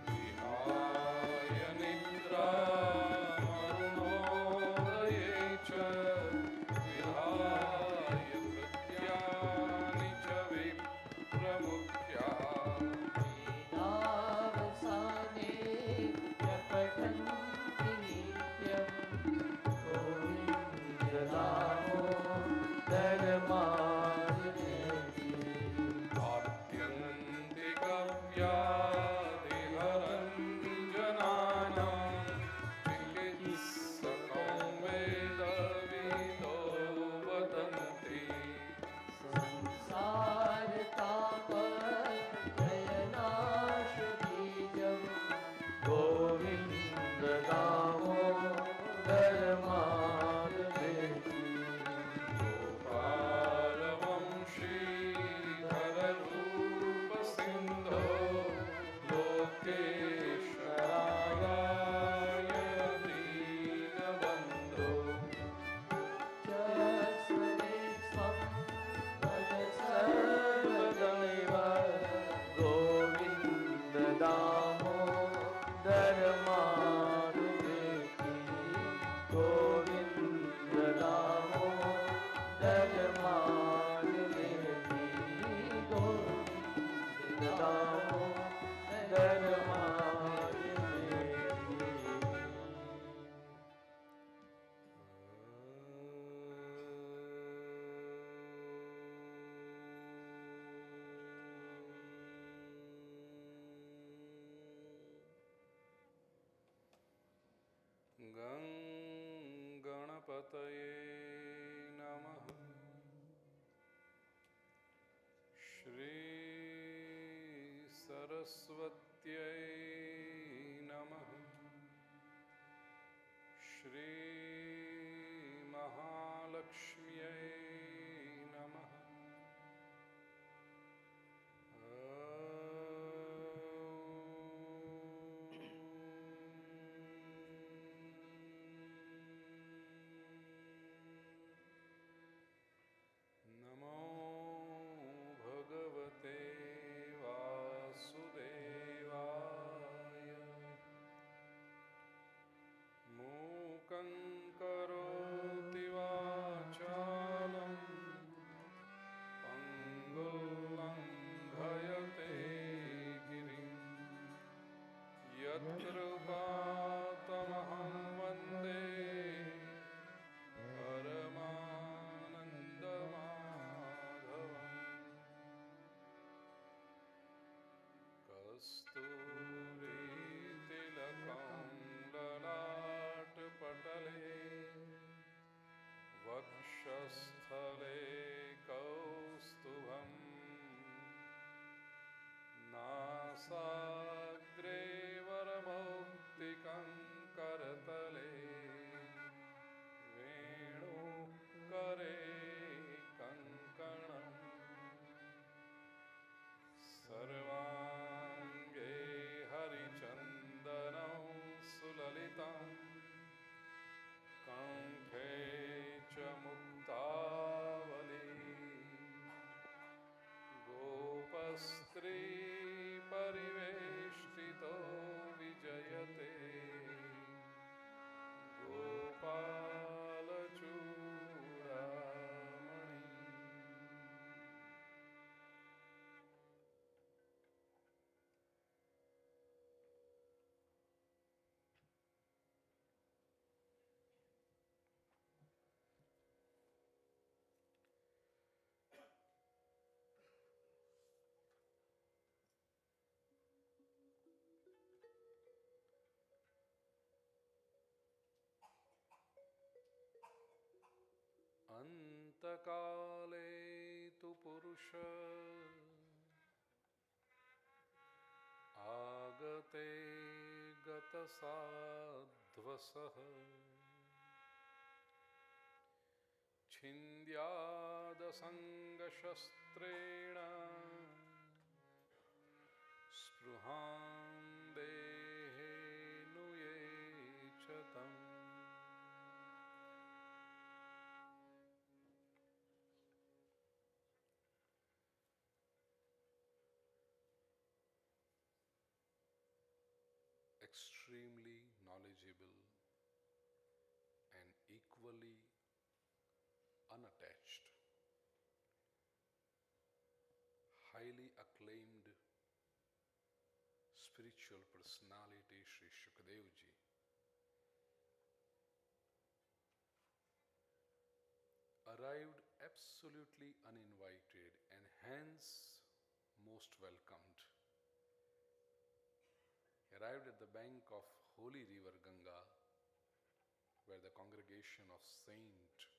विहाय निद्रामरुणोदये च विहाय कृत्यानि च विप्रमुख्याः वेदावसाने प्रपठन्ति नित्यं गोविन्ददामोदरमाधवेति आत्यन्तिकव्याधिहरञ्जनानां चिकित्सकं वेदविदो वदन्ति संसारतापत्रयनाशबीजं गोविन्ददामोदरमाधवेति गोपालवंशीधररूपसिन्धो लोकेश्वराय दीनबन्धो स्वं भज सर्वदैव गोविन्ददामोदरमाधवेति गोविन्ददामोदरमाधवेति गं गणपतये नमः। श्री सरस्वत्यै नमः। श्री महालक्ष्म्यै नमः। नमो भगवते वासुदेवाय। मूकं करोति वाचालं पङ्गुं लङ्घयते गिरिं यत्कृपातमहं वन्दे परमानन्दमाधवम्। कस्तूरीतिलकं ललाटपटले वक्षस्थले कौस्तुभम् नासाग्रे वरमौक्तिकं करतले वेणुकरे कङ्कणम् सर्वाङ्गे हरिचन्दनं सुललितं कण्ठे च मुक्तावली गोपस्त्रीपरिवेष्टितो विजयते गोपालचूडामणि। अन्तकाले तु पुरुष आगते गतसाध्वसः छिन्द्यादसङ्गशस्त्रेण स्पृहां देहे नुये च तम्। extremely knowledgeable and equally unattached, highly acclaimed spiritual personality Sri Shukdev ji arrived absolutely uninvited and hence most welcomed. He arrived at the bank of holy river Ganga, where the congregation of saints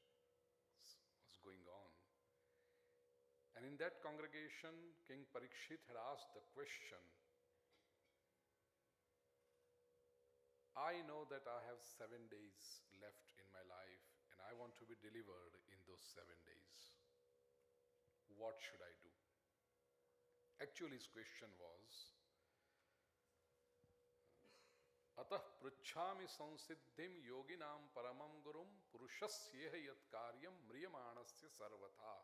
was going on. And in that congregation, King Parikshit had asked the question, I know that I have 7 days left in my life and I want to be delivered in those 7 days. What should I do? Actually, his question was, Atah pruchhami sansiddhim yoginam paramam gurum purushasyeha yat karyam mriyamanasya sarvatha.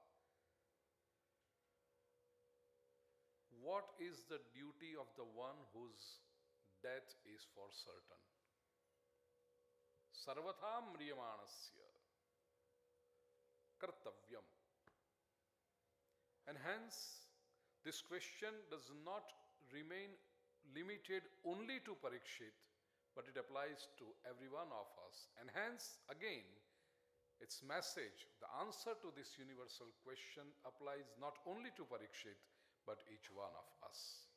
What is the duty of the one whose death is for certain? Sarvatha mriyamanasya kartavyam. And hence, this question does not remain limited only to Parikshit, but it applies to every one of us. And hence, again, its message, the answer to this universal question applies not only to Parikshit, but each one of us.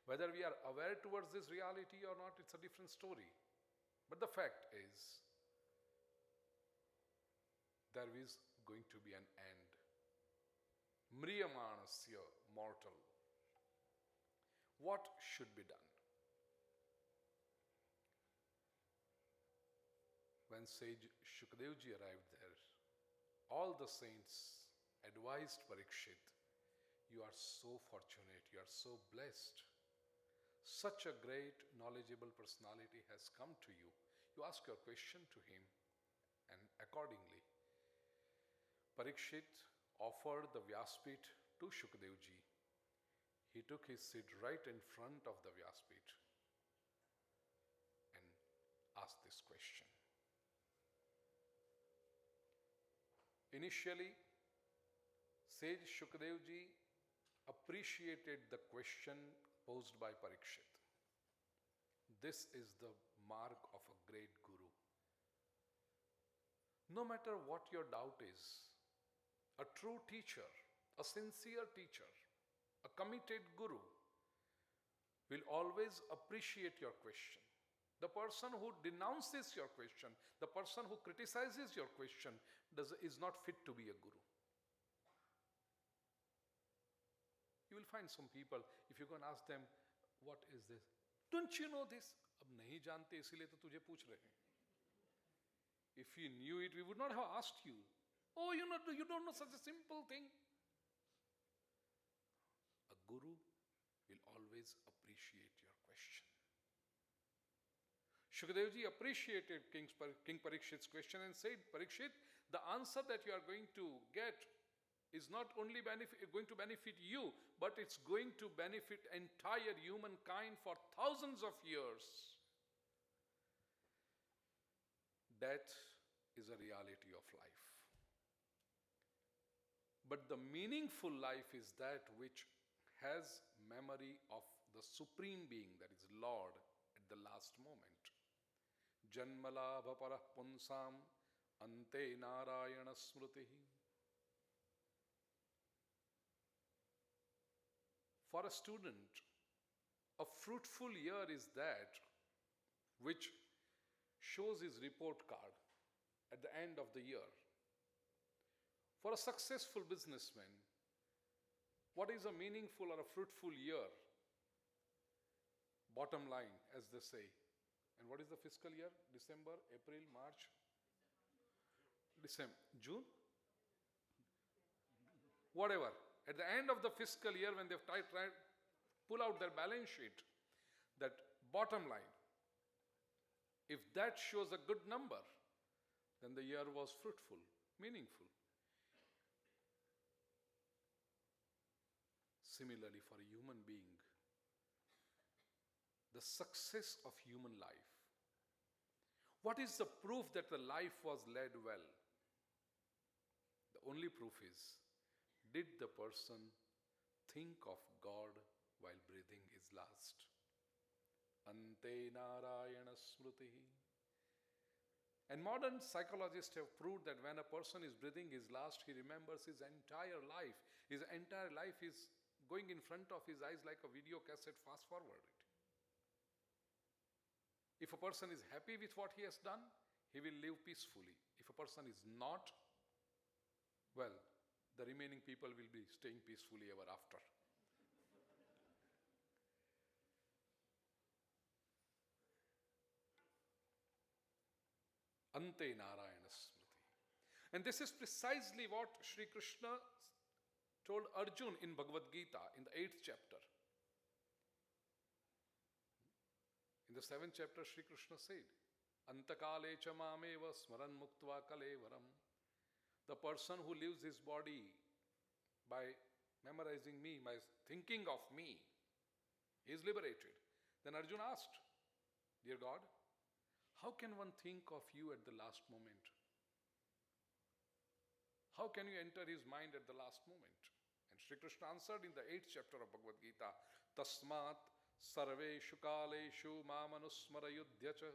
Whether we are aware towards this reality or not, it's a different story. But the fact is, there is going to be an end. Mriyamanasya, mortal. What should be done? When sage Shukdev ji arrived there, all the saints advised Parikshit, you are so fortunate, you are so blessed. Such a great, knowledgeable personality has come to you. You ask your question to him, and accordingly, Parikshit offered the Vyaspit to Shukdev ji. He took his seat right in front of the Vyaspit and asked this question. Initially, sage Shukdev ji appreciated the question posed by Parikshit. This is the mark of a great guru. No matter what your doubt is, a true teacher, a sincere teacher, a committed guru will always appreciate your question. The person who denounces your question, the person who criticizes your question is not fit to be a guru. You will find some people, if you go and ask them, what is this? Don't you know this? अब नहीं जानते इसीलिए तो तुझे पूछ रहे हैं. If you knew it, we would not have asked you. Oh, you don't know such a simple thing. A guru will always appreciate your question. Shukdev ji appreciated King Parikshit's question and said, Parikshit, the answer that you are going to get is not only going to benefit you, but it's going to benefit entire humankind for thousands of years. Death is a reality of life. But the meaningful life is that which has memory of the Supreme Being, that is Lord, at the last moment. Janmalabha parah punsam ante narayana smritihi. For a student, a fruitful year is that which shows his report card at the end of the year. For a successful businessman, what is a meaningful or a fruitful year? Bottom line, as they say. And what is the fiscal year? December, April, March? December, June? Whatever. At the end of the fiscal year, when they've tried pull out their balance sheet, that bottom line, if that shows a good number, then the year was fruitful, meaningful. Similarly, for a human being, the success of human life. What is the proof that the life was led well? The only proof is, did the person think of God while breathing his last? Ante Narayana Smriti. And modern psychologists have proved that when a person is breathing his last, he remembers his entire life. His entire life is going in front of his eyes like a video cassette fast forwarded. If a person is happy with what he has done, he will live peacefully. If a person is not, well, the remaining people will be staying peacefully ever after. Ante Narayana Smriti. And this is precisely what Sri Krishna told Arjun in Bhagavad Gita in the 8th chapter. In the 7th chapter, Sri Krishna said, Antakale cha mameva smaran muktva kalevaram. The person who leaves his body by memorizing me, by thinking of me, he is liberated. Then Arjuna asked, Dear God, how can one think of you at the last moment? How can you enter his mind at the last moment? And Sri Krishna answered in the 8th chapter of Bhagavad Gita, Tasmat sarveshu kaleshu mamanusmara yudhyacha.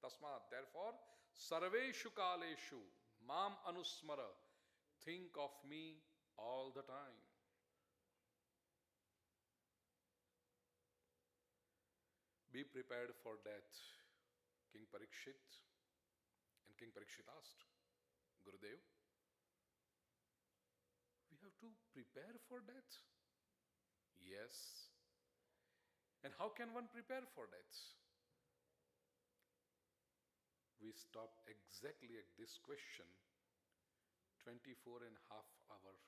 Tasmat, therefore, sarveshu kaleshu mam anusmara. Think of me all the time. Be prepared for death, King Parikshit. And King Parikshit asked, Gurudev, we have to prepare for death? Yes. And how can one prepare for death? We stopped exactly at this question 24 and a half hours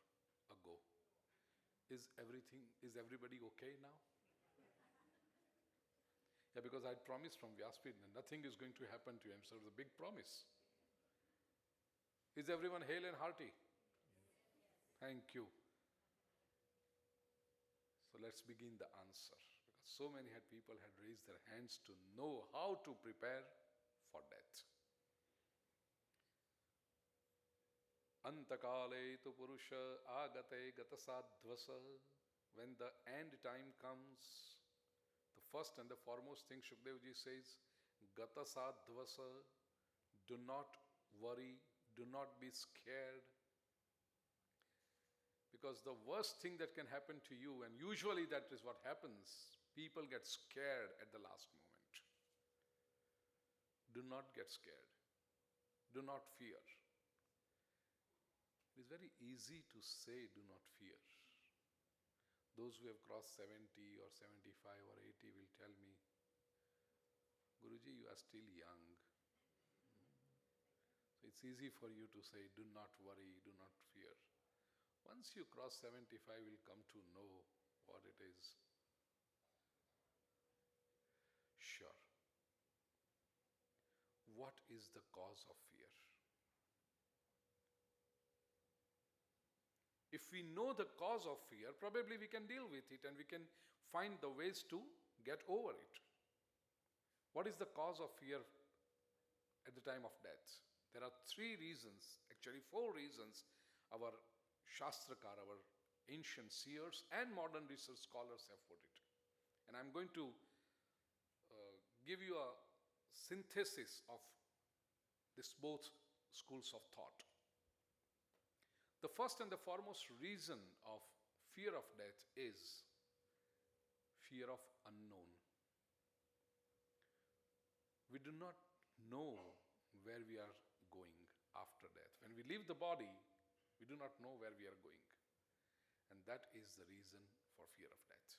ago. Is everybody okay now? Yeah, because I promised from Vyaspid that nothing is going to happen to him, so it was a big promise. Is everyone hale and hearty? Thank you. So let's begin the answer. Because so many people had raised their hands to know how to prepare for death. Antakale tu purusha agate gatasadvasa. When the end time comes, the first and the foremost thing Shukdev ji says, gatasadvasa, do not worry, do not be scared. Because the worst thing that can happen to you, and usually that is what happens, people get scared at the last moment. Do not get scared. Do not fear. It is very easy to say do not fear. Those who have crossed 70 or 75 or 80 will tell me, Guruji, you are still young. So it's easy for you to say, do not worry, do not fear. Once you cross 75, you will come to know what it is. Sure. What is the cause of fear? If we know the cause of fear, probably we can deal with it and we can find the ways to get over it. What is the cause of fear at the time of death? There are 3 reasons, actually 4 reasons our Shastrakar, our ancient seers and modern research scholars have put it. And I'm going to give you a synthesis of this both schools of thought. The first and the foremost reason of fear of death is fear of unknown. We do not know where we are going after death. When we leave the body, we do not know where we are going. And that is the reason for fear of death.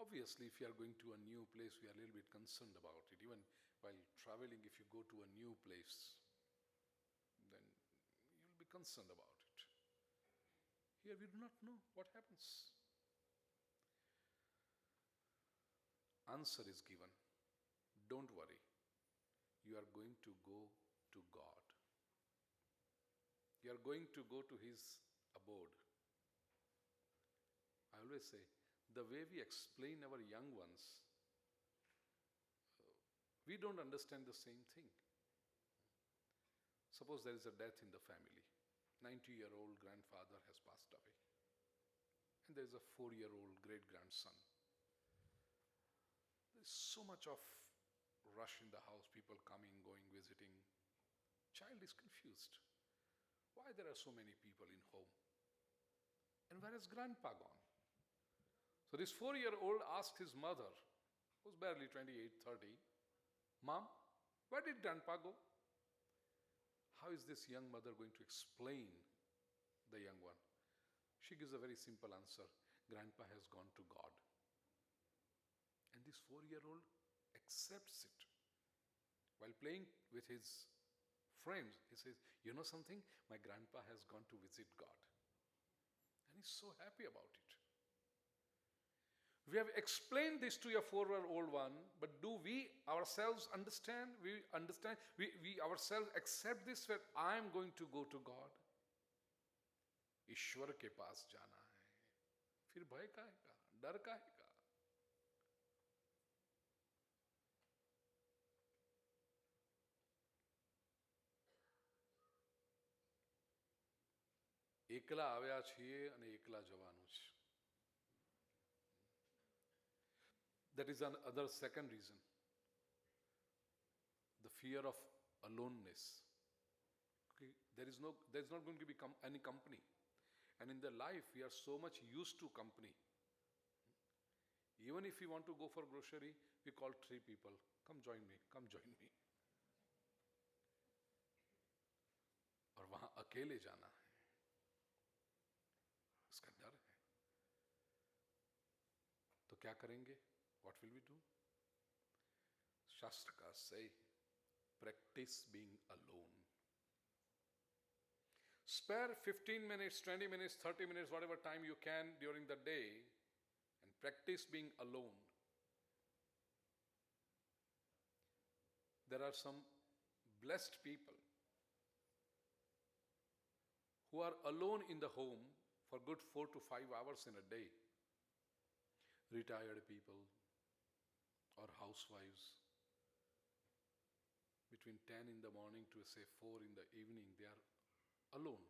Obviously, if you are going to a new place, we are a little bit concerned about it. Even while traveling, if you go to a new place, then you'll be concerned about it. Here we do not know what happens. Answer is given. Don't worry. You are going to go to God. You are going to go to His abode. I always say, the way we explain our young ones, we don't understand the same thing. Suppose there is a death in the family. 90-year-old grandfather has passed away. And there is a 4-year-old great-grandson. There is so much of rush in the house, people coming, going, visiting. Child is confused. Why there are so many people in home? And where has grandpa gone? So this 4-year-old asked his mother, who's barely 28, 30, Mom, where did grandpa go? How is this young mother going to explain the young one? She gives a very simple answer. Grandpa has gone to God. And this 4-year-old accepts it. While playing with his friends, he says, you know something? My grandpa has gone to visit God. And he's so happy about it. We have explained this to your 4-year-old one, but do we ourselves understand? We understand, we ourselves accept this that I am going to go to God. ईश्वर के पास जाना है, फिर भय काहे का, डर काहे का? એકલા આવ્યા છીએ અને એકલા જવાનું છે. That is another second reason. The fear of aloneness. Okay, there is not going to be any company. And in the life, we are so much used to company. Even if we want to go for grocery, we call 3 people. Come join me, come join me. और वहां अकेले जाना है, उसका डर है. तो क्या करेंगे? What will we do? Shastras say, practice being alone. Spare 15 minutes, 20 minutes, 30 minutes, whatever time you can during the day, and practice being alone. There are some blessed people who are alone in the home for good 4 to 5 hours in a day. Retired people or housewives. Between 10 in the morning to say 4 in the evening, they are alone.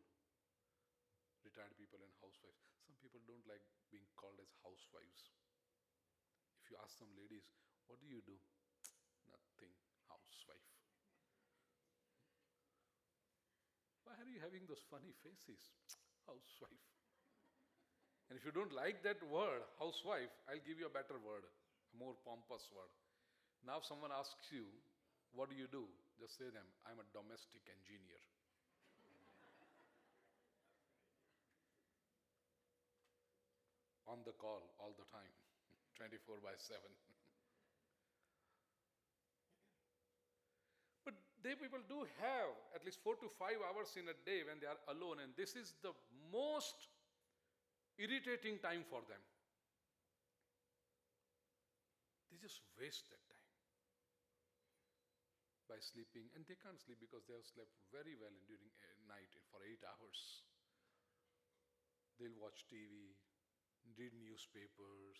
Retired people and housewives. Some people don't like being called as housewives. If you ask some ladies, what do you do? Nothing, housewife. Why are you having those funny faces? Housewife. And if you don't like that word, housewife, I'll give you a better word, a more pompous word. Now if someone asks you, what do you do? Just say them, I'm a domestic engineer. On the call all the time, 24/7. But they people do have at least 4 to 5 hours in a day when they are alone, and this is the most irritating time for them. They just waste that time by sleeping, and they can't sleep because they have slept very well during night for 8 hours. They'll watch TV, read newspapers,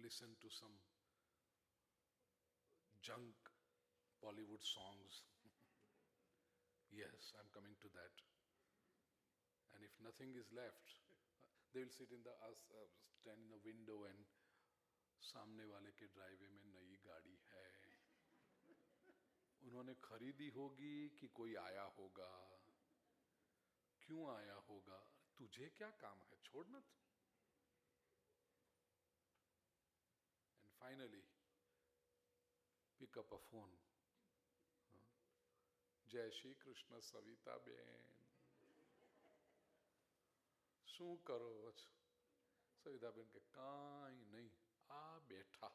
listen to some junk Bollywood songs. Yes, I'm coming to that. And if nothing is left, they will sit in the stand in the window and सामने वाले के driveway में नई गाड़ी है, उन्होंने खरीदी होगी कि कोई आया होगा, क्यों आया होगा, तुझे क्या काम है, छोड़ना तू. And finally, pick up a phone. जय श्री कृष्ण सविता बेन, શું કરો છો? સવિતાબેન કે કાંઈ નહીં, આ બેઠા.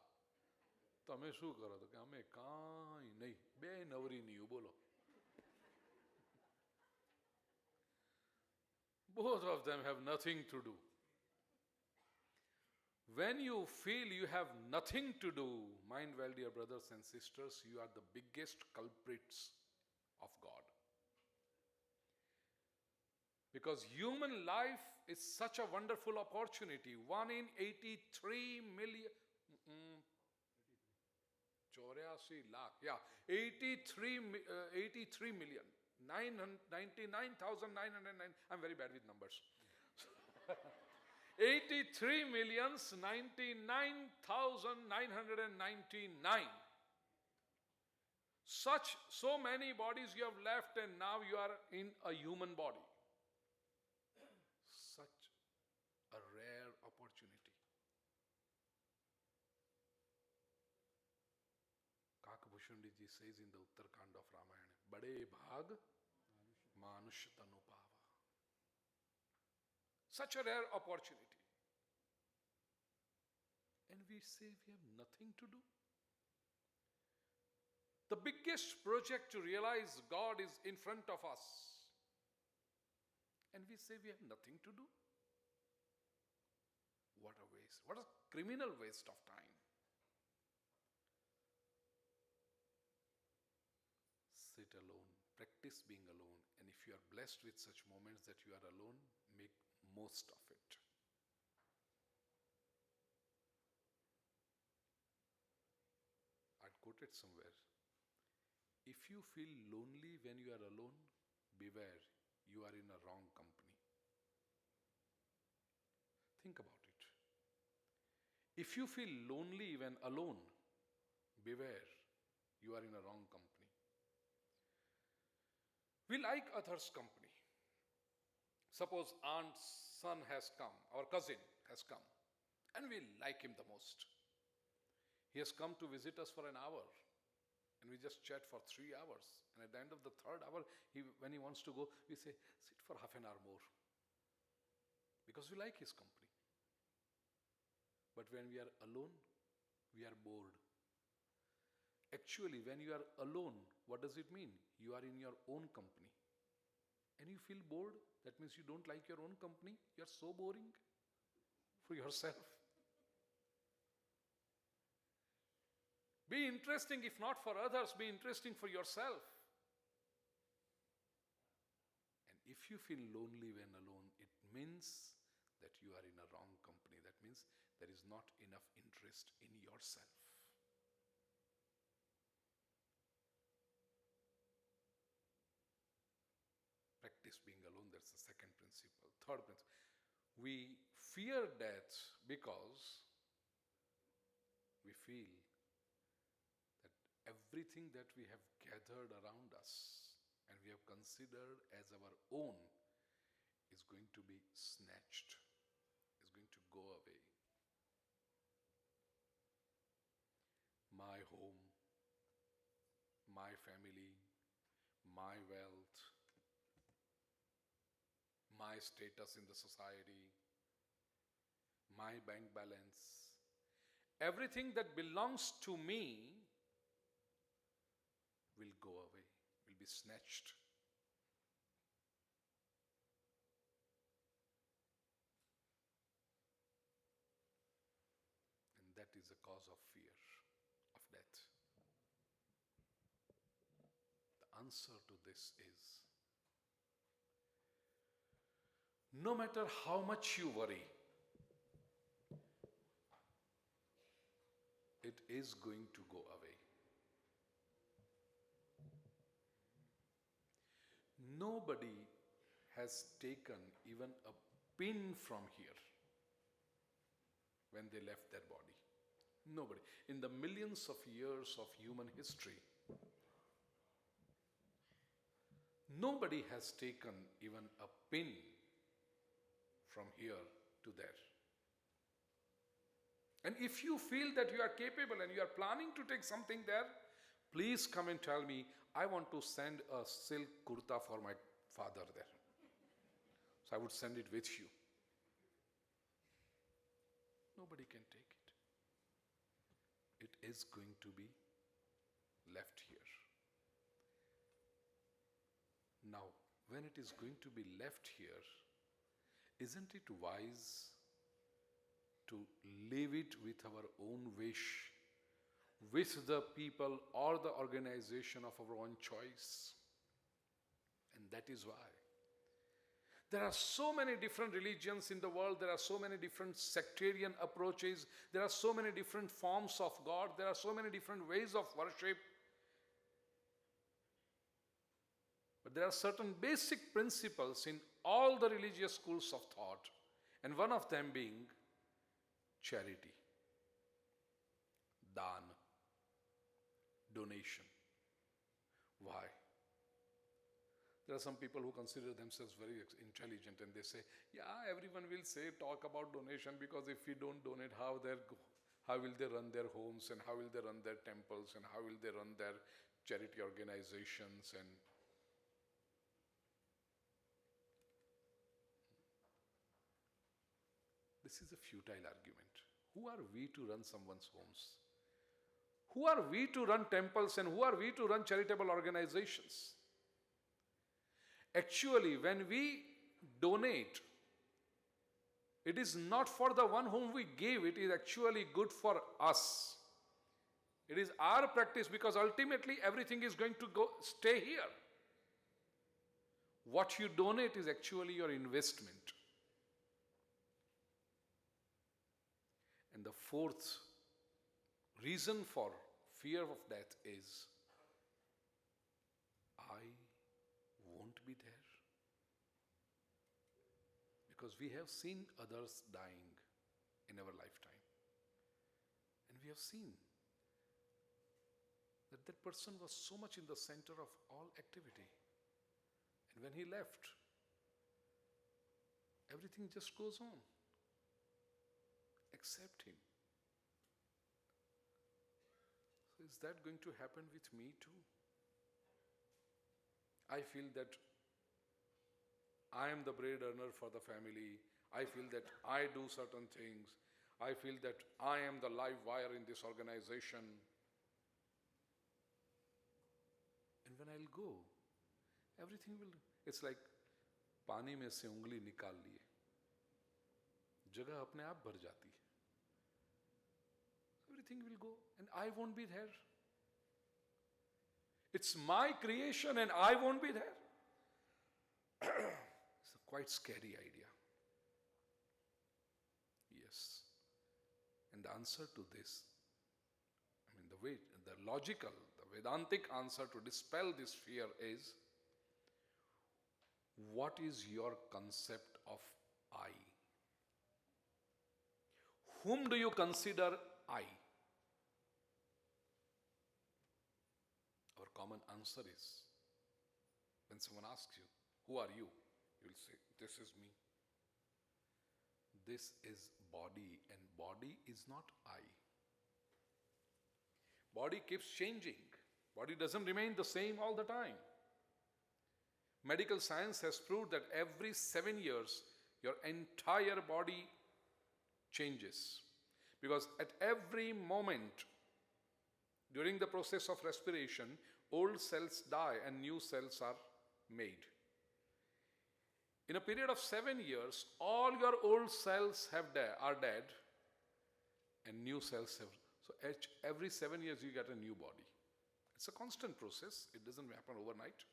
તમે શું કરો? તો કે અમે કાંઈ નહીં, બે નવરી નીયું, બોલો. Both of them have nothing to do. When you feel you have nothing to do, mind well, dear brothers and sisters, you are the biggest culprits of God. Because human life is such a wonderful opportunity. 1 in 83 million. 84 lakh. Yeah, 83 million. 99,909. I'm very bad with numbers. 83 millions 99,999. So many bodies you have left, and now you are in a human body. Such a rare opportunity. Kakabhushundi ji says in the Uttarkand of Ramayana, Bade bhag manush tanu pava. Such a rare opportunity. And we say we have nothing to do. The biggest project to realize God is in front of us. And we say we have nothing to do. What a waste. What a criminal waste of time. Sit alone. Practice being alone. And if you are blessed with such moments that you are alone, make most of it. I'd quote it somewhere. If you feel lonely when you are alone, beware, you are in a wrong company. Think about it. If you feel lonely when alone, beware, you are in a wrong company. We like others' company. Suppose aunt's son has come, our cousin has come, and we like him the most. He has come to visit us for an hour, and we just chat for 3 hours. And at the end of the 3rd hour, when he wants to go, we say, sit for half an hour more. Because we like his company. But when we are alone, we are bored. Actually, when you are alone, what does it mean? You are in your own company. And you feel bored, that means you don't like your own company. You are so boring for yourself. Be interesting, if not for others, be interesting for yourself. And if you feel lonely when alone, it means that you are in a wrong company. That means there is not enough interest in yourself. Practice being alone, that's the second principle. Third principle, we fear death because we feel that everything that we have gathered around us and we have considered as our own is going to be snatched, is going to go away. My home, my family, my wealth, my status in the society, my bank balance, everything that belongs to me will go away, will be snatched. And that is the cause of fear of death. The answer to this is, no matter how much you worry, it is going to go away. Nobody has taken even a pin from here when they left their body. Nobody. In the millions of years of human history, nobody has taken even a pin from here to there. And if you feel that you are capable and you are planning to take something there, please come and tell me, I want to send a silk kurta for my father there. So I would send it with you. Nobody can take it. It is going to be left here. Now, when it is going to be left here, isn't it wise to leave it with our own wish, with the people or the organization of our own choice? And that is why There are so many different religions in the world. There are so many different sectarian approaches. There are so many different forms of God. There are so many different ways of worship. But there are certain basic principles in all the religious schools of thought, and one of them being charity, dan, donation. Why? There are some people who consider themselves very intelligent and they say, yeah, everyone will say, talk about donation, because if we don't donate, how will they run their homes, and how will they run their temples, and how will they run their charity organizations? And this is a futile argument. Who are we to run someone's homes? Who are we to run temples, and who are we to run charitable organizations? Actually, when we donate, it is not for the one whom we gave, it is actually good for us. It is our practice, because ultimately everything is going to stay here. What you donate is actually your investment. And the fourth reason for fear of death is, I won't be there. Because we have seen others dying in our lifetime. And we have seen that that person was so much in the center of all activity. And when he left, everything just goes on, except him. So is that going to happen with me too? I feel that I am the bread earner for the family. I feel that I do certain things. I feel that I am the live wire in this organization. And when I'll go, everything will, it's like पानी में से उंगली निकाल लिए, जगह अपने आप भर जाती है. Everything will go and I won't be there. It's my creation and I won't be there. It's a quite scary idea. Yes. And the answer to this, the logical, the Vedantic answer to dispel this fear is, what is your concept of I? Whom do you consider I? Our common answer is, when someone asks you, who are you? You will say, this is me. This is body, and body is not I. Body keeps changing. Body doesn't remain the same all the time. Medical science has proved that every 7 years, your entire body changes. Because at every moment, during the process of respiration, old cells die and new cells are made. In a period of 7 years, all your old cells are dead and new cells have. So every 7 years you get a new body. It's a constant process. It doesn't happen overnight.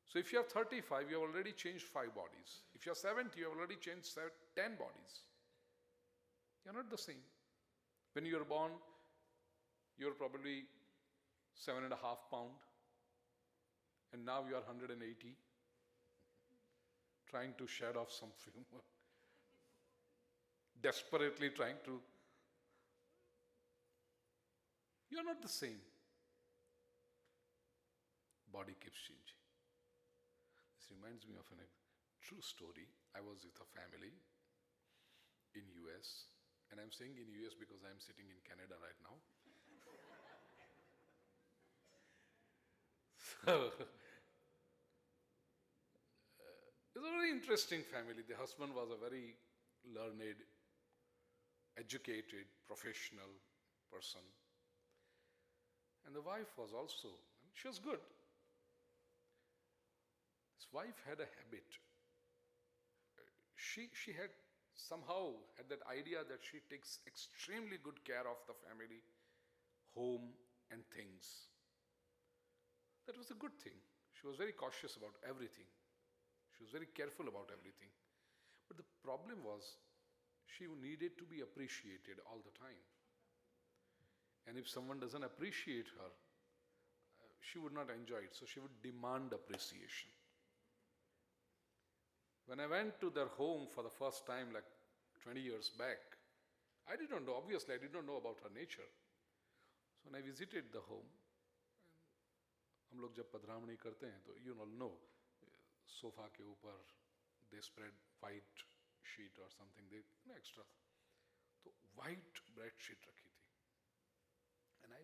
So if you are 35, you have already changed 5 bodies. If you are 70, you have already changed 10 bodies. You are not the same. When you are born, you are probably 7.5 pounds. And now you are 180. Trying to shed off some film. Desperately trying to. You are not the same. Body keeps changing. This reminds me of a true story. I was with a family in US, and I'm saying in US because I'm sitting in Canada right now. So, it's a very interesting family. The husband was a very learned, educated, professional person. And the wife was also, she was good. His wife had a habit. She had somehow had that idea that she takes extremely good care of the family, home and things. That was a good thing. She was very cautious about everything. She was very careful about everything. But the problem was, she needed to be appreciated all the time. And if someone doesn't appreciate her, she would not enjoy it, so she would demand appreciation. When I went to their home for the first time, like 20 years back, I did not know, obviously I did not know about her nature. So when I visited the home, हम लोग जब पधरामणी करते हैं तो you all know, sofa के ऊपर they spread white sheet or something, they extra. तो white bread sheet रखी थी. And I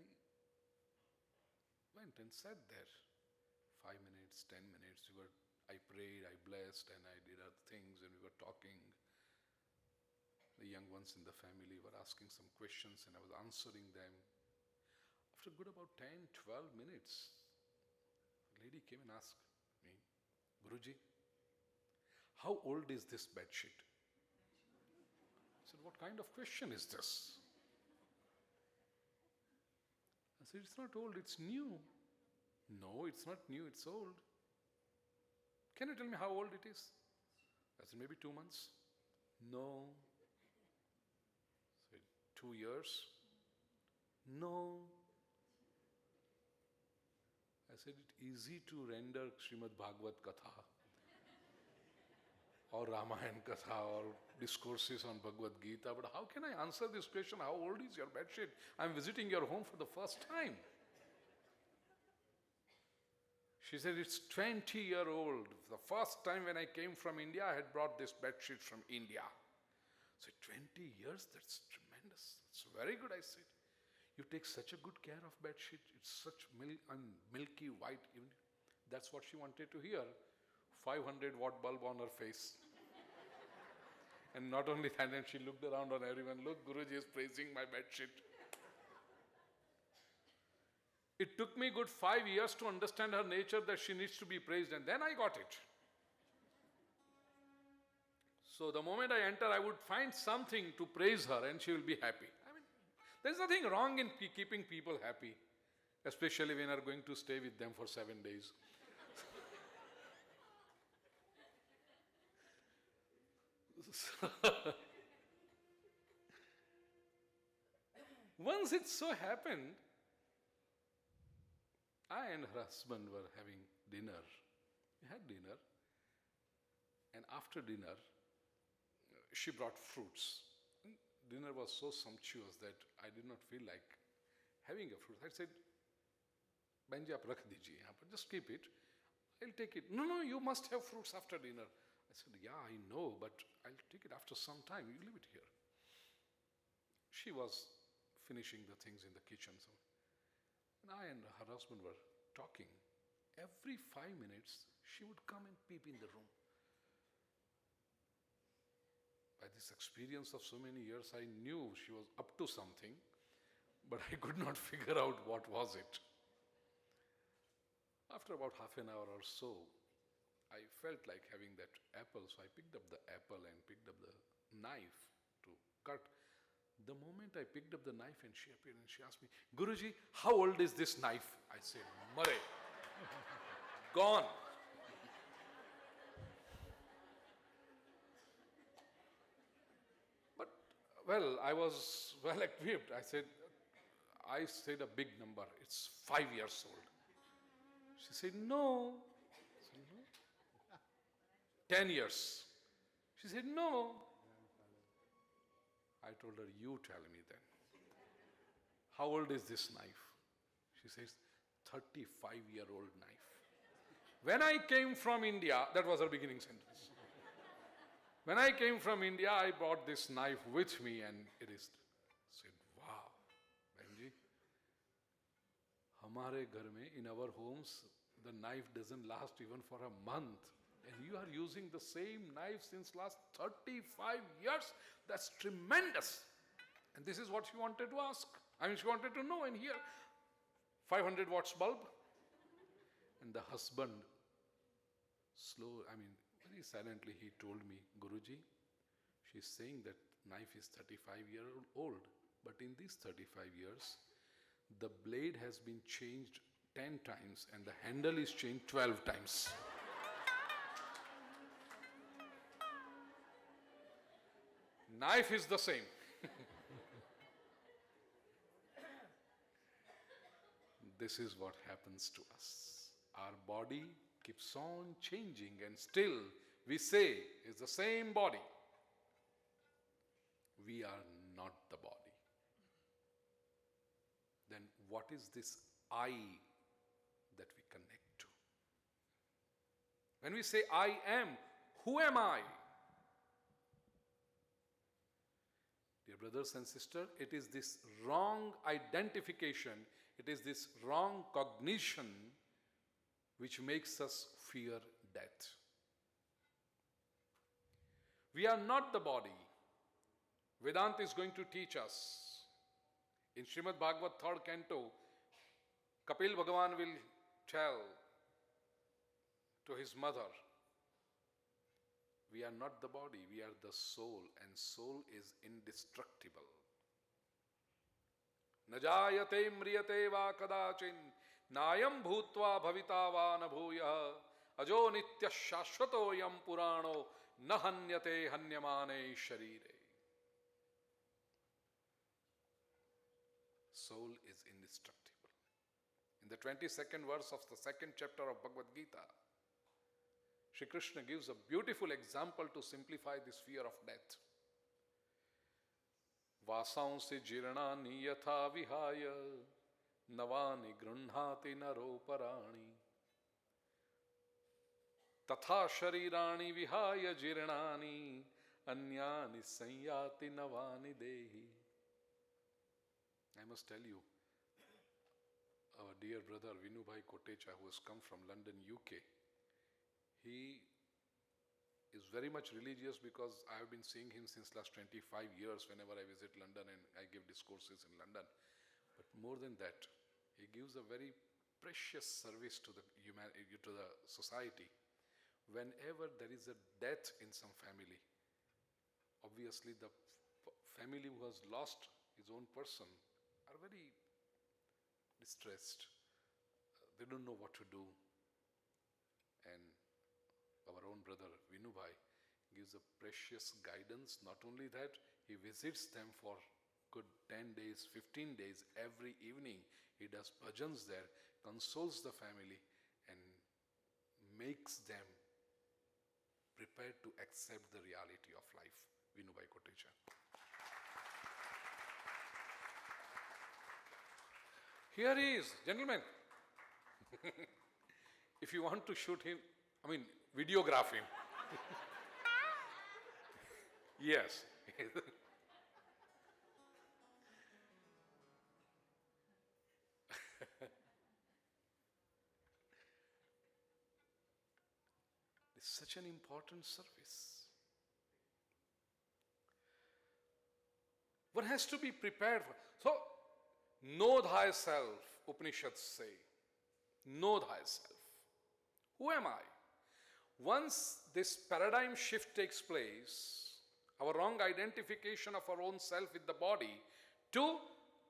went and sat there. 5 minutes, 10 minutes, I prayed, I blessed, and I did other things, and we were talking. The young ones in the family were asking some questions, and I was answering them. After good about 10, 12 minutes, a lady came and asked me, Guruji, how old is this bed sheet? I said, what kind of question is this? I said, it's not old, it's new. No, it's not new, it's old. Can you tell me how old it is? I said, maybe 2 months. No. I said, 2 years? No. I said, it's easy to render Shrimad Bhagwat Katha or Ramayana Katha or discourses on Bhagavad Gita, but how can I answer this question, how old is your bedsheet? I'm visiting your home for the first time. She said, it's 20-year-old. The first time when I came from India, I had brought this bedsheet from India. I said, 20 years? That's tremendous. That's very good, I said. You take such a good care of bedsheet. It's such milky white. That's what she wanted to hear. 500-watt bulb on her face. And not only that, then she looked around on everyone. Look, Guruji is praising my bedsheet. It took me good 5 years to understand her nature, that she needs to be praised, and then I got it. So the moment I enter, I would find something to praise her and she will be happy. I mean, there's nothing wrong in keeping people happy, especially when you are going to stay with them for 7 days. Once it so happened, I and her husband were having dinner. We had dinner, and after dinner, she brought fruits. Dinner was so sumptuous that I did not feel like having a fruit. I said, Benji, aap rakh dijiye yahan par, just keep it. I'll take it. No, you must have fruits after dinner. I said, yeah, I know, but I'll take it after some time. You leave it here. She was finishing the things in the kitchen. So, and I and her husband were talking. Every 5 minutes, she would come and peep in the room. By this experience of so many years, I knew she was up to something, but I could not figure out what was it. After about half an hour or so, I felt like having that apple, so I picked up the apple and picked up the knife to cut. The moment I picked up the knife and she appeared and she asked me, Guruji, how old is this knife? I said, Mare, gone. But, well, I was well equipped. I said a big number. It's 5 years old. She said, no. I said, no. 10 years. She said, no. I told her, you tell me then. How old is this knife? She says, 35-year-old knife. When I came from India, that was her beginning sentence. When I came from India, I brought this knife with me and it is. I said, wow, Benji, hamare ghar mein, in our homes, the knife doesn't last even for a month. And you are using the same knife since last 35 years. That's tremendous. And this is what she wanted to ask. I mean, she wanted to know and hear. 500 watts bulb. And the husband, very silently he told me, Guruji, she's saying that knife is 35 years old. But in these 35 years, the blade has been changed 10 times and the handle is changed 12 times. Knife is the same. This is what happens to us. Our body keeps on changing, and still we say it's the same body. We are not the body. Then what is this I that we connect to? When we say I am, who am I? Dear brothers and sisters, it is this wrong identification, it is this wrong cognition which makes us fear death. We are not the body. Vedanta is going to teach us. In Shrimad Bhagwat 3rd canto, Kapil Bhagavan will tell to his mother, we are not the body, we are the soul, and soul is indestructible. Najayate mriyate va kadachin nayam bhutva bhavita va na bhuyah ajo nitya shashvato yam purano na hanyate hanyamane sharire. Soul is indestructible. In the 22nd verse of the 2nd chapter of Bhagavad Gita, Shri Krishna gives a beautiful example to simplify this fear of death. Vasansi jirnani yatha vihaya navani grunhati naro parani tatha sharirani vihaya jirnani anyani sanyati navani dehi. I must tell you, our dear brother Vinubhai Kotecha, who has come from London, UK, he is very much religious because I have been seeing him since last 25 years whenever I visit London and I give discourses in London. But more than that, he gives a very precious service to the society. Whenever there is a death in some family, obviously the family who has lost his own person are very distressed. They don't know what to do. And our own brother Vinubhai gives a precious guidance. Not only that, he visits them for good 10 days, 15 days, every evening. He does bhajans there, consoles the family, and makes them prepared to accept the reality of life. Vinubhai Kotecha. Here he is, gentlemen. If you want to shoot him, videograph him. Yes. It's such an important service. One has to be prepared for. So, know thyself, Upanishads say. Know thyself. Who am I? Once this paradigm shift takes place, our wrong identification of our own self with the body, to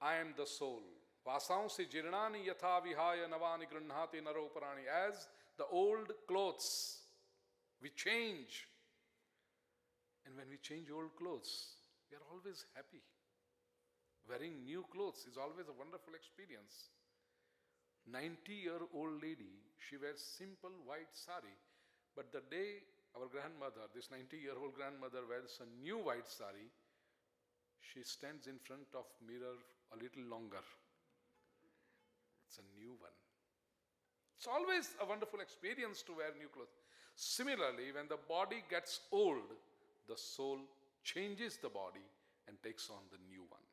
I am the soul. Vasansi jirnani yatha vihaya navani grunhati naro parani. As the old clothes, we change. And when we change old clothes, we are always happy. Wearing new clothes is always a wonderful experience. 90-year-old lady, she wears simple white sari, but the day our grandmother, this 90-year-old grandmother, wears a new white sari, she stands in front of mirror a little longer. It's a new one. It's always a wonderful experience to wear new clothes. Similarly, when the body gets old, the soul changes the body and takes on the new one.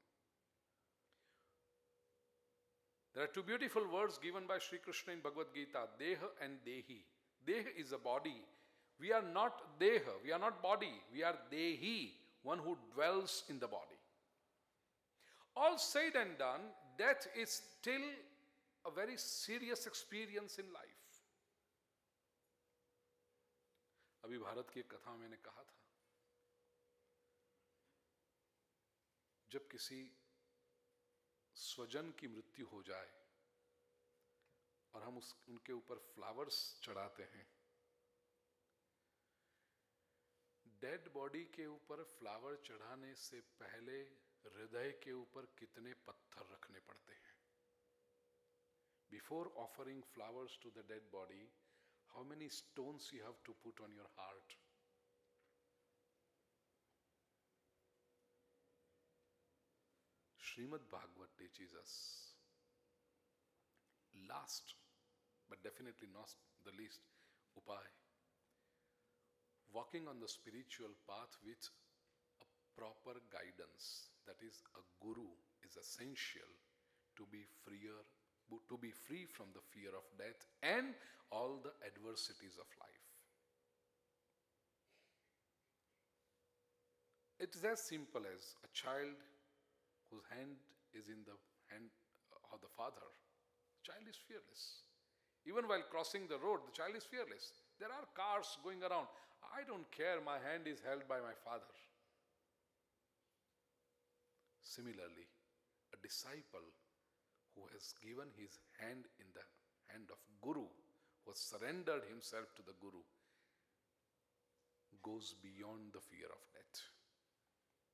There are two beautiful words given by Sri Krishna in Bhagavad Gita, Deha and Dehi. Deha is a body. We are not Deha, we are not body, we are Dehi, one who dwells in the body. All said and done, death is still a very serious experience in life. अभी भारत की एक कथा में मैंने कहा था, जब किसी स्वजन की मृत्यु हो जाए और हम उनके ऊपर फ्लावर्स चढ़ाते हैं, डेड बॉडी के ऊपर फ्लावर चढ़ाने से पहले हृदय के ऊपर कितने पत्थर रखने पड़ते हैं? Before offering flowers to the dead body, how many stones you have to put on your heart? Shrimad Bhagwat teaches us, last but definitely not the least, upay. Walking on the spiritual path with a proper guidance, that is a guru, is essential to be free from the fear of death and all the adversities of life. It is as simple as a child whose hand is in the hand of the father. The child is fearless. Even while crossing the road, the child is fearless. There are cars going around. I don't care, my hand is held by my father. Similarly, a disciple who has given his hand in the hand of Guru, who has surrendered himself to the Guru, goes beyond the fear of death.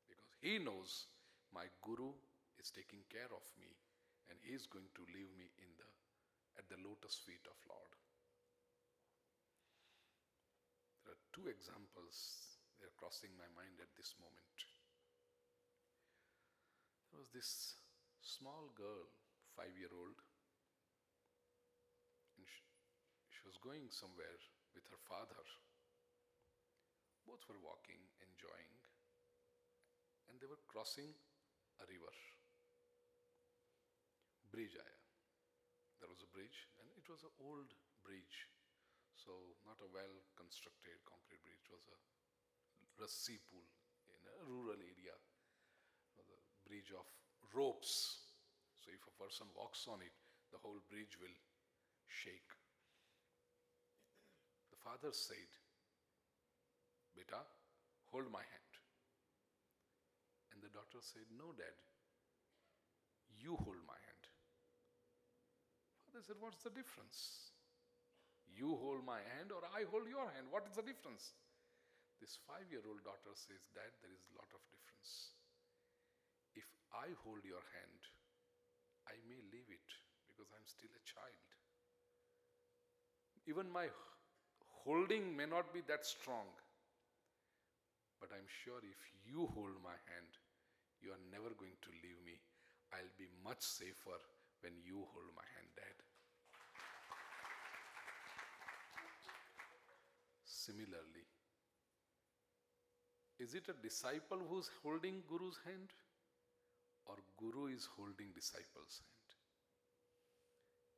Because he knows my Guru is taking care of me and he is going to leave me at the lotus feet of Lord. There are two examples that are crossing my mind at this moment. There was this small girl, 5-year-old, and she was going somewhere with her father. Both were walking, enjoying, and they were crossing a river. Bridge aaya. There was a bridge, and it was an old bridge, so not a well-constructed concrete bridge. It was a rassi pool in a rural area. It was a bridge of ropes. So if a person walks on it, the whole bridge will shake. The father said, "Beta, hold my hand." And the daughter said, "No, Dad, you hold my hand." Father said, "What's the difference? You hold my hand or I hold your hand? What is the difference?" This 5-year-old daughter says, "Dad, there is a lot of difference. If I hold your hand, I may leave it because I'm still a child. Even my holding may not be that strong. But I'm sure if you hold my hand, you are never going to leave me. I'll be much safer when you hold my hand, Dad." Similarly, is it a disciple who's holding Guru's hand, or Guru is holding disciple's hand?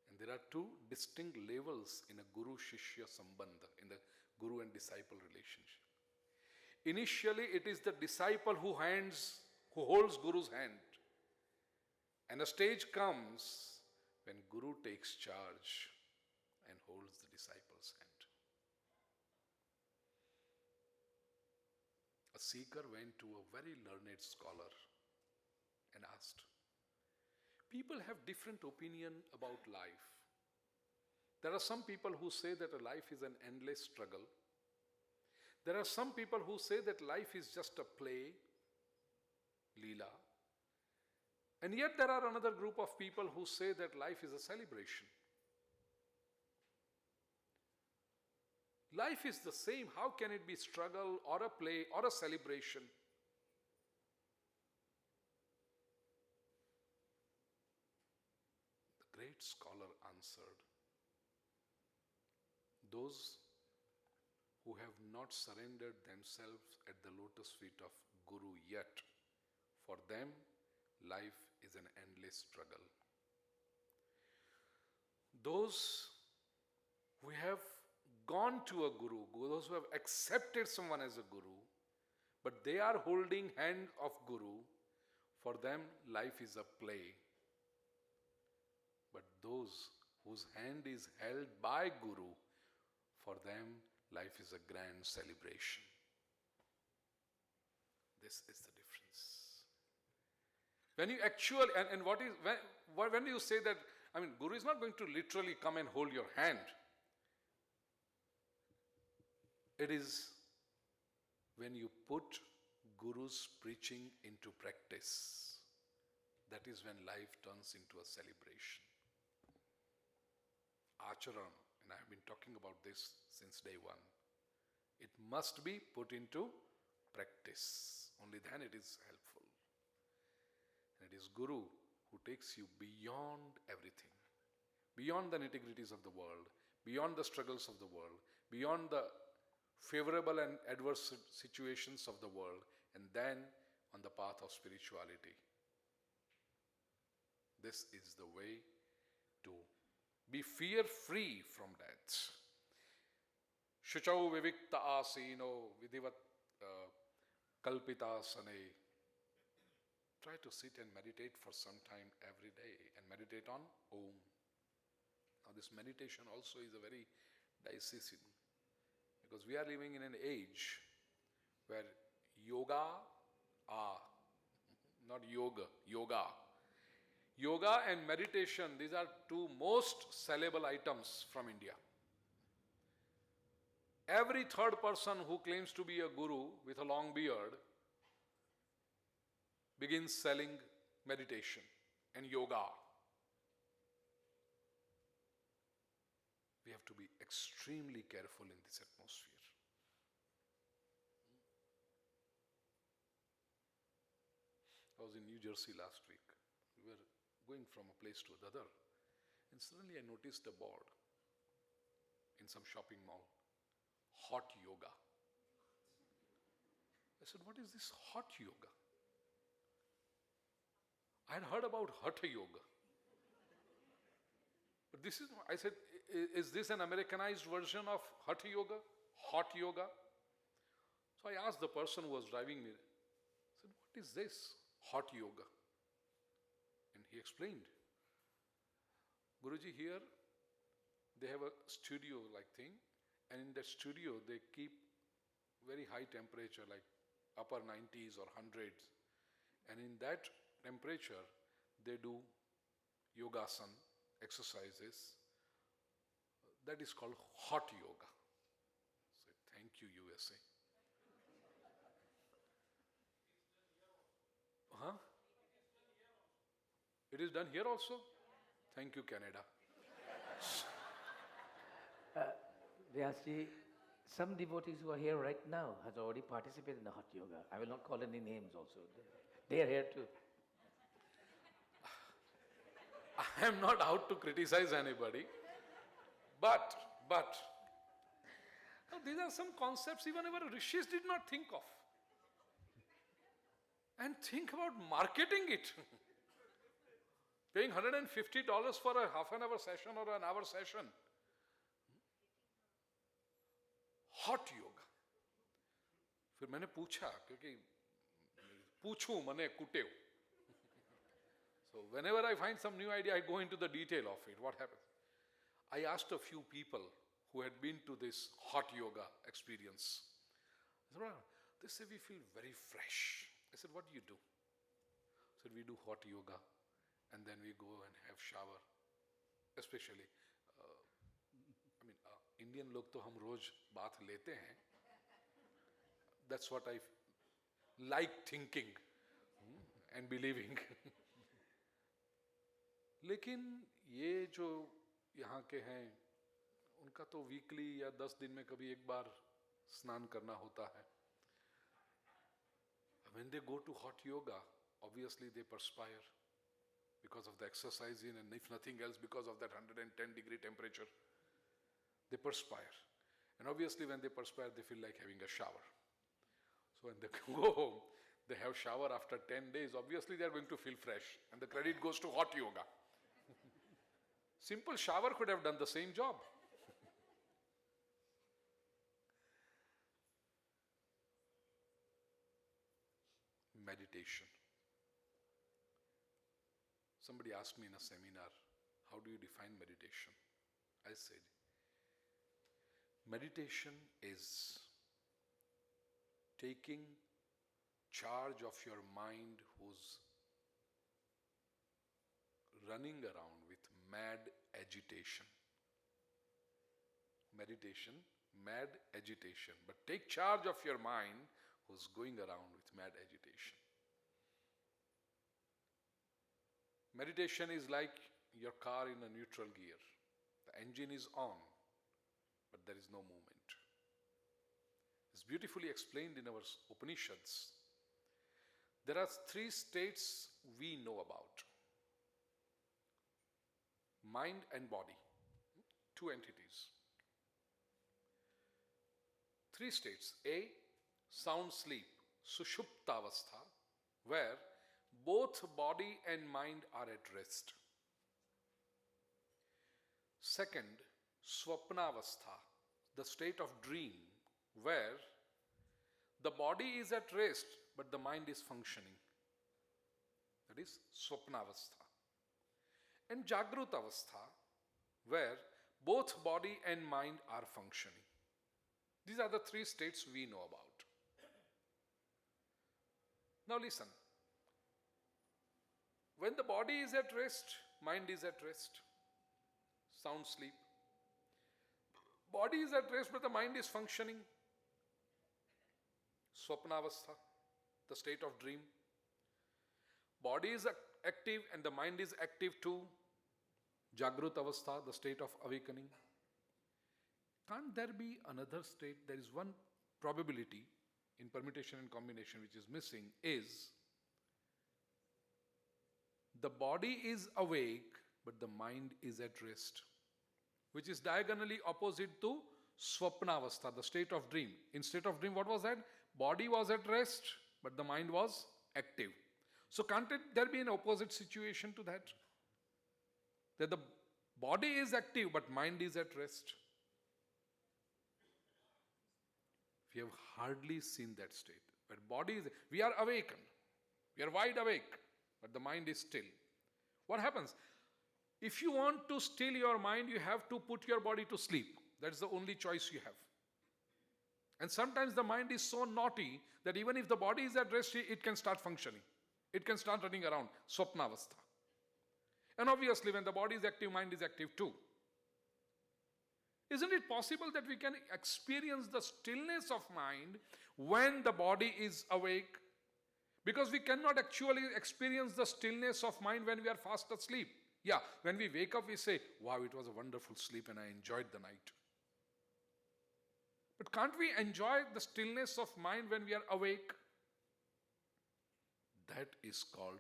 And there are two distinct levels in a Guru-Shishya Sambandha, in the Guru and disciple relationship. Initially, it is the disciple who holds Guru's hand. And a stage comes when Guru takes charge and holds the disciple's hand. A seeker went to a very learned scholar and asked, "People have different opinion about life. There are some people who say that a life is an endless struggle. There are some people who say that life is just a play, Leela. And yet there are another group of people who say that life is a celebration. Life is the same. How can it be struggle or a play or a celebration?" The great scholar answered, "Those who have not surrendered themselves at the lotus feet of Guru yet, for them life is an endless struggle. Those who have gone to a Guru, those who have accepted someone as a Guru, but they are holding hand of Guru, for them life is a play. But those whose hand is held by Guru, for them life is a grand celebration." This is the difference. When you actually, and what is, when you say that, Guru is not going to literally come and hold your hand. It is When you put Guru's preaching into practice, that is when life turns into a celebration. Acharan, and I have been talking about this since day one. It must be put into practice. Only then it is helpful. And it is Guru who takes you beyond everything, beyond the nitty-gritties of the world, beyond the struggles of the world, beyond the favorable and adverse situations of the world, and then on the path of spirituality. This is the way to be fear-free from death. Shuchau vivikta asino vidivat kalpitasane. Try to sit and meditate for some time every day and meditate on Om. Now this meditation also is a very dicey thing, because we are living in an age where yoga, not yoga, yoga. Yoga and meditation, these are two most sellable items from India. Every third person who claims to be a guru with a long beard begins selling meditation and yoga. We have to be extremely careful in this atmosphere. I was in New Jersey last week. We were going from a place to another, and suddenly I noticed a board in some shopping mall, hot yoga. I said, what is this hot yoga? I had heard about hatha yoga. But this is, I said, is this an Americanized version of hatha yoga? Hot yoga? So I asked the person who was driving me, I said, what is this hot yoga? And he explained, Guruji, here they have a studio-like thing, and in that studio they keep very high temperature, like upper 90s or 100s. And in that temperature, they do yogasana, exercises. That is called hot yoga. So thank you, USA. Huh? It is done here also? Thank you, Canada. Vyasji, some devotees who are here right now has already participated in the hot yoga. I will not call any names also. They are here too. I am not out to criticize anybody, but now these are some concepts even our rishis did not think of. And think about marketing it. Paying $150 for a half an hour session or an hour session. Hot yoga. फिर मैंने पूछा, क्योंकि पूछूं मने कुटेव. So whenever I find some new idea, I go into the detail of it. What happens? I asked a few people who had been to this hot yoga experience. I said, well, they say we feel very fresh. I said, what do you do? I said, we do hot yoga and then we go and have shower. Especially, Indian log to hum roj bath lete hain. That's what I like thinking and believing. लेकिन ये जो यहाँ के हैं उनका तो weekly या 10 दिन में कभी एक बार स्नान करना होता है. When they go to hot yoga, obviously they perspire because of the exercising, and if nothing else because of that 110-degree temperature. They perspire. And obviously when they perspire, they feel like having a shower. So when they go home, they have shower after 10 days. Obviously they are going to feel fresh. And the credit goes to hot yoga. Simple shower could have done the same job. Meditation. Somebody asked me in a seminar, how do you define meditation? I said, meditation is taking charge of your mind who's running around with mad agitation. Meditation, mad agitation. But take charge of your mind who's going around with mad agitation. Meditation is like your car in a neutral gear. The engine is on, but there is no movement. It's beautifully explained in our Upanishads. There are 3 states we know about: mind and body, 2 entities. 3 states. A, sound sleep, sushuptavastha, where both body and mind are at rest. Second, swapnavastha, the state of dream, where the body is at rest but the mind is functioning. That is swapnavastha. And jagrutavastha, where both body and mind are functioning. These are the 3 states we know about. Now listen. When the body is at rest, mind is at rest. Sound sleep. Body is at rest but the mind is functioning. Swapnavastha, the state of dream. Body is active and the mind is active too. Jagrutavastha, the state of awakening. Can't there be another state? There is one probability in permutation and combination which is missing, is the body is awake but the mind is at rest, which is diagonally opposite to swapnavastha, the state of dream. In state of dream, what was that? Body was at rest but the mind was active. So can't there be an opposite situation to that? That the body is active but mind is at rest. We have hardly seen that state. But body is, we are awakened. We are wide awake, but the mind is still. What happens? If you want to still your mind, you have to put your body to sleep. That's the only choice you have. And sometimes the mind is so naughty that even if the body is at rest, it can start functioning. It can start running around. Swapnavastha. And obviously when the body is active, mind is active too. Isn't it possible that we can experience the stillness of mind when the body is awake? Because we cannot actually experience the stillness of mind when we are fast asleep. Yeah, when we wake up, we say, wow, it was a wonderful sleep and I enjoyed the night. But can't we enjoy the stillness of mind when we are awake? That is called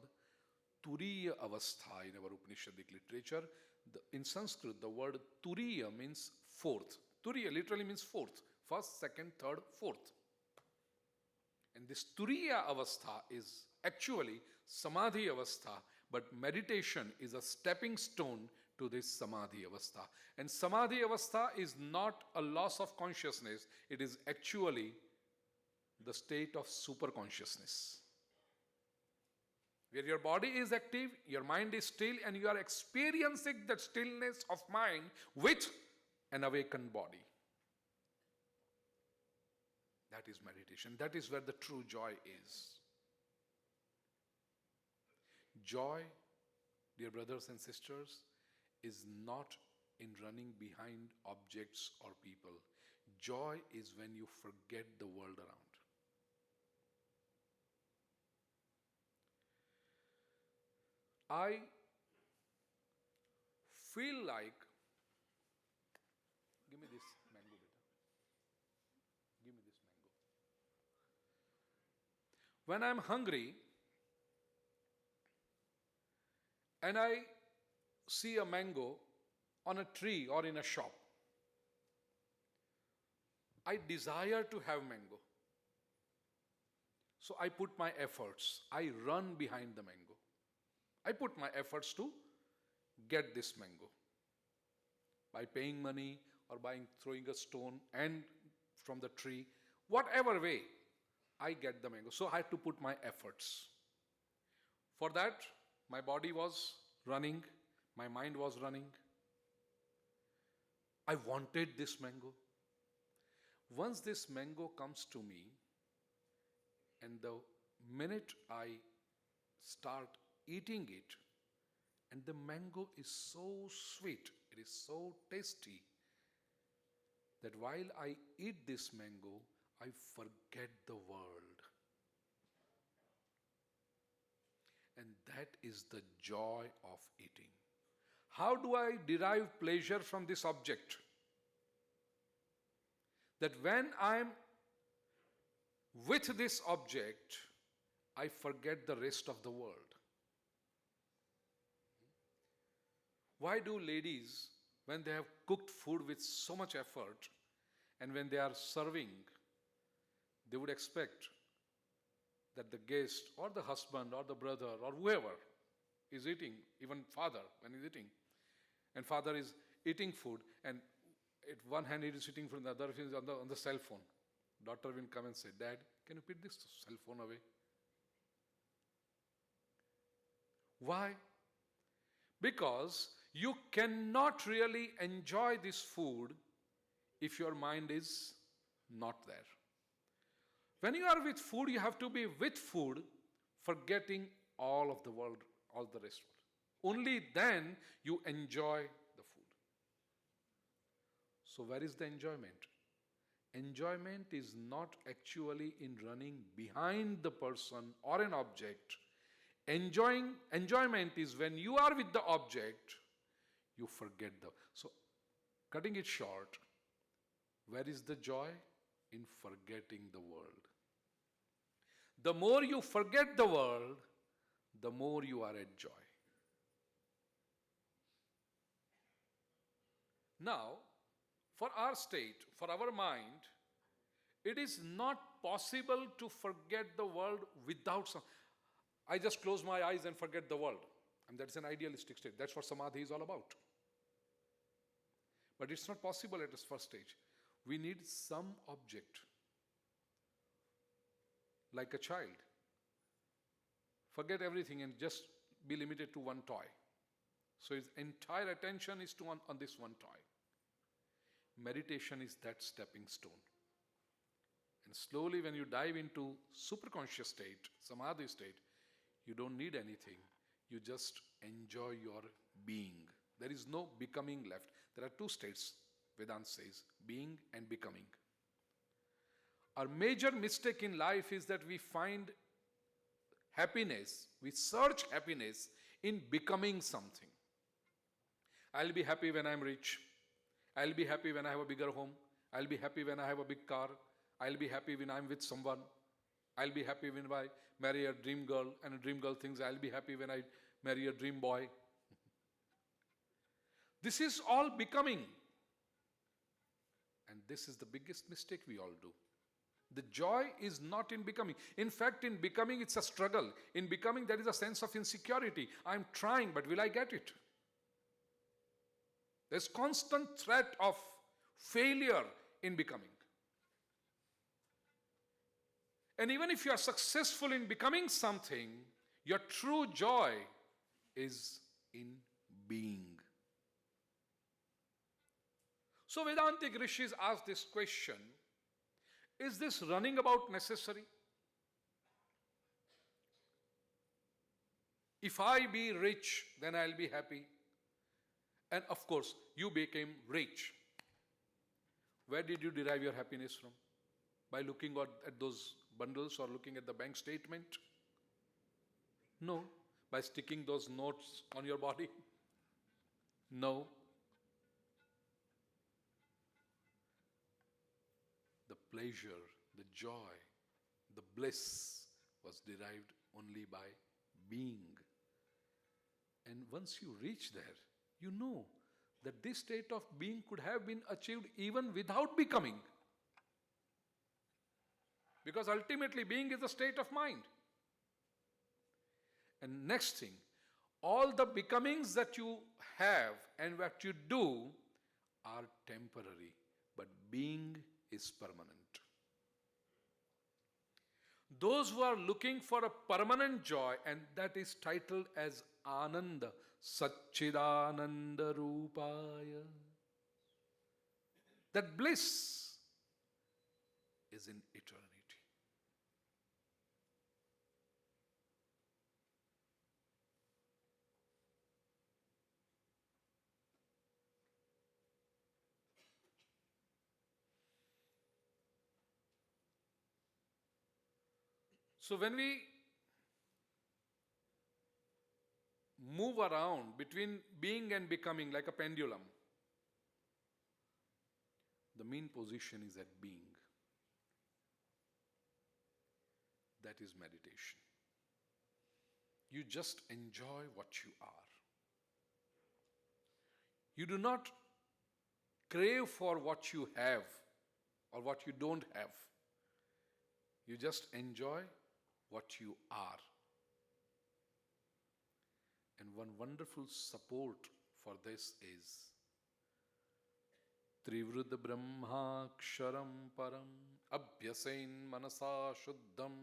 Turiya Avastha in our Upanishadic literature. In Sanskrit, the word Turiya means fourth. Turiya literally means fourth. First, second, third, fourth. And this Turiya Avastha is actually Samadhi Avastha, but meditation is a stepping stone to this Samadhi Avastha. And Samadhi Avastha is not a loss of consciousness, it is actually the state of super consciousness. Where your body is active, your mind is still, and you are experiencing that stillness of mind with an awakened body. That is meditation. That is where the true joy is. Joy, dear brothers and sisters, is not in running behind objects or people. Joy is when you forget the world around. I feel like, give me this mango, beta. Give me this mango. When I'm hungry and I see a mango on a tree or in a shop, I desire to have mango. So I put my efforts. I run behind the mango. I put my efforts to get this mango. By paying money or by throwing a stone and from the tree, whatever way, I get the mango. So I had to put my efforts. For that, my body was running, my mind was running. I wanted this mango. Once this mango comes to me, and the minute I start eating it, and the mango is so sweet, it is so tasty, that while I eat this mango, I forget the world. And that is the joy of eating. How do I derive pleasure from this object? That when I am with this object, I forget the rest of the world. Why do ladies, when they have cooked food with so much effort, and when they are serving, they would expect that the guest or the husband or the brother or whoever is eating, even father when he's eating, and father is eating food, and at one hand he is eating food, the other is on the cell phone. Daughter will come and say, Dad, can you put this cell phone away? Why? Because you cannot really enjoy this food if your mind is not there. When you are with food, you have to be with food, forgetting all of the world, all the rest of it. Only then you enjoy the food. So where is the enjoyment? Enjoyment is not actually in running behind the person or an object. Enjoyment is when you are with the object, you forget the. So, cutting it short, where is the joy? In forgetting the world. The more you forget the world, the more you are at joy. Now, for our state, for our mind, it is not possible to forget the world without some. I just close my eyes and forget the world. And that's an idealistic state. That's what samadhi is all about. But it's not possible at this first stage. We need some object. Like a child. Forget everything and just be limited to one toy. So his entire attention is on this one toy. Meditation is that stepping stone. And slowly when you dive into superconscious state, samadhi state, you don't need anything. You just enjoy your being. There is no becoming left. There are two states, Vedanta says, being and becoming. Our major mistake in life is that we find happiness, we search happiness in becoming something. I'll be happy when I'm rich. I'll be happy when I have a bigger home. I'll be happy when I have a big car. I'll be happy when I'm with someone. I'll be happy when I marry a dream girl, and a dream girl thinks I'll be happy when I marry a dream boy. This is all becoming. And this is the biggest mistake we all do. The joy is not in becoming. In fact, in becoming, it's a struggle. In becoming, there is a sense of insecurity. I'm trying, but will I get it? There's constant threat of failure in becoming. And even if you are successful in becoming something, your true joy is in being. So Vedantic rishis ask this question, is this running about necessary? If I be rich, then I'll be happy. And of course, you became rich. Where did you derive your happiness from? By looking at those bundles or looking at the bank statement? No. By sticking those notes on your body? No. The pleasure, the joy, the bliss was derived only by being. And once you reach there, you know that this state of being could have been achieved even without becoming. Because ultimately being is a state of mind. And next thing, all the becomings that you have and what you do are temporary, but being is permanent. Those who are looking for a permanent joy, and that is titled as Ananda, Satchidananda Rupaya. That bliss is in eternity. So when we move around between being and becoming like a pendulum. The mean position is at being. That is meditation. You just enjoy what you are. You do not crave for what you have or what you don't have. You just enjoy what you are. And one wonderful support for this is Trivrud Brahmaksharam Param Abhyasain Manasa Shuddham.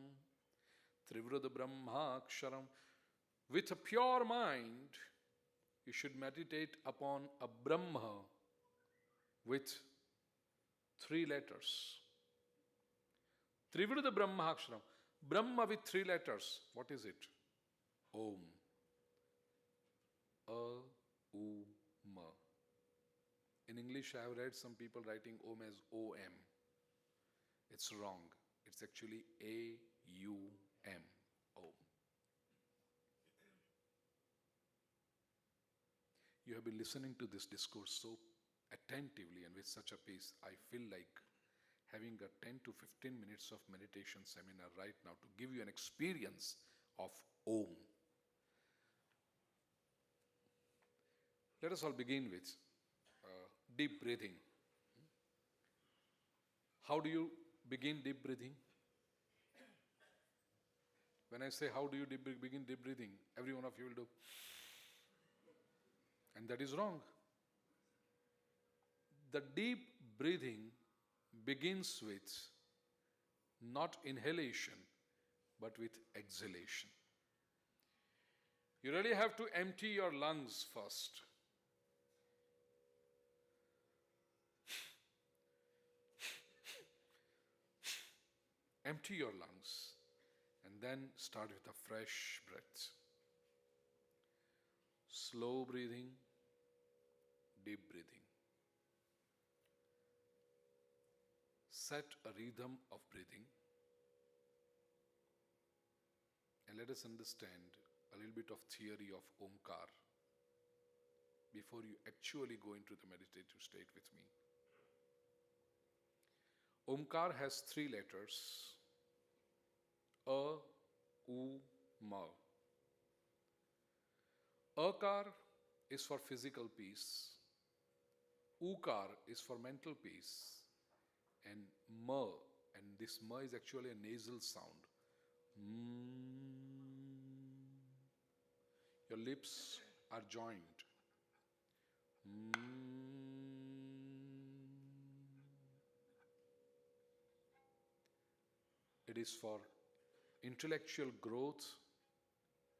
Trivrud Brahmaksharam. With a pure mind, you should meditate upon a Brahma with 3 letters. Trivrud Brahmaksharam. Brahma with 3 letters. What is it? Om. A-U-Ma. In English, I have read some people writing Om as O-M. It's wrong. It's actually A-U-M. Om. You have been listening to this discourse so attentively and with such a pace, I feel like having a 10 to 15 minutes of meditation seminar right now to give you an experience of Om. Let us all begin with deep breathing. How do you begin deep breathing? When I say how do you begin deep breathing, every one of you will do. And that is wrong. The deep breathing begins with not inhalation, but with exhalation. You really have to empty your lungs first. Empty your lungs and then start with a fresh breath. Slow breathing, deep breathing. Set a rhythm of breathing and let us understand a little bit of theory of Omkar before you actually go into the meditative state with me. Omkar has 3 letters. A, U, Ma. Akar is for physical peace. Ukar is for mental peace. And Ma, and this Ma is actually a nasal sound. Your lips are joined. It is for intellectual growth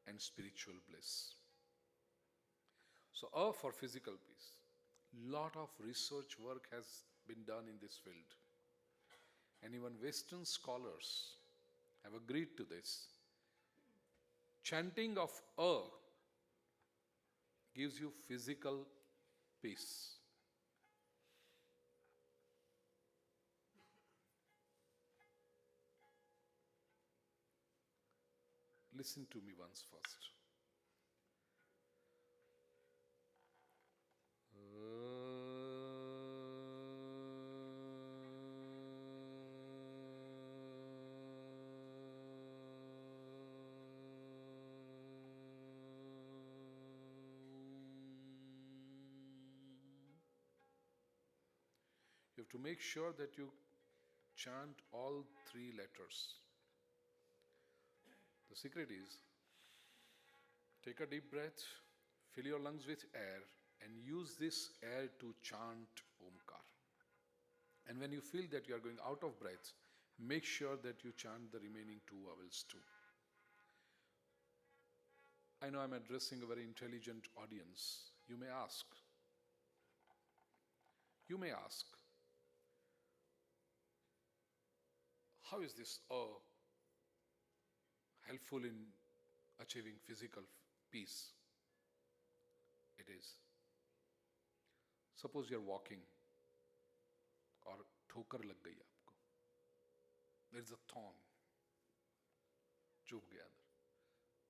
and spiritual bliss. So, A for physical peace. Lot of research work has been done in this field. And even Western scholars have agreed to this. Chanting of A gives you physical peace. Listen to me once first. You have to make sure that you chant all 3 letters. The secret is, take a deep breath, fill your lungs with air, and use this air to chant Omkar. And when you feel that you are going out of breath, make sure that you chant the remaining 2 vowels too. I know I'm addressing a very intelligent audience. You may ask, how is this helpful in achieving physical peace? It is. Suppose you are walking और ठोकर लग गई आपको. There is a thorn. चुभ गया अंदर.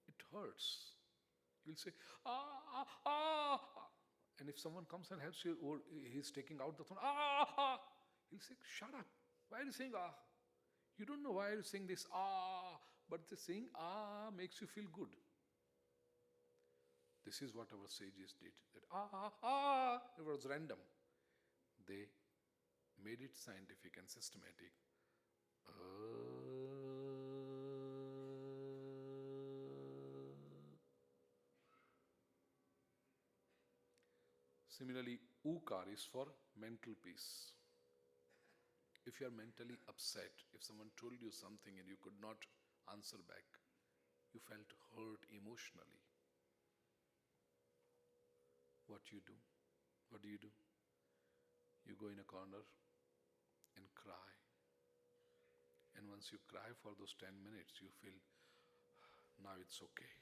It hurts. You'll say, ah, ah, ah. And if someone comes and helps you, or he's taking out the phone, ah, ah. He'll say, shut up. Why are you saying ah? You don't know why you're saying this ah, but the saying ah makes you feel good. This is what our sages did. That it was random. They made it scientific and systematic. Similarly, ukar is for mental peace. If you are mentally upset, if someone told you something and you could not answer back, you felt hurt emotionally, what you do? What do? You go in a corner and cry. And once you cry for those 10 minutes, you feel, now it's okay.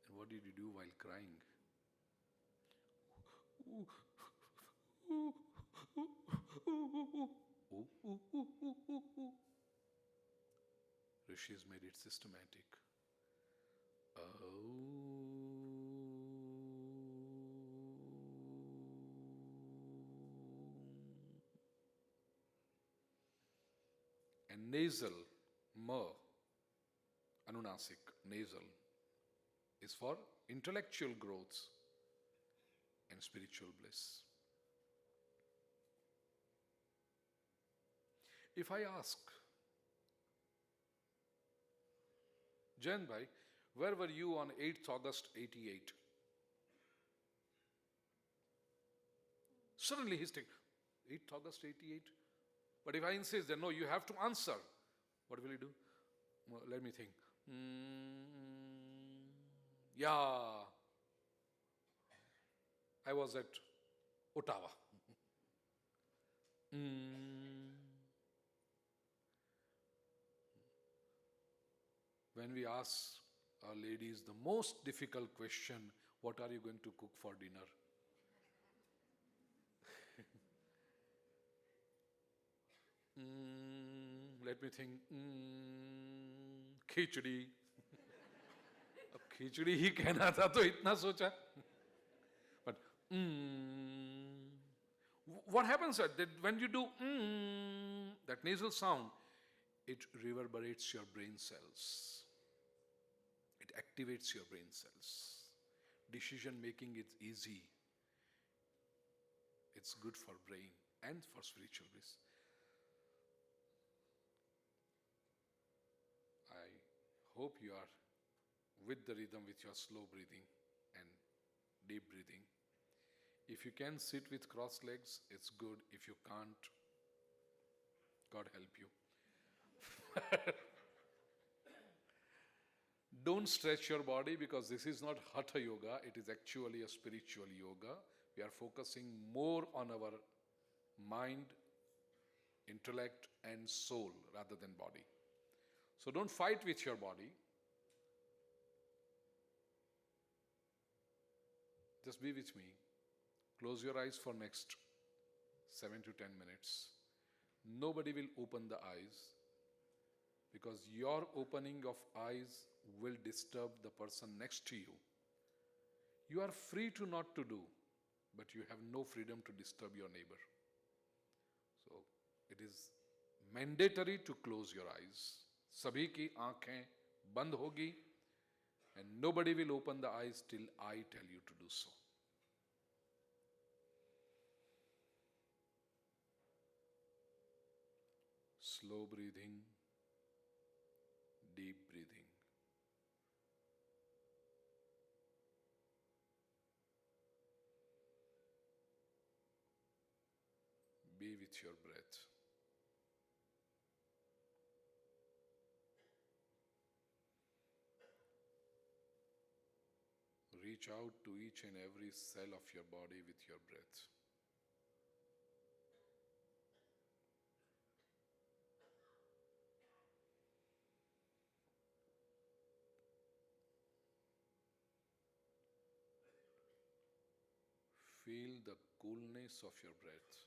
And what did you do while crying? Rishis made it systematic. And nasal, ma, anunasik, nasal, is for intellectual growth and spiritual bliss. If I ask, Jain Bhai, where were you on 8th August 88? Suddenly he's thinking, 8th August 88? But if I insist that no, you have to answer, what will he do? Well, let me think. Yeah, I was at Ottawa. When we ask our ladies the most difficult question, what are you going to cook for dinner? Let me think. खिचड़ी. अब खिचड़ी ही कहना था तो इतना सोचा. But what happens is that when you do that nasal sound, it reverberates your brain cells. It activates your brain cells. Decision making is easy. It's good for brain and for spiritual bliss. I hope you are with the rhythm with your slow breathing and deep breathing. If you can sit with crossed legs, it's good. If you can't, God help you. Don't stretch your body because this is not Hatha Yoga, it is actually a spiritual yoga. We are focusing more on our mind, intellect and soul rather than body. So don't fight with your body. Just be with me. Close your eyes for next 7 to 10 minutes. Nobody will open the eyes because your opening of eyes will disturb the person next to you. You are free to not to do, but you have no freedom to disturb your neighbor. So it is mandatory to close your eyes. Sabhi ki aankhein band hogi and nobody will open the eyes till I tell you to do so. Slow breathing, deep breathing. Be with your breath. Reach out to each and every cell of your body with your breath. Feel the coolness of your breath.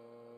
Om.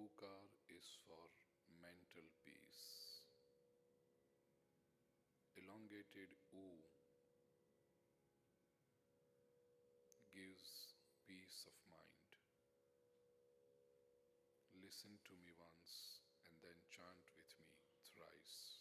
Ukar is for mental peace. Elongated U gives peace of mind. Listen to me once and then chant with me thrice.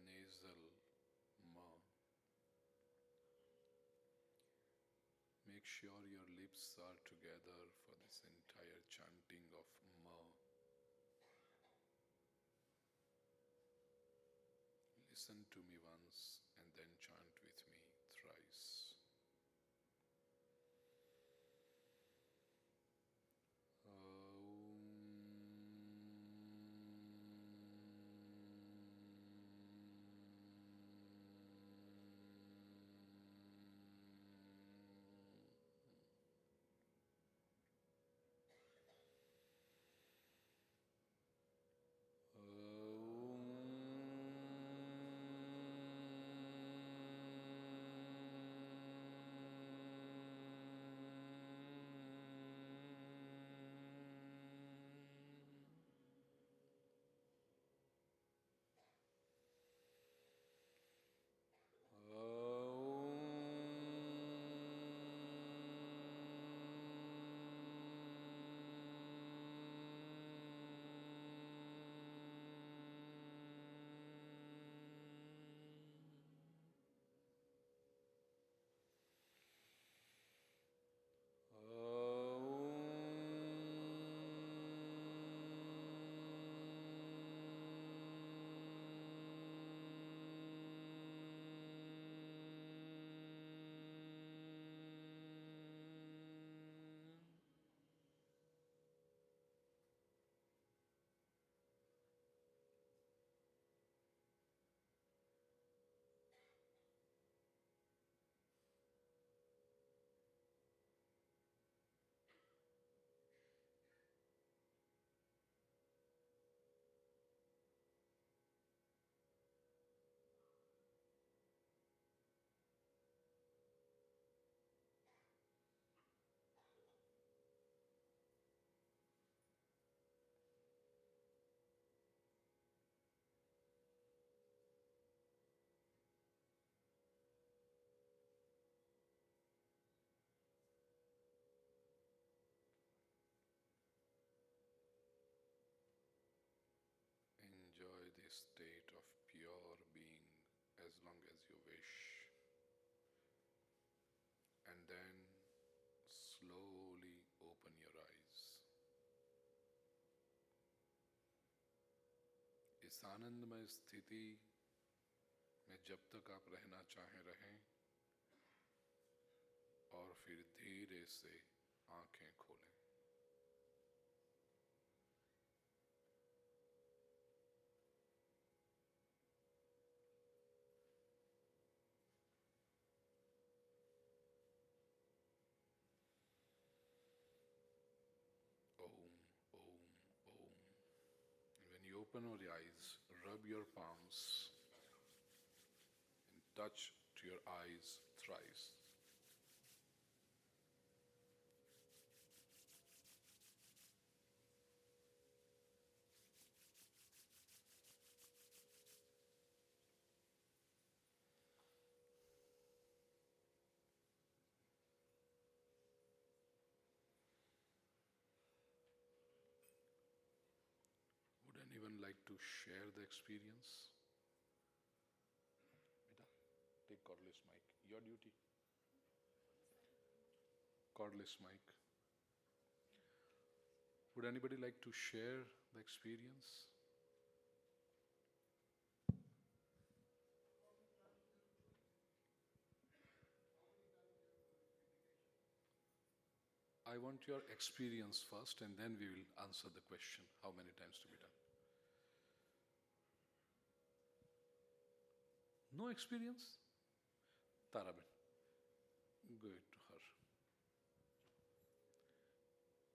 Nasal ma. Make sure your lips are together for this entire chanting of ma. Listen to me once and then chant with me thrice. Enjoy this state of pure being as long as you wish, and then slowly open your eyes. इस आनंदमय स्थिति में जब तक आप रहना चाहें रहें, और फिर धीरे से आंखें खोलें। open your eyes, rub your palms, and touch to your eyes thrice. Would anyone like to share the experience? Beta, take cordless mic. Your duty. Cordless mic. Would anybody like to share the experience? I want your experience first, and then we will answer the question, how many times to be done. No experience? Taraben, go to her.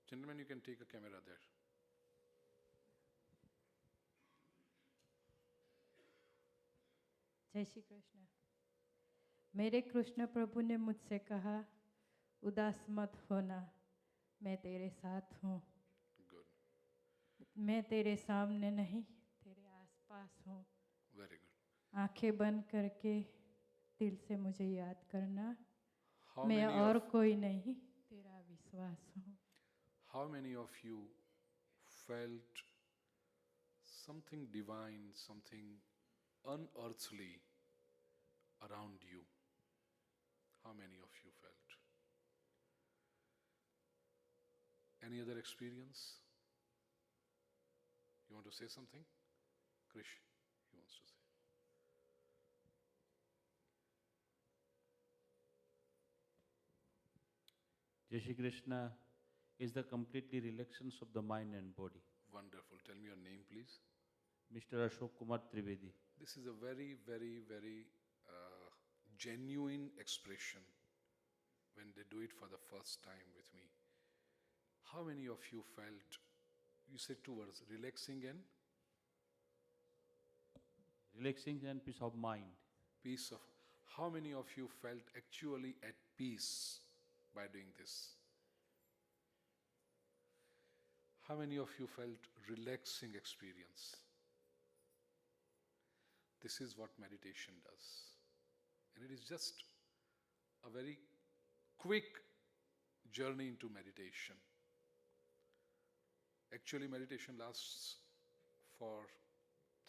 Gentlemen, you can take a camera there. जय श्री कृष्ण। मेरे कृष्ण प्रभु ने मुझसे कहा, उदास मत होना, मैं तेरे साथ हूँ। Good. मैं तेरे सामने नहीं, तेरे आसपास हूँ। Very good. आंखें बंद करके दिल से मुझे याद करना, How मैं many और of कोई नहीं, तेरा विश्वास हूँ। how many of you felt something divine, something unearthly around you? How many of you felt? Any other experience? You want to say something? Krish, he wants to say. Jai Shri Krishna is the completely relaxation of the mind and body. Wonderful. Tell me your name, please. Mr. Ashok Kumar Trivedi. This is a very, very, very genuine expression when they do it for the first time with me. How many of you felt, you said two words, relaxing and Relaxing and peace of mind. peace of, how many of you felt actually at peace by doing this? How many of you felt relaxing experience? This is what meditation does. And it is just a very quick journey into meditation. Actually, meditation lasts for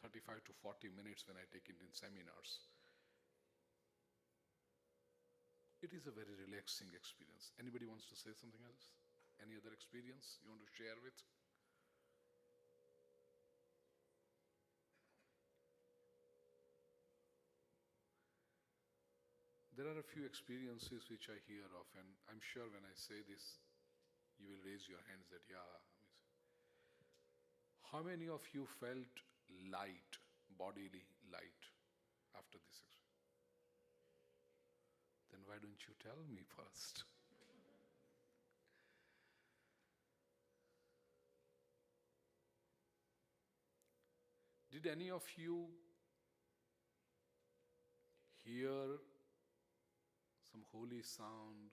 35 to 40 minutes when I take it in seminars. It is a very relaxing experience. Anybody wants to say something else? Any other experience you want to share with? There are a few experiences which I hear of, and I'm sure when I say this, you will raise your hands that, yeah. How many of you felt light, bodily light, after this experience? Then why don't you tell me first? Did any of you hear some holy sound,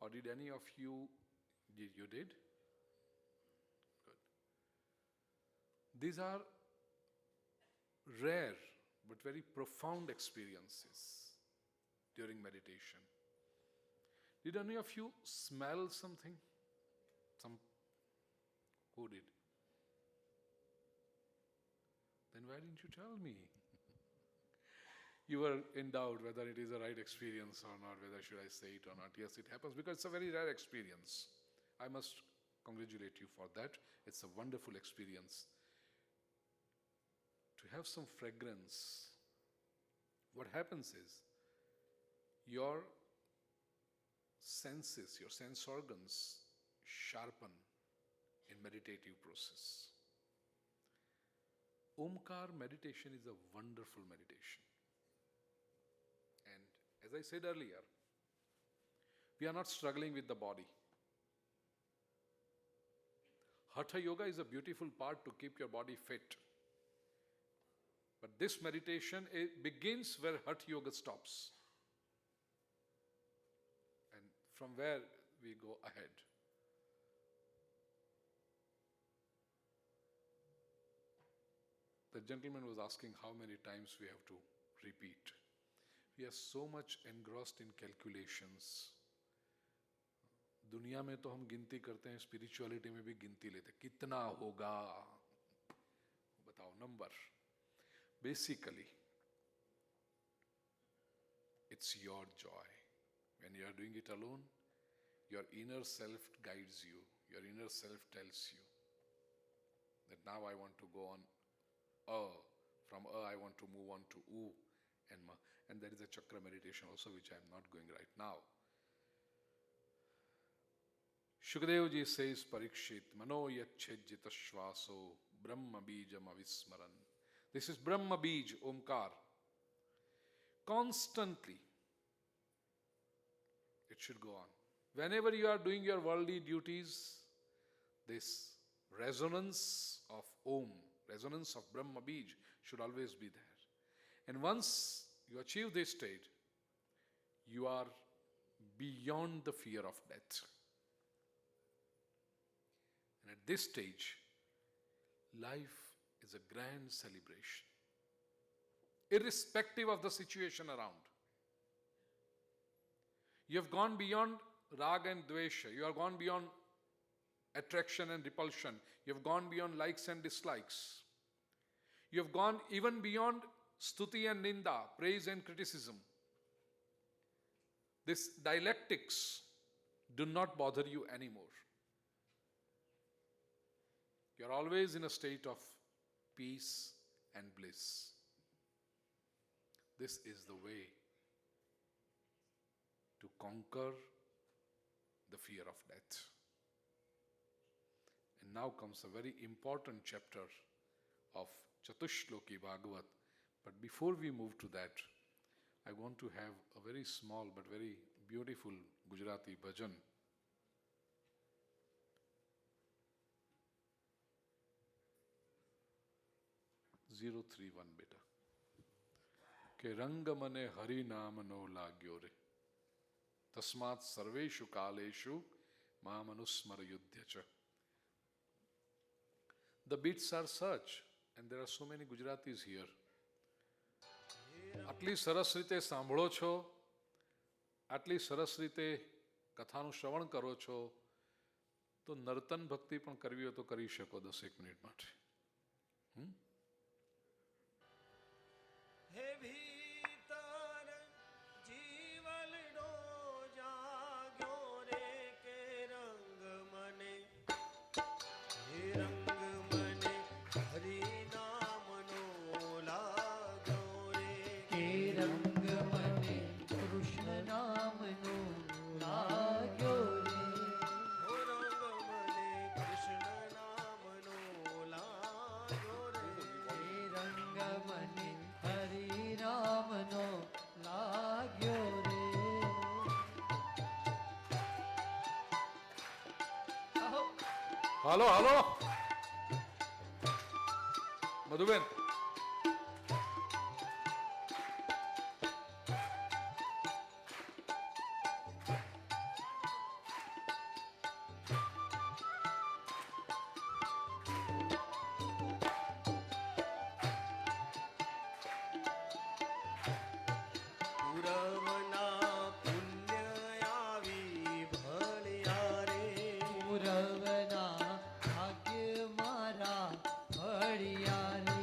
or did any of you did? Good. These are rare but very profound experiences during meditation. Did any of you smell something? Who did? Then why didn't you tell me? You were in doubt whether it is a right experience or not, whether should I say it or not. Yes, it happens because it's a very rare experience. I must congratulate you for that. It's a wonderful experience. To have some fragrance, what happens is your senses, your sense organs sharpen in meditative process. Omkar meditation is a wonderful meditation. And as I said earlier, we are not struggling with the body. Hatha yoga is a beautiful part to keep your body fit. But this meditation, it begins where Hatha Yoga stops. And from where we go ahead. The gentleman was asking how many times we have to repeat. We are so much engrossed in calculations. दुनिया में तो हम गिनती करते हैं, spirituality में भी गिनती लेते, कितना होगा, बताओ number. Basically, it's your joy. When you are doing it alone, your inner self guides you. Your inner self tells you that now I want to go on from I want to move on to U and Ma. And there is a chakra meditation also, which I am not going right now. Shukadeva ji says, Parikshit, Mano yachejjita shvaso Brahma bijam avismaran. This is Brahma bij, Omkar. Constantly, it should go on. Whenever you are doing your worldly duties, this resonance of Om, resonance of Brahma bij should always be there. And once you achieve this state, you are beyond the fear of death. And at this stage, life is a grand celebration, irrespective of the situation around. You have gone beyond raga and dvesha. You have gone beyond attraction and repulsion. You have gone beyond likes and dislikes. You have gone even beyond stuti and ninda, praise and criticism. This dialectics do not bother you anymore. You are always in a state of peace and bliss. This is the way to conquer the fear of death. And now comes a very important chapter of Chatushloki Bhagwat. But before we move to that, I want to have a very small but very beautiful Gujarati bhajan. Zero 3 1 beta. Ke rang mane hari naam no lagyo re. Tasmat sarveshu kaleshu mamanusmara yudhyacha. The beats are such, and there are so many Gujaratis here. આટલી સરસ રીતે સાંભળો છો, આટલી સરસ રીતે કથાનું શ્રવણ કરો છો, તો નર્તન ભક્તિ પણ કરવી હોય તો કરી શકો 10 મિનિટ માટે. હે ભીતર જીવલડો જાગ્યો રે કે રંગ મને, હે રંગ મને હરિ નામનો લાગ્યો રે કે રંગ મને કૃષ્ણ નામનો લાગ્યો રે. હો રંગ મને કૃષ્ણ નામનો લાગ્યો રે કે રંગ મને હરિ નામનો લાગ્યો રે. આહો. હાલો હાલો મધુબેન. પૂરવના પુણ્ય આવી ભળ્યા રે પૂરવના ભાગ્ય મારા ભળ્યા રે.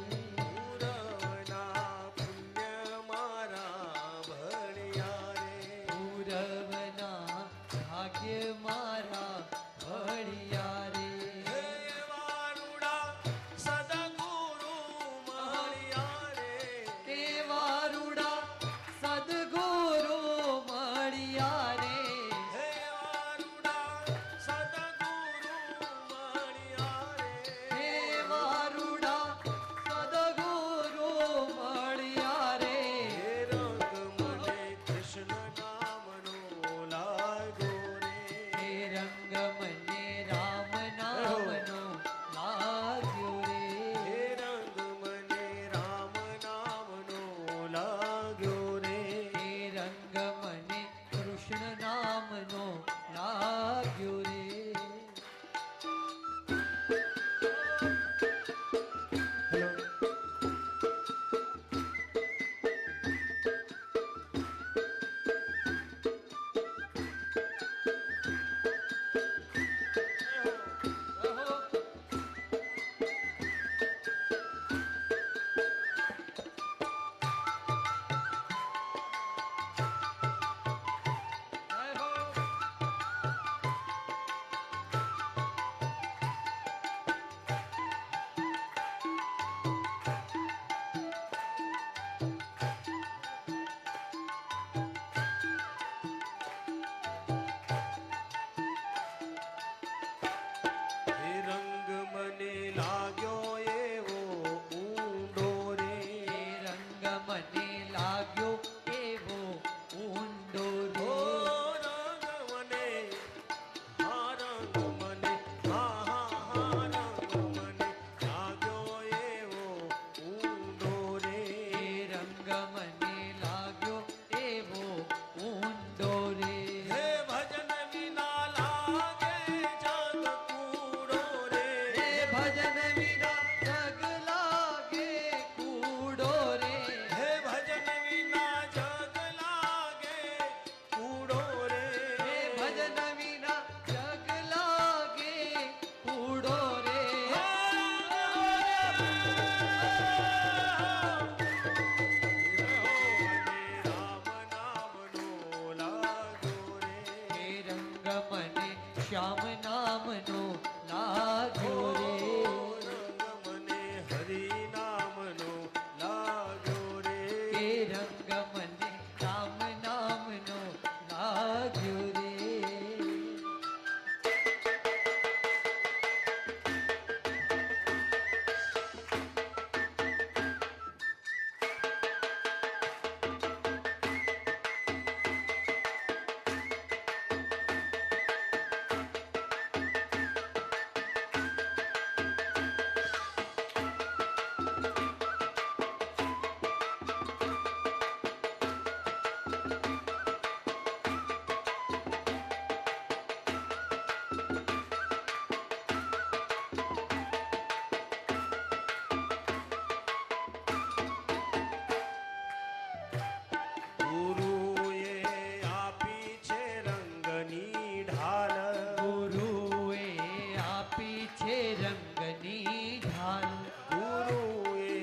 ढाल गुरुए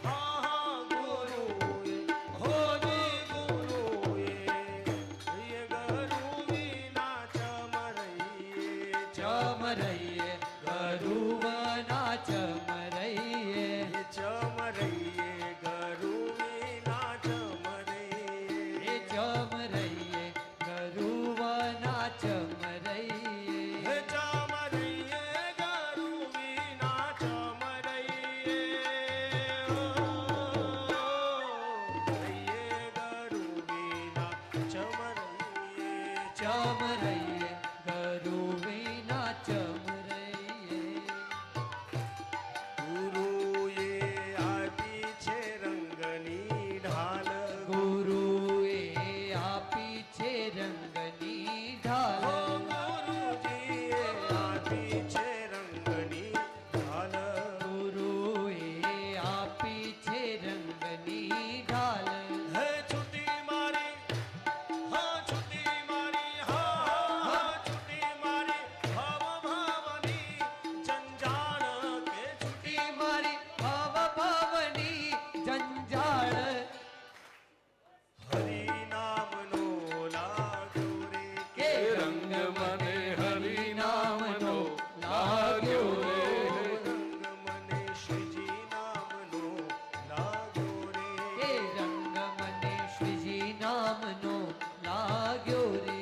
हाँ गुरुए हो जी गुरुए ये गुरु विना चमरइए चमरइए गरुवना चमरइए चमरइए गुरु विना चमरइए चमरइए गरुवना चमरइए चमरइए गुरु विना चमरइए ये गुरु विना चमरइए चमरइए गरुविना चमरइए गुरु ये आपी छे रंगनी ढाल गुरु ए आपी छे रंगनी ढाल गुरु जी ये आपी छे रंगनी ढाल गुरु ए आपी छे रंगनी ढाल है छुट्टी मारी हाँ छुट्टी मारी हाँ छुट्टी मारी भव भवनी जंजाल के छुट्टी छुट्टी मारी भव भवनी जंजाळ हरि नाम नो लागो रे के रंग मने हरि नाम नो लाग्यो रे रंग मने श्रीजी नाम नो लागो रे के रंग मने श्रीजी नाम नो लाग्यो रे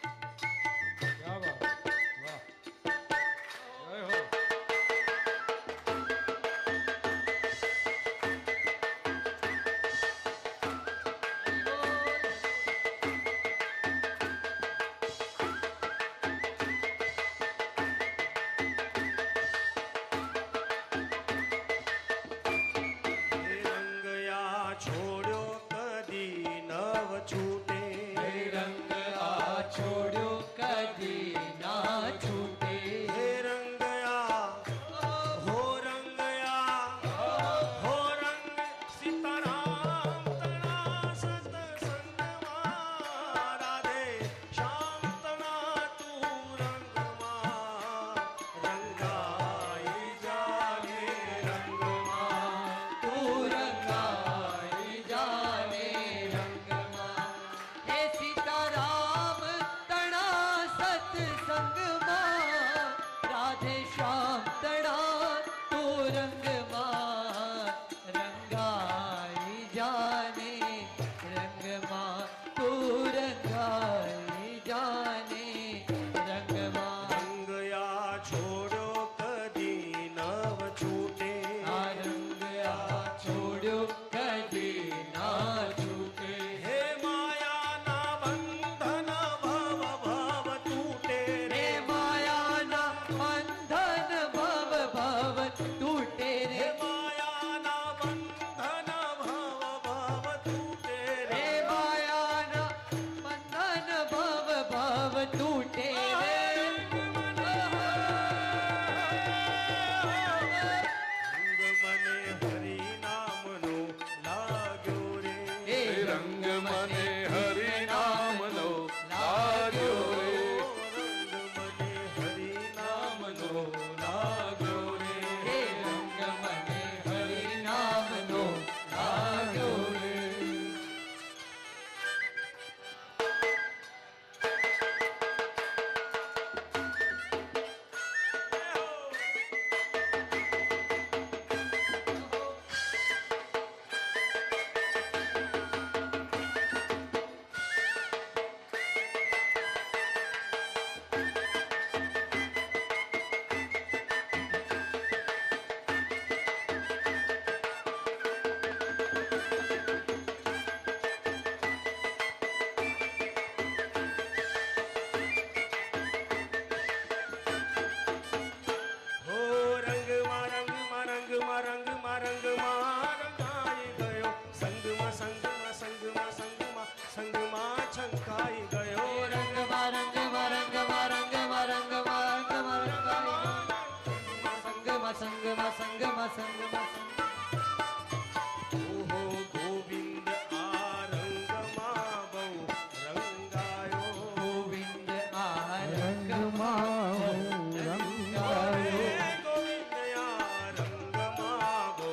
क्या बात वाह जय हो रंगया छोड़ो कदी नव छूटे रंग आ छोड़ो कदी ना छूटे हे रंगया हो रंगया हो रंग सीताराम तना सतसंगमा राधे श्याम तना तू रंगमा रंगाई जाने रंगमा तू रंगाई जाने रंगमा हे सीताराम तणा सत्संगमा राधे श्याम तणा तू रंगमा रंगाई जाने रंगमा तू रंगाई जाने रंगमा रंगया छोड़ो कदी नव छूटे आ रंग आ छोड़ो कदी ना छूटे हे माया ना बंधन भव भव टूटे रे रे माया ना बंधन भव भव टूटे हे रे माया ना बंधन भव भव टूटे रे रे माया ना बंधन भव भव टूटे रे रंग मने हरि नाम नो लाग्यो रे हे रंग मने हरि नाम नो लाग्यो रे रंग मने हरि नाम नो लाग्यो रे हे रंग मने हरि नाम नो लाग्यो रे Rangama Sangama ઓહો ગોવિંદ આ રંગમાં બહુ રંગાયો Govind Arangama ઓરે ગોવિંદ આ રંગમાં બહુ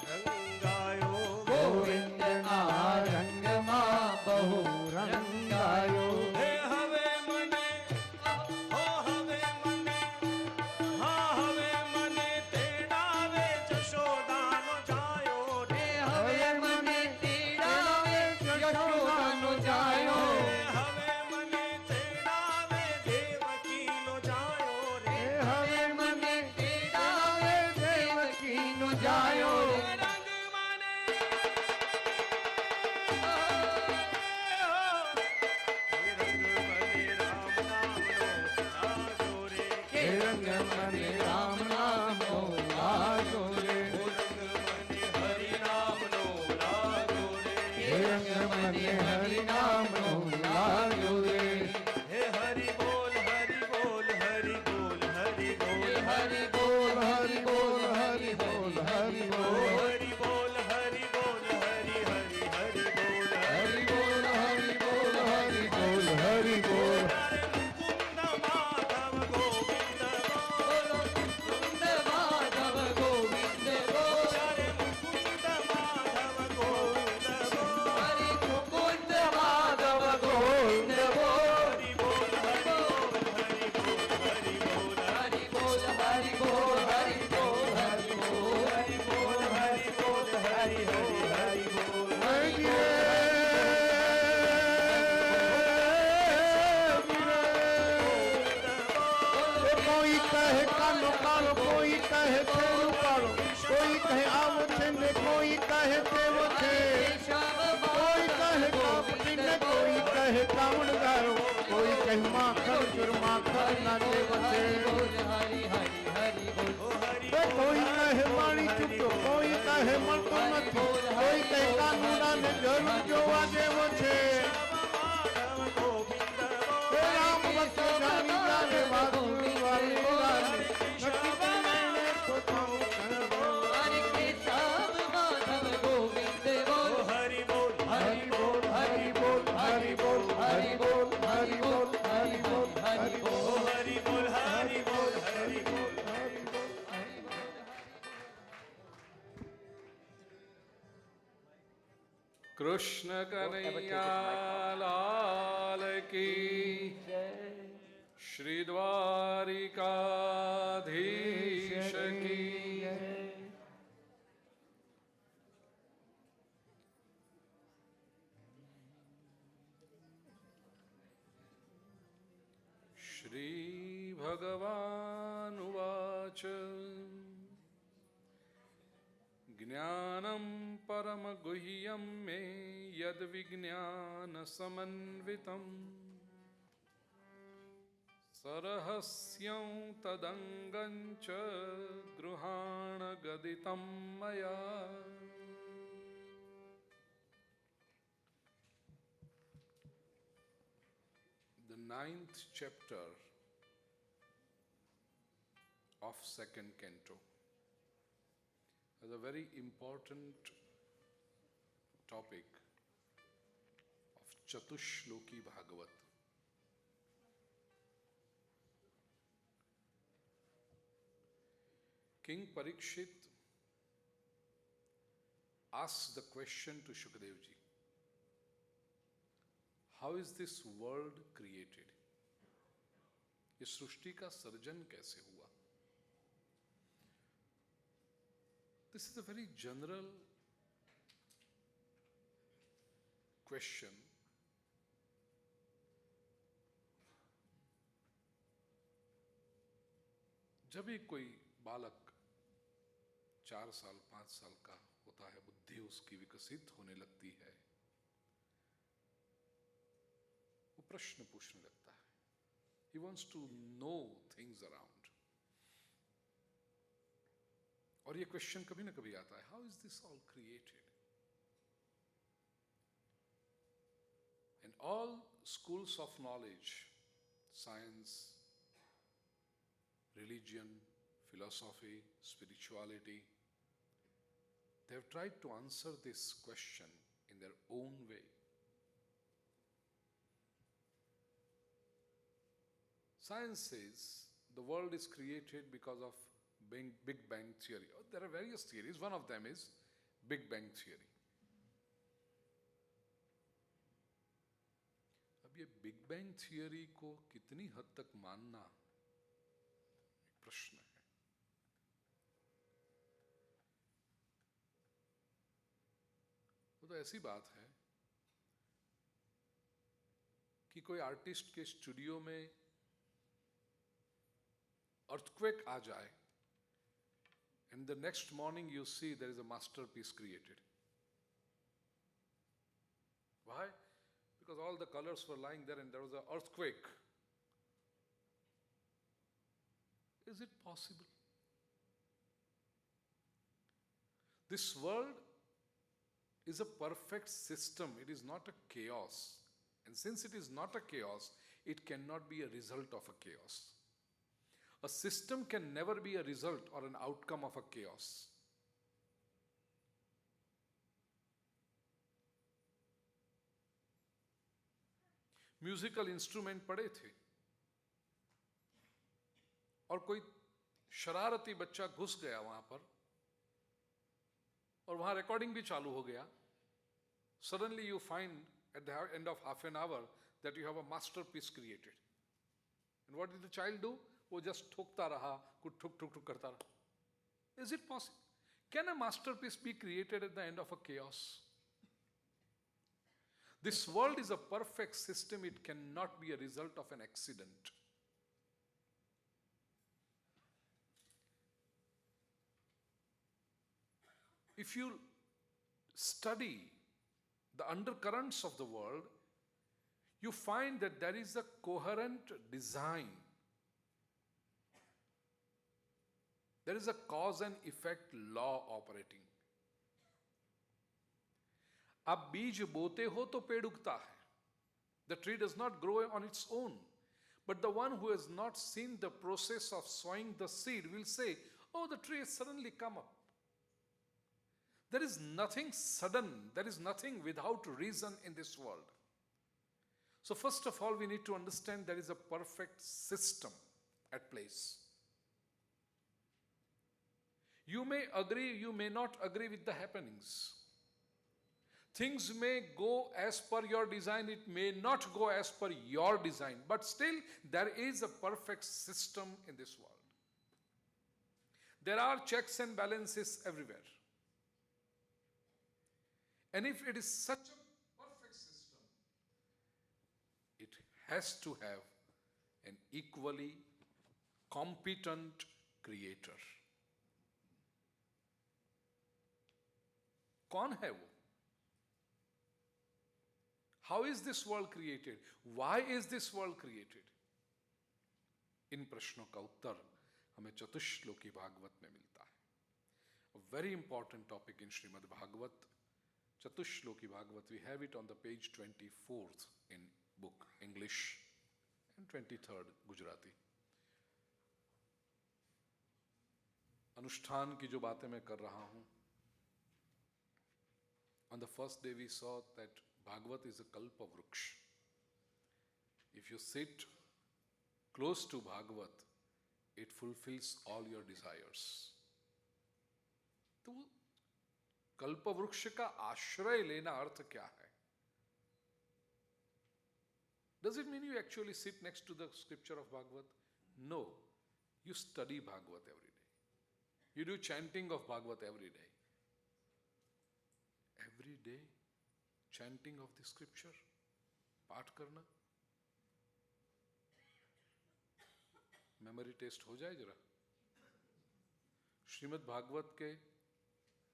રંગાયો Govind Arangama Bahu Rangayo હે હવે મને હો હવે મને હા હવે મને તેડાવે જશોદાનો જાયો રે હવે મને તેડાવે યશોદાનો જાયો હવે મને તેડાવે દેવકીનો જાયો રે હવે મને તેડાવે દેવકીનો જાયો રંગ મને હે રંગ મને રામ નામનો લાજો રે હે રંગ મને હરિ નામનો લાજો રે હે હરિ બોલ હરિ બોલ હરિ બોલ હરિ બોલ હે હરિ બોલ હરિ બોલ હરિ બોલ હરિ બોલ હરિ બોલ હરિ બોલ હરિ હરિ હરિ બોલ હરિ બોલ હરિ બોલ હરિ બોલ હરિ બોલ મુકુંદ માધવ ગોવિંદ બોલો મુકુંદ માધવ ગોવિંદ બોલ હરે મુકુંદ માધવ ગોવિંદ હરિ મુકુંદ માધવ ગોવિંદ બોલ હરિ બોલ હરિ બોલ હરિ બોલ હરિ બોલ હરિ બોલ હરિ બોલ હરિ બોલ હરિ બોલ હરિ બોલ હરિ હરિ હરિ બોલ कोई कहे कानो कालो कोई कहे फेरू कालो कोई कहे आवो छे ने कोई कहे तेवो छे कोई कहे कापटी ने कोई कहे कावड़ गारो कोई कहे माखन चुर माखन ना देव छे हरि हरि हरि बोल ए कोई कहे पानी चुको कोई कहे मलको नथी कोई कहे कानूना ने जरूर जोवा देवो छे हे राम भक्त जानी जाने वासु वाली रानी नक्की बनाने को थाऊ करबो हरि केशव माधव गोविंद बोल હરિ બોલ हरि बोल हरि बोल हरि बोल हरि बोल हरि बोल हरि बोल हरि बोल હરિ બોલ હરિ બોલ હરિ બોલ कृष्ण कन्हैया लाल की श्री द्वारिकाधीश की श्री भगवानुवाच ज्ञानं परमगुह्यं मे यद्विज्ञानसमन्वितं सरहस्यं तदङ्गं च गृहाणगदितं मया The 9th chapter of second canto is a very important topic of Chatushloki Bhagavat. King Parikshit asks the question to Shukadev ji, how is this world created? ये सृष्टि का सर्जन कैसे हुआ? This is a very general question. जब भी कोई बालक 4 साल 5 साल का होता है, बुद्धि उसकी विकसित होने लगती है, वो प्रश्न पूछने लगता है. He wants to know things around. और ये क्वेश्चन कभी ना कभी आता है, how is this all created? In all schools of knowledge, science, religion, philosophy, spirituality, they have tried to answer this question in their own way. Science says the world is created because of Big Bang theory. There are various theories. One of them is Big Bang theory. अब ये big bang theory को कितनी हद तक मानना एक प्रश्न है. वो तो ऐसी बात है कि कोई आर्टिस्ट के स्टूडियो में earthquake आ जाए and the next morning you see there is a masterpiece created. Why? Because all the colors were lying there and there was an earthquake. Is it possible? This world is a perfect system. It is not a chaos. And since it is not a chaos, it cannot be a result of a chaos. A system can never be a result or an outcome of a chaos. Musical instrument पड़े थे और कोई शरारती बच्चा घुस गया वहां पर और वहां रिकॉर्डिंग भी चालू हो गया. Suddenly you find at the end of half an hour that you have a masterpiece created. And what did the child do? वो just ठोकता रहा, कुछ ठुक ठुक ठुक करता रहा. Is it possible? Can a masterpiece be created at the end of a chaos? This world is a perfect system. It cannot be a result of an accident. If you study the undercurrents of the world, you find that there is a coherent design. There is a cause and effect law operating. आप बीज बोते हो तो पेड़ उगता है. The tree does not grow on its own. But the one who has not seen the process of sowing the seed will say, oh, the tree has suddenly come up. There is nothing sudden, there is nothing without reason in this world. So first of all, we need to understand there is a perfect system at place. You may agree, you may not agree with the happenings. Things may go as per your design, it may not go as per your design, but still there is a perfect system in this world. There are checks and balances everywhere. And if it is such a perfect system, it has to have an equally competent creator. कौन है वो? How is this world created? Why is this world created? इन प्रश्नों का उत्तर हमें चतुश्लोकी भागवत में मिलता है. A very important topic in Shrimad Bhagwat, Chatushloki Bhagwat. We have it on the page 24th in book English and 23rd Gujarati. अनुष्ठान की जो बातें मैं कर रहा हूं, on the first day we saw that Bhagavad is a kalpa vruksha. If you sit close to Bhagavad, it fulfills all your desires. तो कल्प वृक्ष का आश्रय लेना अर्थ क्या है? Does it mean you actually sit next to the scripture of Bhagavad? No. You study Bhagavad every day. You do chanting of Bhagavad every day. Every day, chanting of the scripture, पाठ करना. Memory test हो जाए जरा. श्रीमद् भागवत के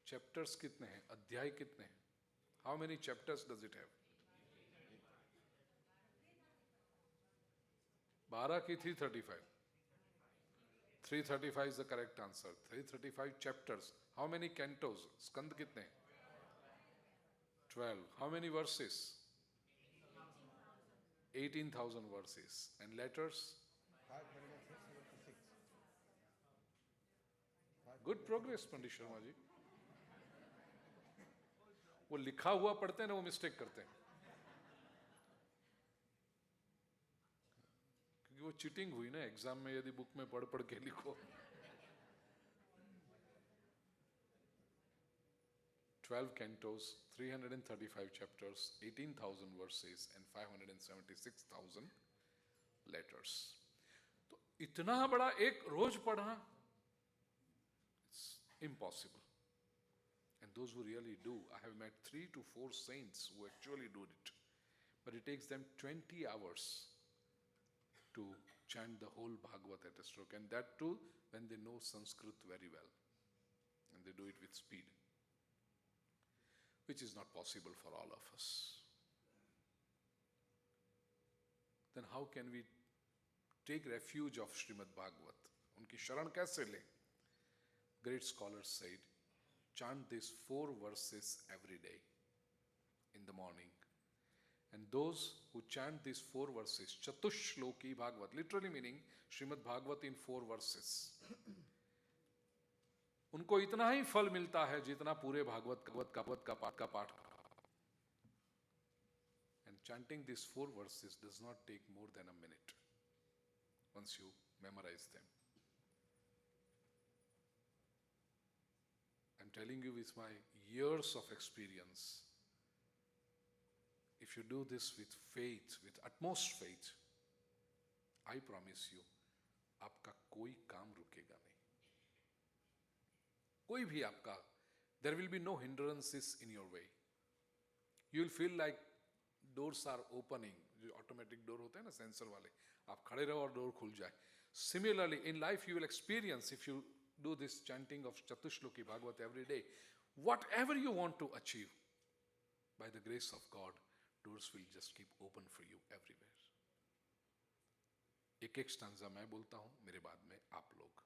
chapters कितने हैं? अध्याय कितने हैं? How many chapters does it have? 12 की 335. 335 is the correct answer. 335 chapters. How many cantos? स्कंद कितने हैं? 12. How many verses? 18,000 verses. And letters? 576. Good progress Pandit Sharma ji. वो लिखा हुआ पढ़ते हैं ना, वो मिस्टेक करते हैं, क्योंकि वो चीटिंग हुई ना एग्जाम में, यदि बुक में पढ़ पढ़ के लिखो। 12 cantos, 335 chapters, 18,000 verses and 576,000 letters. तो इतना बड़ा एक रोज पढ़ना, it's impossible. And those who really do, I have met 3 to 4 saints who actually do it. But it takes them 20 hours to chant the whole Bhagavad at a stroke. And that too when they know Sanskrit very well. And they do it with speed, which is not possible for all of us. Then how can we take refuge of Shrimad Bhagwat? Unki sharan kaise le? Great scholars said, chant these 4 verses every day in the morning. And those who chant these 4 verses, Chatushloki Bhagwat, literally meaning Shrimad Bhagwat in 4 verses, उनको इतना ही फल मिलता है जितना पूरे भागवत का पाठ। And chanting these 4 verses does not take more than a minute once you memorize them. I'm telling you with my years of experience, if you do this with faith, with utmost faith, I promise you, आपका कोई काम रुकेगा नहीं, कोई भी आपका, there will be no hindrances in your way. You will feel like doors are opening, जो automatic door होते हैं ना सेंसर वाले, आप खड़े रहो और डोर खुल जाए. Similarly, in life you will experience, if you do this chanting of Chatushloki Bhagwat every day, whatever you want to achieve, by the grace of God, doors will just keep open for you everywhere. एक stanza मैं बोलता हूं, मेरे बाद में आप लोग.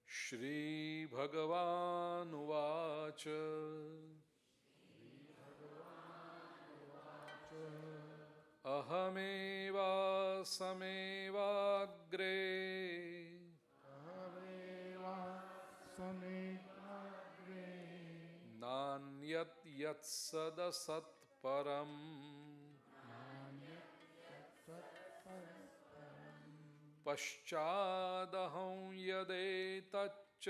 श्री भगवान उवाच अहमेवा समेवाग्रे नान्यत् यत्सदसत्परम् पश्चादहं यदेतच्च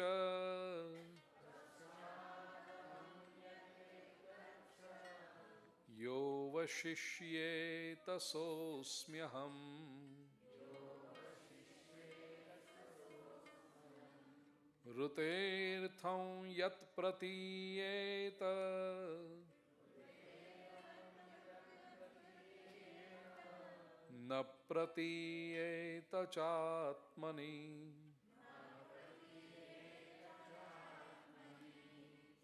यो वशिष्येत सोऽस्म्यहम्. ऋतेर्थं यत् प्रतीयेत न प्रतीयेत चात्मनि.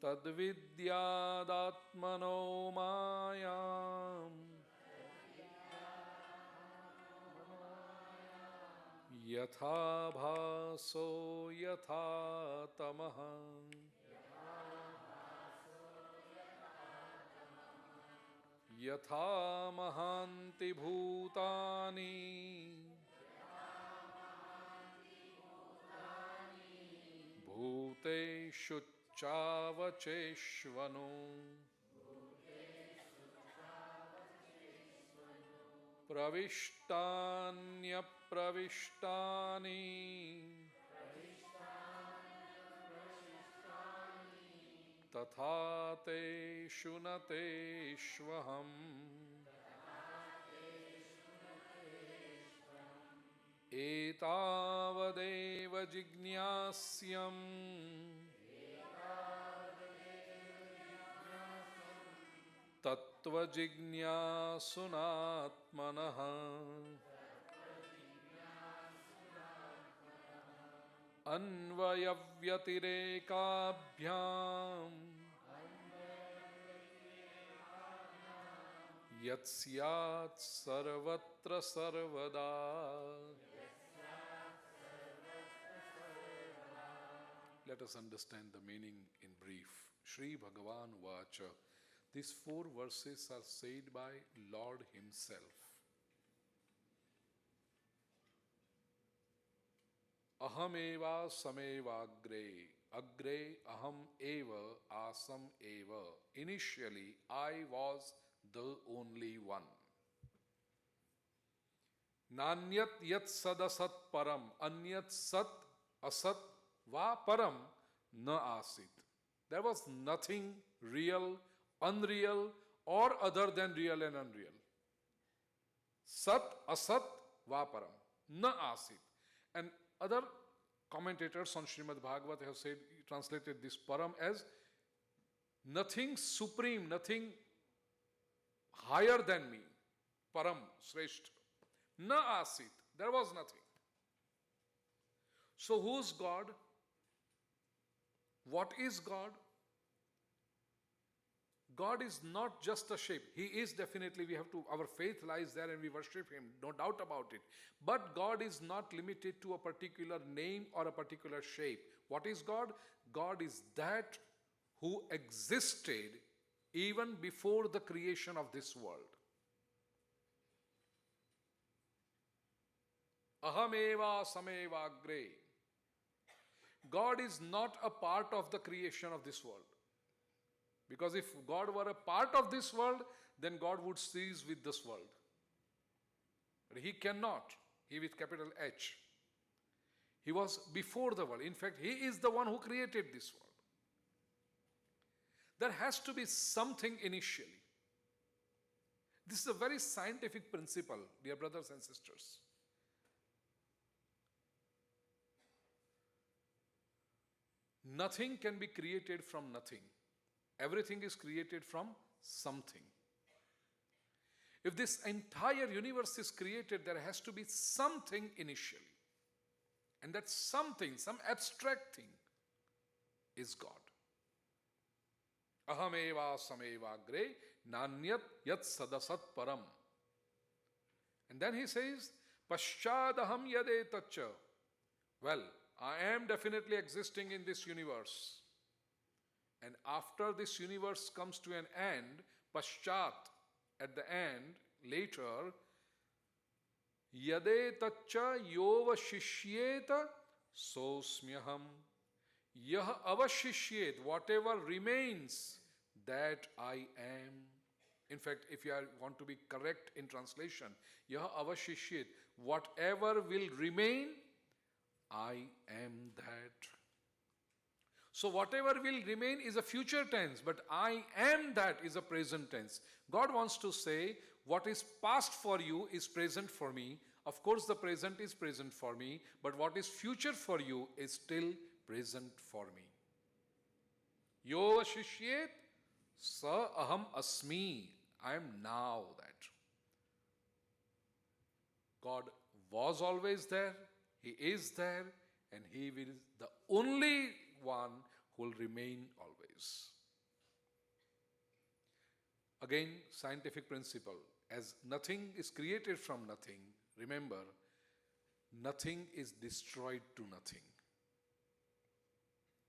तद्विद्यादात्मनो मायाम् यथा भासो यथा तमः. यथा महान्ति भूतानि भूतेषु चावचेष्वनु. प्रविष्टान्यप्रविष्टानि तथा तेषु न तेष्वहम्. एतावदेव जिज्ञास्यम् तत्त्वजिज्ञासुनात्मनः. अन्वयव्यतिरेकाभ्याम् यत्स्यात् सर्वत्र सर्वदा. Let us understand the meaning in brief. Shri Bhagavan Vacha. These 4 verses are said by Lord Himself. Ahameva samevagre. Agre aham eva asam eva. Initially, I was the only one. Nanyat yat sadasat param. Anyat sat asat va param na asit. There was nothing real, unreal, or other than real and unreal. Sat asat va param na asit. And other commentators on Shrimad Bhagwat have said, translated this param as nothing supreme, nothing higher than me. Param, Sreshth. Na asit. There was nothing. So who's God? What is God? God is not just a shape. He is definitely, our faith lies there and we worship Him, no doubt about it. But God is not limited to a particular name or a particular shape. What is God? God is that who existed even before the creation of this world. Ahameva samevagre. God is not a part of the creation of this world. Because if God were a part of this world, then God would cease with this world. But He cannot. He with capital H. He was before the world. In fact, He is the one who created this world. There has to be something initially. This is a very scientific principle, dear brothers and sisters. Nothing can be created from nothing. Everything is created from something. If this entire universe is created, there has to be something initially. And that something, some abstract thing, is God. Ahameva samevagre nanyat yat sadasat param. And then he says, Paschadaham yade tacha. Well, I am definitely existing in this universe. And after this universe comes to an end, Paschat, at the end, later, Yade tacha yova shishyeta sosmyaham. Yah avashishyet, whatever remains, that I am. In fact, if you want to be correct in translation, Yah avashishyet, whatever will remain, I am that. So whatever will remain is a future tense, but I am that is a present tense. God wants to say, what is past for you is present for me. Of course, the present is present for me, but what is future for you is still present for me. Yo vashishyet sa aham asmi. I am now that. God was always there, He is there, and He is the only one who will remain always. Again, scientific principle. As nothing is created from nothing, remember, nothing is destroyed to nothing.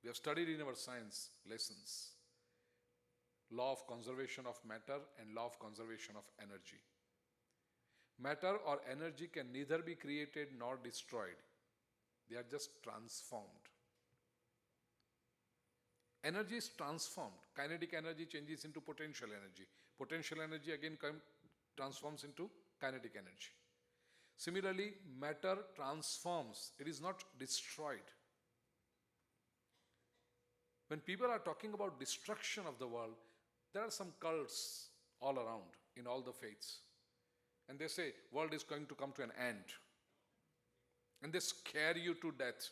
We have studied in our science lessons law of conservation of matter and law of conservation of energy. Matter or energy can neither be created nor destroyed. They are just transformed. Energy is transformed. Kinetic energy changes into potential energy. Potential energy again transforms into kinetic energy. Similarly, matter transforms. It is not destroyed. When people are talking about destruction of the world, there are some cults all around in all the faiths. And they say, world is going to come to an end. And they scare you to death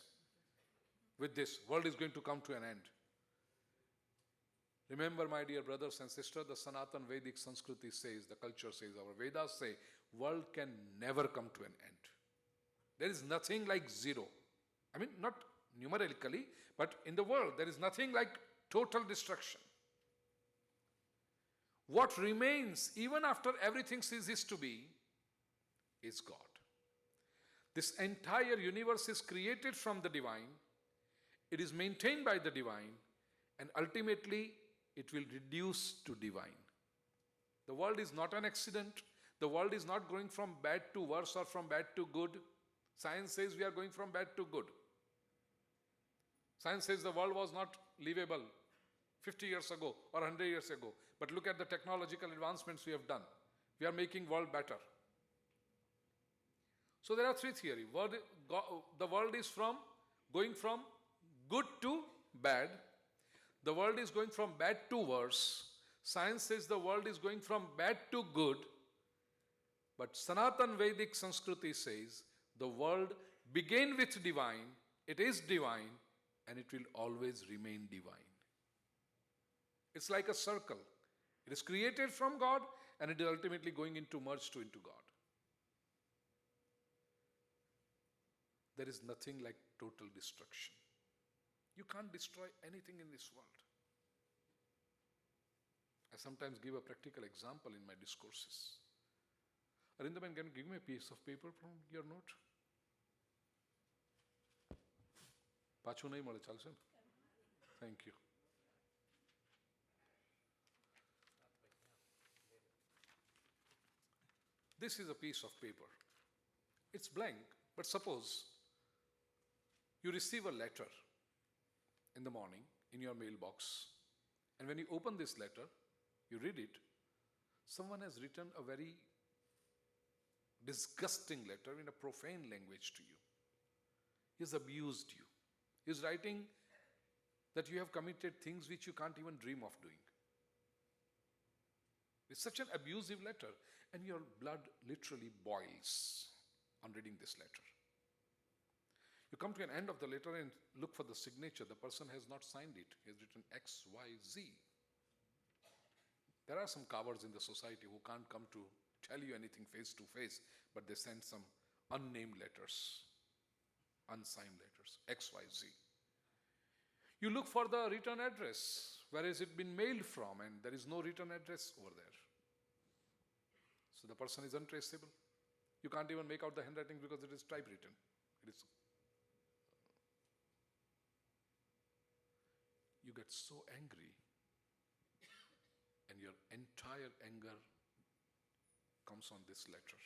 with this, world is going to come to an end. Remember, my dear brothers and sisters, the Sanatan Vedic Sanskriti says, the culture says, our Vedas say, world can never come to an end. There is nothing like zero. I mean, not numerically, but in the world, there is nothing like total destruction. What remains, even after everything ceases to be, is God. This entire universe is created from the divine, it is maintained by the divine, and ultimately it will reduce to divine. The world is not an accident. The world is not going from bad to worse or from bad to good. Science says we are going from bad to good. Science says the world was not livable 50 years ago or 100 years ago. But look at the technological advancements we have done. We are making world better. So there are three theories. The world is going from good to bad. The world is going from bad to worse. Science says the world is going from bad to good. But Sanatan Vedic Sanskriti says the world began with divine, it is divine, and it will always remain divine. It's like a circle. It is created from God and it is ultimately going into merged into God. There is nothing like total destruction. You can't destroy anything in this world. I sometimes give a practical example in my discourses. Arindaban, can you give me a piece of paper from your note? Pachu nahi male chalse? Thank you. This is a piece of paper. It's blank, but suppose you receive a letter in the morning in your mailbox, and when you open this letter, you read it, someone has written a very disgusting letter in a profane language to you. He's abused you. He's writing that you have committed things which you can't even dream of doing. It's such an abusive letter, and your blood literally boils on reading this letter. You come to an end of the letter and look for the signature. The person has not signed it. He has written XYZ. There are some cowards in the society who can't come to tell you anything face to face, but they send some unnamed letters, unsigned letters, XYZ. You look for the return address. Where has it been mailed from? And there is no return address over there. So the person is untraceable. You can't even make out the handwriting because it is typewritten. It is. You get so angry, and your entire anger comes on this letter.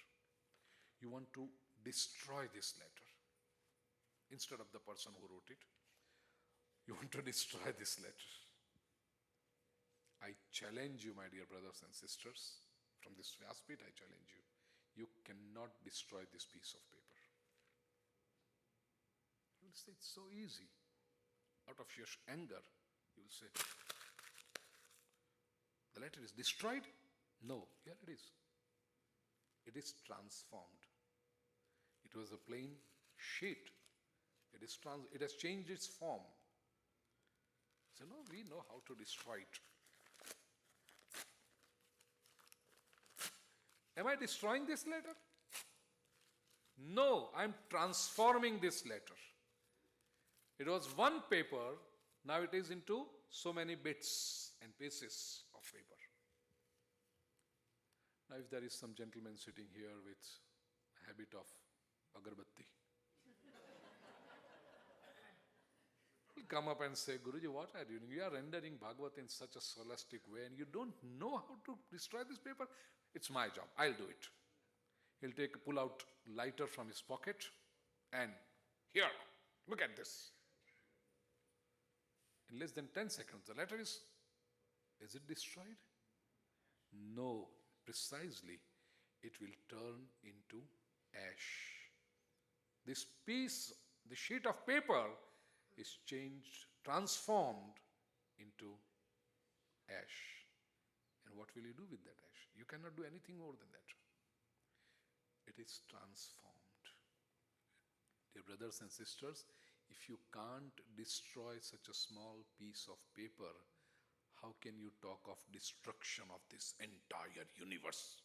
You want to destroy this letter. Instead of the person who wrote it, you want to destroy this letter. I challenge you, my dear brothers and sisters, from this Vyaspit, I challenge you. You cannot destroy this piece of paper. You will say, it's so easy. Out of your anger, you will say, the letter is destroyed? No, here it is. It is transformed. It was a plain sheet. It has changed its form. So no, we know how to destroy it. Am I destroying this letter? No, I am transforming this letter. It was one paper, now it is into so many bits and pieces of paper. Now if there is some gentleman sitting here with a habit of agarbatti, he'll come up and say, Guruji, what are you doing? You are rendering Bhagavad in such a scholastic way and you don't know how to destroy this paper. It's my job. I'll do it. He'll pull out lighter from his pocket and here, look at this. In less than 10 seconds, the letter is it destroyed? No, precisely. It will turn into ash. This piece, the sheet of paper is changed, transformed into ash. And what will you do with that ash? You cannot do anything more than that. It is transformed. Dear brothers and sisters, if you can't destroy such a small piece of paper, how can you talk of destruction of this entire universe?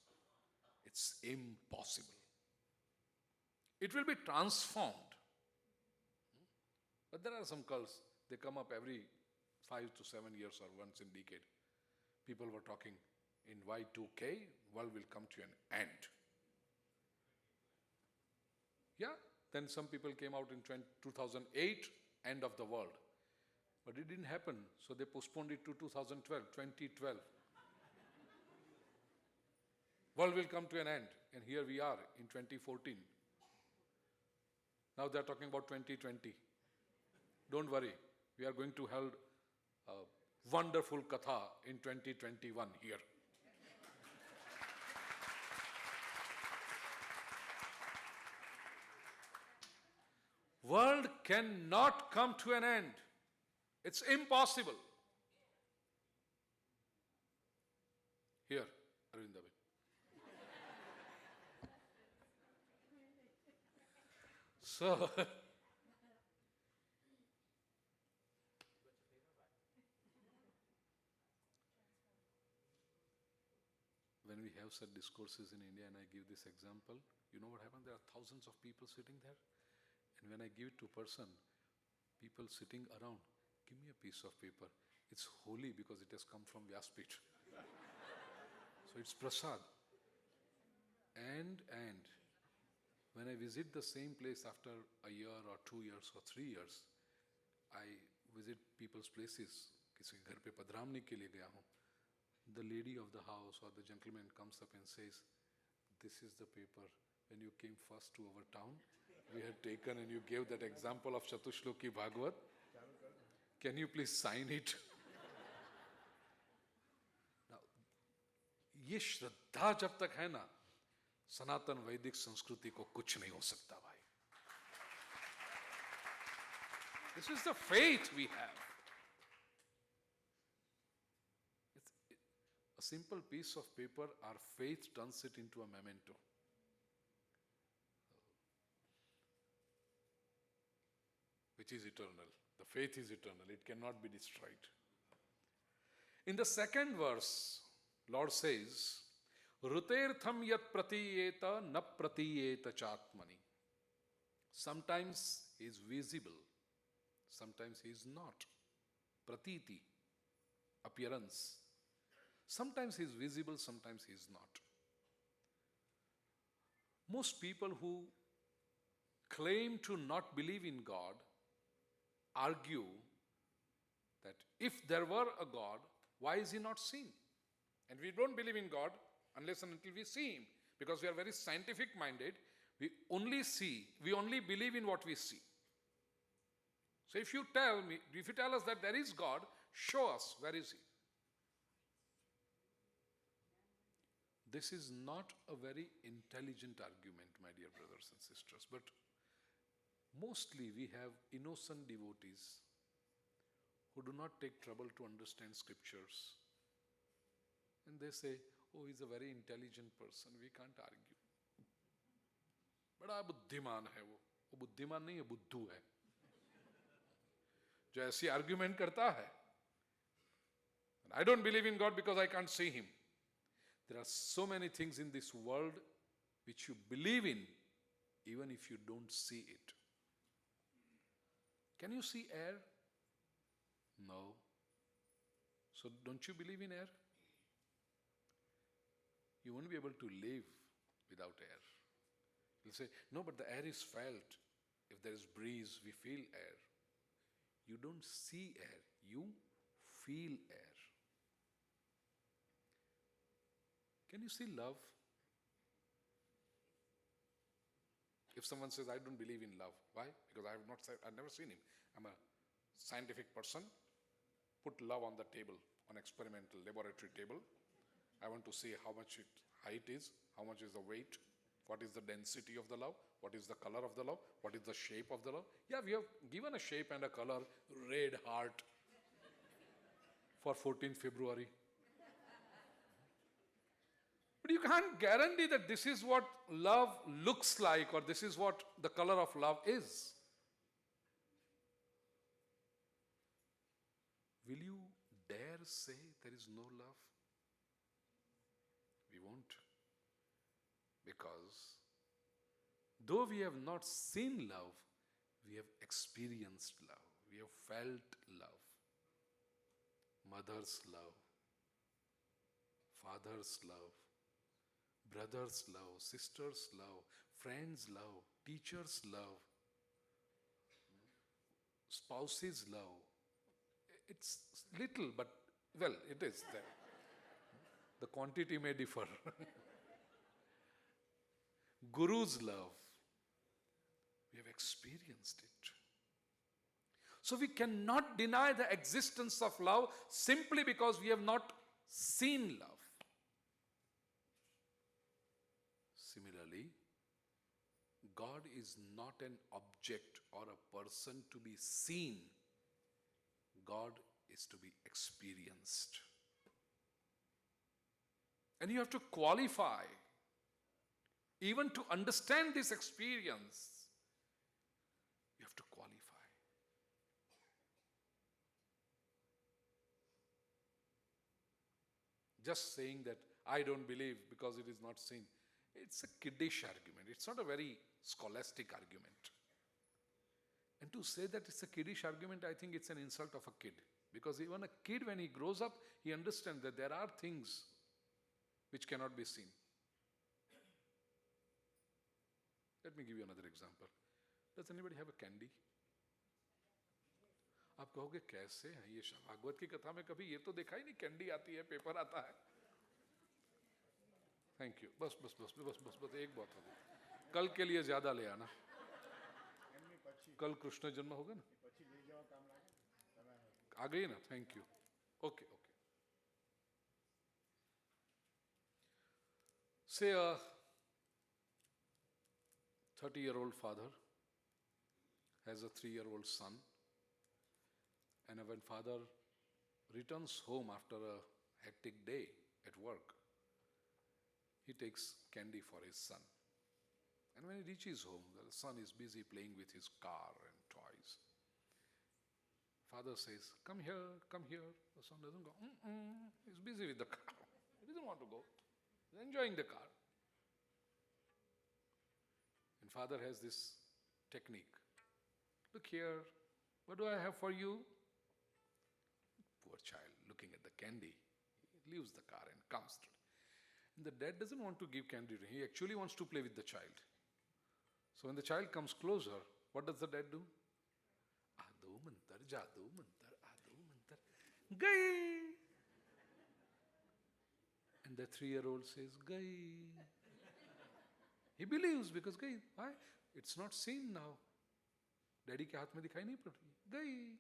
It's impossible. It will be transformed. But there are some cults, they come up every 5 to 7 years or once in a decade. People were talking in Y2K, world will come to an end. Yeah, then some people came out in 2008, end of the world. But it didn't happen, so they postponed it to 2012. World will come to an end, and here we are in 2014. Now they are talking about 2020. Don't worry, We are going to hold a wonderful Katha in 2021 here. World cannot come to an end. It's impossible. Here, Arvind Abhay. So, when we have such discourses in India and I give this example, you know what happens? There are thousands of people sitting there. And when I give it to a person, people sitting around, give me a piece of paper. It's holy because it has come from Vyaspit. So it's prasad. And when I visit the same place after a year or 2 years or 3 years, I visit people's places. किसी घर पे पधरामनी के लिए गया हूँ. The lady of the house or the gentleman comes up and says, "This is the paper. When you came first to our town, we had taken and you gave that example of Shatushloki Bhagwat. Can you please sign it?" Now, ये श्रद्धा जब तक है ना, सनातन वैदिक संस्कृति को कुछ नहीं हो सकता भाई. This is the faith we have. A simple piece of paper, our faith turns it into a memento. Which is eternal. The faith is eternal. It cannot be destroyed. In the second verse, Lord says, Rutertham yat pratiyeta na pratiyeta chatmani. Sometimes he is visible, sometimes he is not. Pratiti, appearance. Sometimes he is visible, sometimes he is not. Most people who claim to not believe in God argue that if there were a God, why is he not seen? And we don't believe in God unless and until we see him, because we are very scientific minded. We only believe in what we see. So if you tell us that there is God, show us, where is he? This is not a very intelligent argument, my dear brothers and sisters, but mostly we have innocent devotees who do not take trouble to understand scriptures. And they say, "Oh, he's a very intelligent person, we can't argue." बड़ा बुद्धिमान है वो बुद्धिमान नहीं है, बुद्धू है जो ऐसी आर्ग्यूमेंट करता है. I don't believe in God because I can't see him. There are so many things in this world which you believe in even if you don't see it. Can you see air? No. So don't you believe in air? You won't be able to live without air. You'll say, "No, but the air is felt. If there is breeze, we feel air." You don't see air, you feel air. Can you see love? If someone says, "I don't believe in love," why? Because I've never seen him. I'm a scientific person. Put love on the table, on experimental laboratory table. I want to see how much height is, how much is the weight, what is the density of the love, what is the color of the love, what is the shape of the love. Yeah, we have given a shape and a color, red heart, for 14th February. But you can't guarantee that this is what love looks like or this is what the color of love is. Will you dare say there is no love? We won't. Because though we have not seen love, we have experienced love. We have felt love. Mother's love, father's love, brother's love, sister's love, friend's love, teacher's love, spouse's love. It's little, but well, it is there. The quantity may differ. Guru's love, we have experienced it. So we cannot deny the existence of love simply because we have not seen love. Similarly, God is not an object or a person to be seen. God is to be experienced. And you have to qualify. Even to understand this experience, you have to qualify. Just saying that I don't believe because it is not seen, it's a kiddish argument. It's not a very scholastic argument. And to say that it's a kiddish argument, I think it's an insult of a kid. Because even a kid, when he grows up, he understands that there are things which cannot be seen. Let me give you another example. Does anybody have a candy? आप कहोगे कैसे है ये? भागवत की कथा में कभी ये तो देखा ही नहीं, कैंडी आती है, पेपर आता है. Thank you. बस बस बस बस बस बस एक बात होगी. कल के लिए ज्यादा ले आना. कल कृष्ण जन्म होगा ना. आ गई ना. Thank you. Okay okay. Say a 30-year-old father has a 3-year-old son, and when father returns home after a hectic day at work, he takes candy for his son. And when he reaches home, the son is busy playing with his car and toys. Father says, come here, come here. The son doesn't go. He's busy with the car. He doesn't want to go. He's enjoying the car. And father has this technique. Look here, what do I have for you? Poor child, looking at the candy, he leaves the car and comes to it. And the dad doesn't want to give candy to him. He actually wants to play with the child. So when the child comes closer, what does the dad do? Ado mantar, jado mantar, ado mantar. Gai! And the 3-year-old says, Gai. He believes because Gai. Why? It's not seen now. Daddy के हाथ में दिखाई नहीं पड़ रही. गई.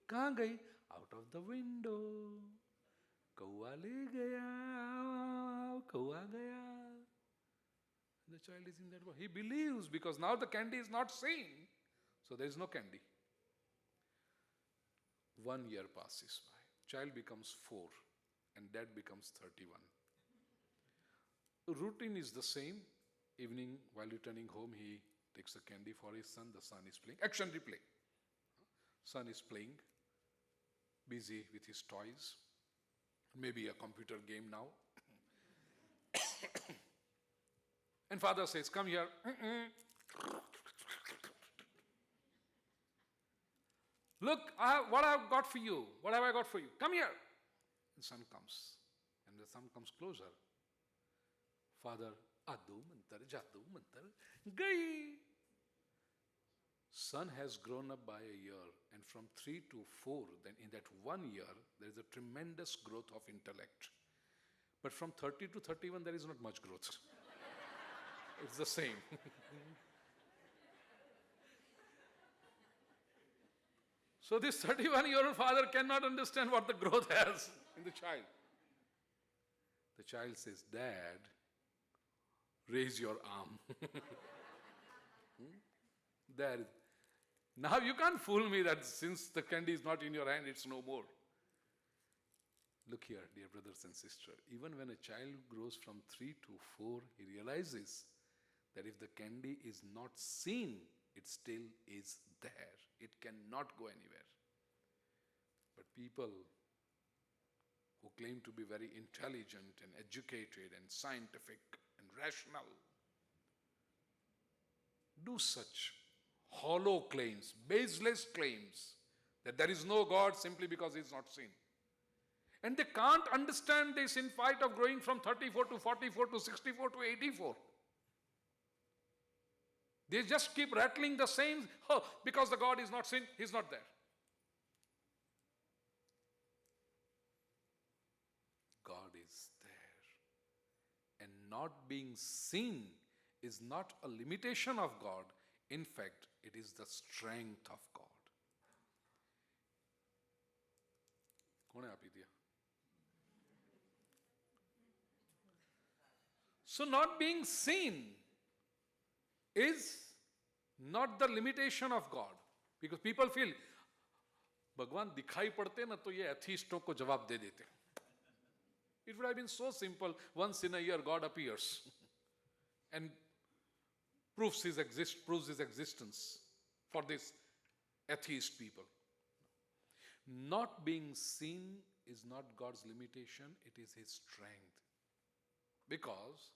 कहाँ गई? Out of the window. कौआ ले गया. कौआ गया. The child is in that way. He believes because now the candy is not seen. So there is no candy. 1 year passes by. Child becomes 4 and dad becomes 31. Routine is the same. Evening, while returning home, he takes a candy for his son. The son is playing. Action replay. Son is playing, busy with his toys. Maybe a computer game now. And father says, come here. Look, what I have got for you. What have I got for you? Come here. And son comes. And the son comes closer. Father, adu mantar, jadu mantar, gai. Son has grown up by a year, and from 3 to 4, then in that 1 year, there is a tremendous growth of intellect. But from 30 to 31, there is not much growth. It's the same. So this 31-year-old father cannot understand what the growth has in the child. The child says, Dad, raise your arm. Dad, now you can't fool me that since the candy is not in your hand, it's no more. Look here, dear brothers and sisters, even when a child grows from 3 to 4, he realizes that if the candy is not seen, it still is there. It cannot go anywhere. But people who claim to be very intelligent and educated and scientific and rational do such hollow claims, baseless claims that there is no God simply because he is not seen. And they can't understand this in fight of growing from 34 to 44 to 64 to 84. They just keep rattling the same, because the God is not seen, he's not there. God is there. And not being seen is not a limitation of God. In fact, it is the strength of God. P दिया. So not being seen is not the limitation of God. Because people feel, भगवान दिखाई पड़ते ना तो ये एथिस्टों को जवाब दे देते. It would have been so simple. Once in a year God appears and proves his existence for these atheist people. Not being seen is not God's limitation, it is his strength. Because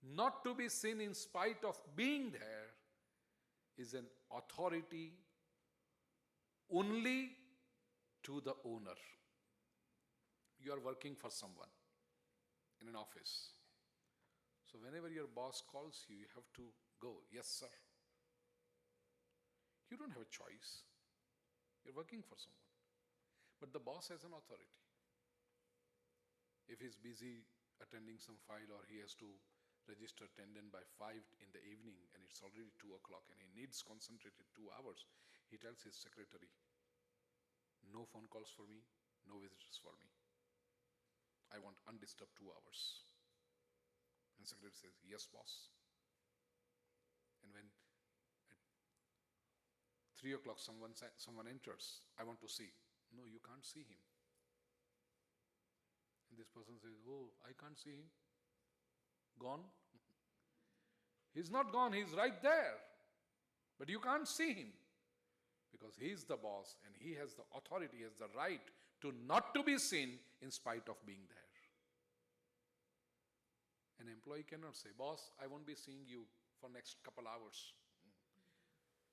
not to be seen in spite of being there is an authority only to the owner. You are working for someone in an office. So whenever your boss calls you, you have to go, yes sir. You don't have a choice. You're working for someone. But the boss has an authority. If he's busy attending some file or he has to register attendant by 5 in the evening and it's already 2 o'clock and he needs concentrated 2 hours, he tells his secretary, no phone calls for me, no visitors for me. I want undisturbed 2 hours. And secretary says, yes boss. And when at 3 o'clock someone enters, I want to see. No, you can't see him. And this person says, oh, I can't see him. Gone? He's not gone, he's right there. But you can't see him. Because he's the boss and he has the authority, he has the right to not to be seen in spite of being there. An employee cannot say, boss, I won't be seeing you for next couple hours.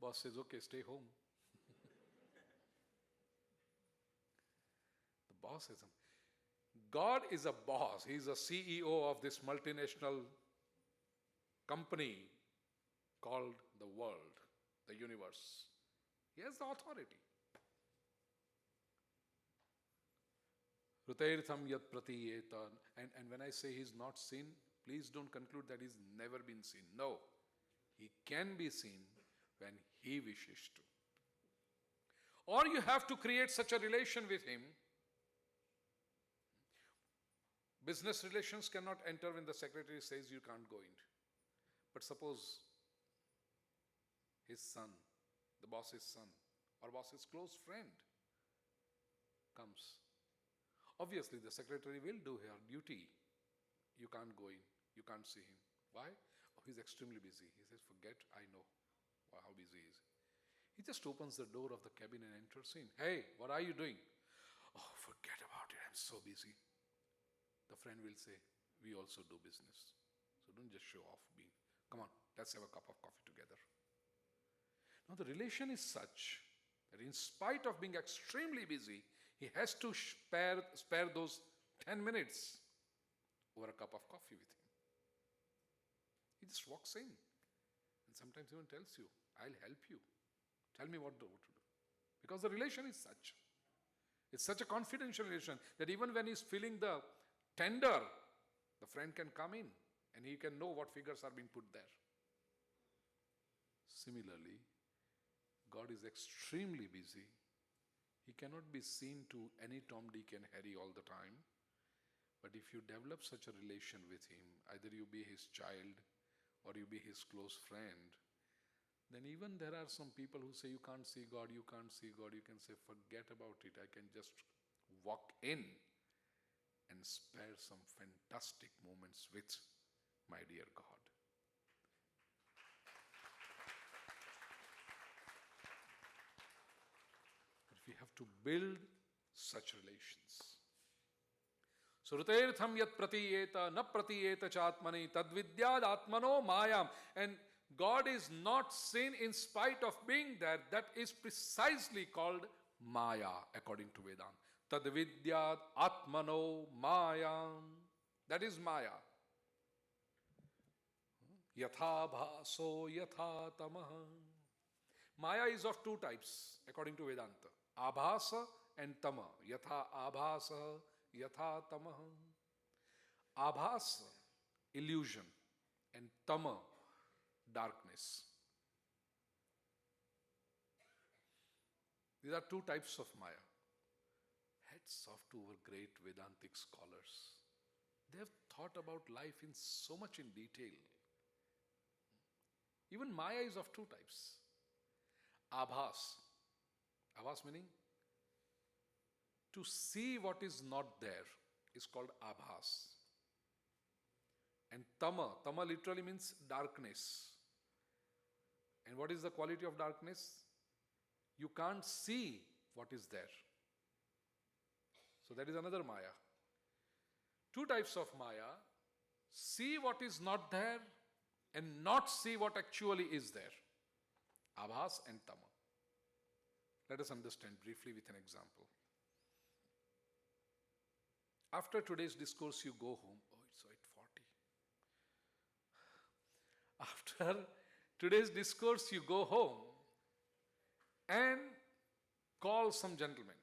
Boss says, okay, stay home. The boss has God is a boss. He is a CEO of this multinational company called the world, the universe. He has the authority. Rutairtham yat pratiyeta. And when I say he is not seen, please don't conclude that he's never been seen. No. He can be seen when he wishes to. Or you have to create such a relation with him. Business relations cannot enter when the secretary says you can't go in. But suppose his son, the boss's son, or boss's close friend comes. Obviously, the secretary will do her duty. You can't go in. You can't see him. Why? Oh, he's extremely busy. He says, forget, I know how busy he is. He just opens the door of the cabin and enters in. Hey, what are you doing? Oh, forget about it. I'm so busy. The friend will say, we also do business. So don't just show off being. Come on, let's have a cup of coffee together. Now the relation is such that in spite of being extremely busy, he has to spare those 10 minutes over a cup of coffee with him. He just walks in and sometimes even tells you, I'll help you. Tell me what to do. Because the relation is such. It's such a confidential relation that even when he's feeling the tender, the friend can come in and he can know what figures are being put there. Similarly, God is extremely busy. He cannot be seen to any Tom, Dick and Harry all the time. But if you develop such a relation with him, either you be his child or you be his close friend, then even there are some people who say you can't see God, you can't see God. You can say, forget about it. I can just walk in and spare some fantastic moments with my dear God. But we have to build such relations. So, Rutairtham yat pratiyeta, na pratiyeta chatmani, tadvidyad atmano mayam. And God is not seen in spite of being there. That is precisely called Maya, according to Vedanta. Tadvidyad atmano mayam. That is Maya. Yatha bhaso yatha tamaha. Maya is of two types, according to Vedanta. Abhasa and tama. Yatha abhasa, yatha tamaha. Abhasa, illusion, and tama, darkness. These are two types of Maya. hats off to our great Vedantic scholars. They have thought about life in so much in detail. Even Maya is of two types. Abhas. Abhas meaning to see what is not there is called Abhas. And Tama. Tama literally means darkness. And what is the quality of darkness? You can't see what is there. So that is another Maya. Two types of Maya. See what is not there and not see what actually is there. Abhas and Tama. Let us understand briefly with an example. After today's discourse, you go home. Oh, it's 8:40. After today's discourse, you go home and call some gentleman.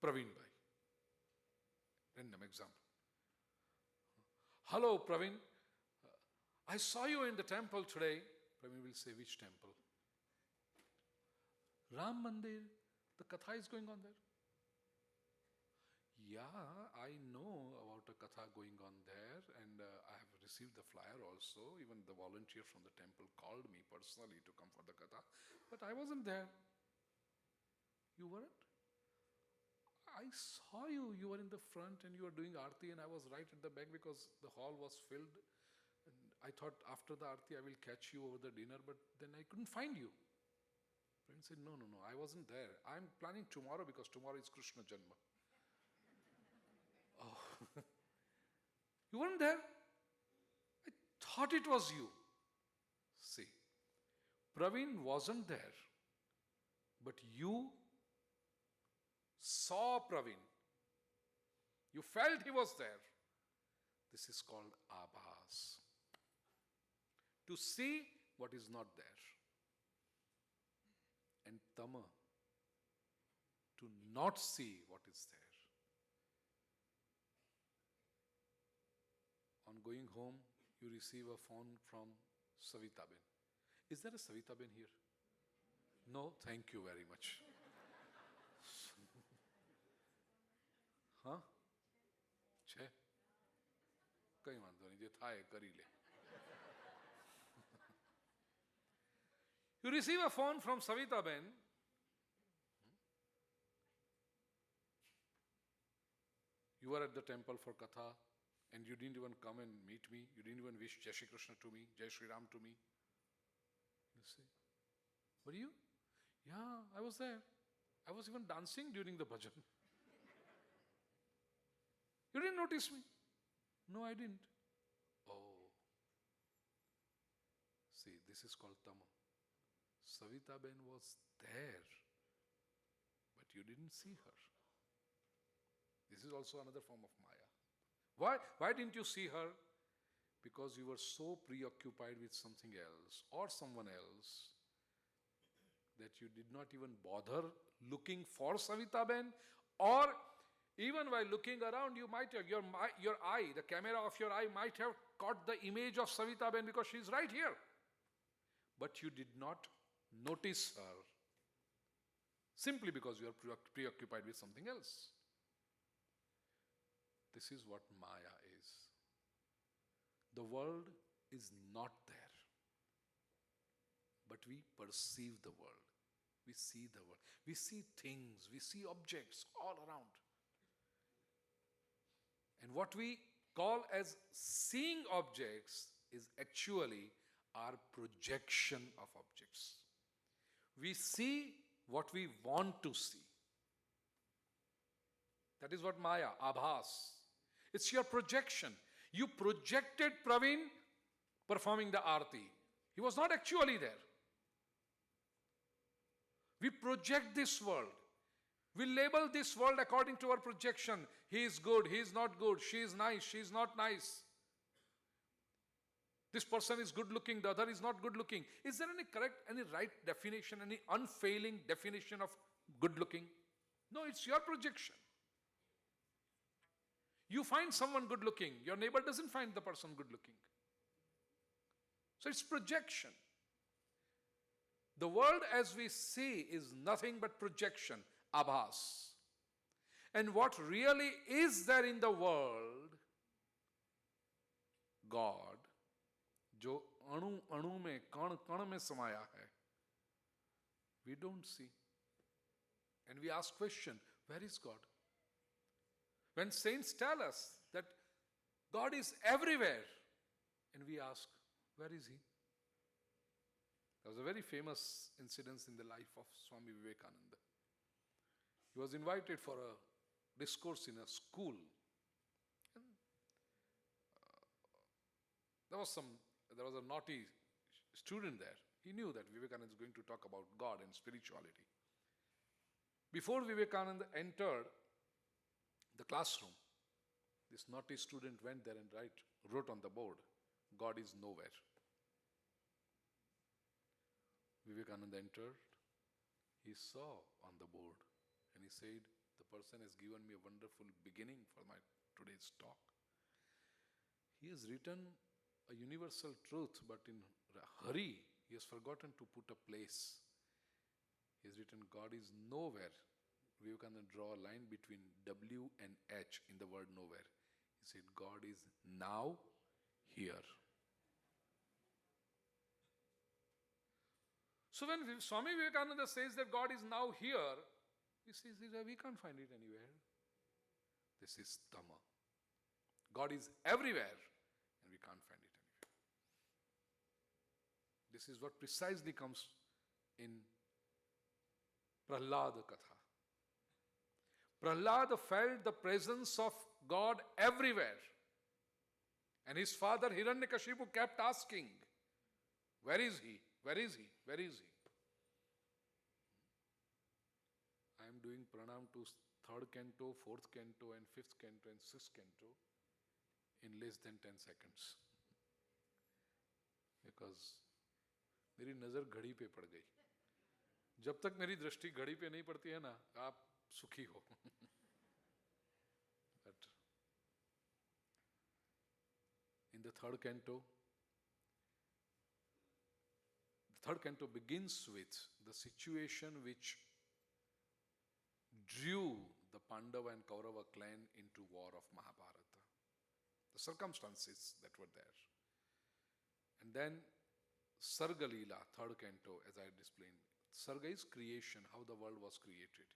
Praveen bhai. Random example. Hello, Praveen. I saw you in the temple today. Praveen will say, which temple? Ram Mandir. The Katha is going on there. Yeah, I know about a Katha going on there, and I have received the flyer also. Even the volunteer from the temple called me personally to come for the Katha, but I wasn't there. You weren't? I saw you. You were in the front and you were doing Aarti, and I was right at the back because the hall was filled. And I thought after the Aarti I will catch you over the dinner, but then I couldn't find you. Friend said, no, I wasn't there. I'm planning tomorrow because tomorrow is Krishna Janma. Oh, you weren't there? I thought it was you. See, Praveen wasn't there, but you saw Praveen. You felt he was there. This is called Abhas. To see what is not there. And Tama, to not see what is there. On going home, you receive a phone from Savita Ben. Is there a Savita Ben here? No, thank you very much. Huh? છે? કઈ વાંધો નહીં, જે થાય કરી લે. You receive a phone from Savita Ben. You were at the temple for Katha and you didn't even come and meet me. You didn't even wish Jai Shri Krishna to me, Jai Shri Ram to me. You see? Were you? Yeah, I was there. I was even dancing during the bhajan. You didn't notice me? No, I didn't. Oh. See, this is called Tama. Savita Ben was there, but you didn't see her. This is also another form of Maya. Why didn't you see her? Because you were so preoccupied with something else or someone else that you did not even bother looking for Savita Ben, or even while looking around, you might have, your eye, the camera of your eye might have caught the image of Savita Ben because she is right here. But you did not notice her simply because you are preoccupied with something else. This is what Maya is. The world is not there. But we perceive the world. We see the world. We see things. We see objects all around. And what we call as seeing objects is actually our projection of objects. We see what we want to see. That is what Maya, Abhas. It's your projection. You projected Praveen performing the Aarti. He was not actually there. We project this world. We label this world according to our projection. He is good, he is not good, she is nice, she is not nice. This person is good looking, the other is not good looking. Is there any correct, any right definition, any unfailing definition of good looking? No, it's your projection. You find someone good looking, your neighbor doesn't find the person good looking. So it's projection. The world as we see is nothing but projection, abhas. And what really is there in the world, God, जो अणु अणु में कण कण में समाया है, we don't see. And we ask question, where is God? When saints tell us that God is everywhere, and we ask, where is He? There was a very famous incident in the life of Swami Vivekananda. He was invited for a discourse in a school. And, there was a naughty student there. He knew that Vivekananda is going to talk about God and spirituality. Before Vivekananda entered the classroom, this naughty student went there and wrote on the board, God is nowhere. Vivekananda entered, he saw on the board, and he said, the person has given me a wonderful beginning for my today's talk. He has written a universal truth, but in a hurry, he has forgotten to put a place. He has written, God is nowhere. Vivekananda draw a line between W and H in the word nowhere. He said, God is now here. So when Swami Vivekananda says that God is now here, he says, we can't find it anywhere. This is Tama. God is everywhere, and we can't find it anywhere. This is what precisely comes in Prahlada Katha. Prahlada felt the presence of God everywhere. And his father Hiranyakashipu kept asking, where is He? Where is He? Where is He? I am doing pranam to 3rd canto, 4th canto and 5th canto and 6th canto in less than 10 seconds. Because मेरी नजर घड़ी पे पड़ गई. जब तक मेरी दृष्टि घड़ी पे नहीं पड़ती है ना, आप सुखी हो. But in the 3rd canto, the 3rd canto begins with the situation which drew the Pandava and Kaurava clan into war of Mahabharata. The circumstances that were there. And then Sarga Leela, 3rd canto, as I had explained. Sarga is creation, how the world was created.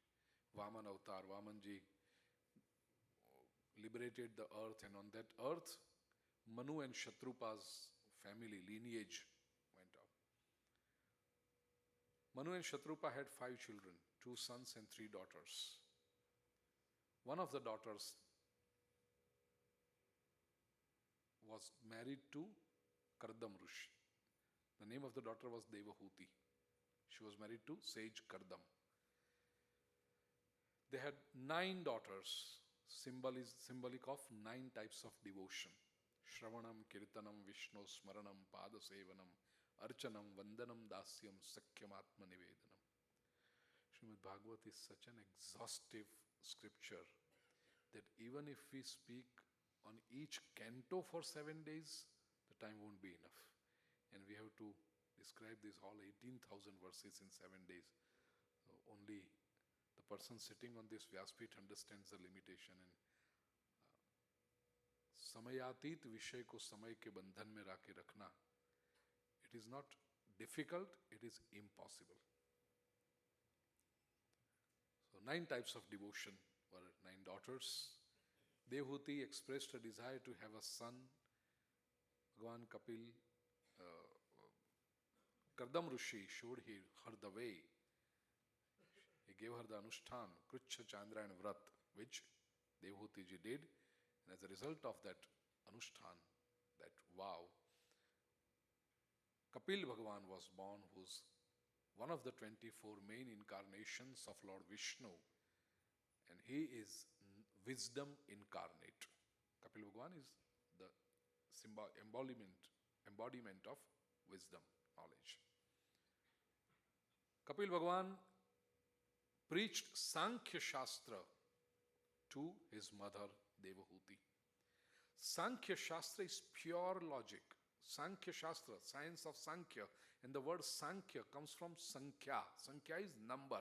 Vaman Avatar, Vamanji liberated the earth, and on that earth, Manu and Shatrupa's family, lineage went up. Manu and Shatrupa had 5 children, 2 sons and 3 daughters. One of the daughters was married to Kardam Rishi. The name of the daughter was Devahuti. She was married to sage Kardam. They had 9 daughters, symbolic of 9 types of devotion. Shravanam, Kirtanam, Vishnu, Smaranam, Padasevanam, Archanam, Vandanam, Dasyam, Sakyam, Atma Nivedanam. Shrimad Bhagwat is such an exhaustive scripture that even if we speak on each canto for 7 days, the time won't be enough. And we have to describe this all 18,000 verses in 7 days. Only the person sitting on this Vyaspit understands the limitation. And Samayatit Vishay ko samay ke bandhan mein raake rakhna. It is not difficult, it is impossible. So 9 types of devotion were 9 daughters. Devahuti expressed a desire to have a son. Bhagavan Kapil, Kardam Rishi showed her the way. He gave her the Anushtan, Krucha Chandra and Vrat, which Devahuti ji did. And as a result of that Anushtan, that vow, Kapil Bhagavan was born, who's one of the 24 main incarnations of Lord Vishnu. And he is wisdom incarnate. Kapil Bhagavan is the embodiment of wisdom, knowledge. Kapil Bhagavan preached Sankhya Shastra to his mother Devahuti. Sankhya Shastra is pure logic. Sankhya Shastra, science of Sankhya, And the word Sankhya comes from Sankhya. Sankhya is number.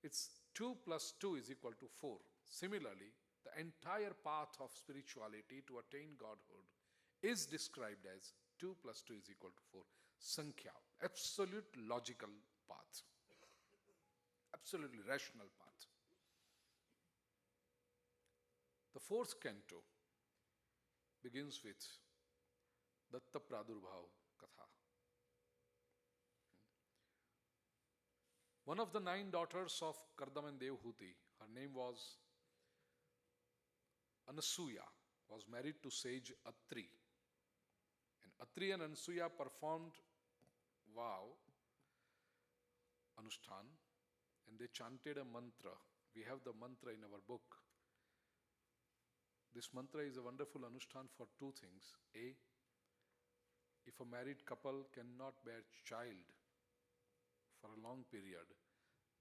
It's 2 plus 2 is equal to 4. Similarly, the entire path of spirituality to attain Godhood is described as 2 plus 2 is equal to 4. Sankhya, absolute logical path. Absolutely rational path. The fourth canto begins with Datta Pradurbhav Katha. One of the 9 daughters of Kardam and Devhuti, her name was Anasuya, was married to sage Atri. And Atri and Anasuya performed vow, Anushthan, and they chanted a mantra. We have the mantra in our book. This mantra is a wonderful Anushthan for 2 things. A, if a married couple cannot bear child for a long period,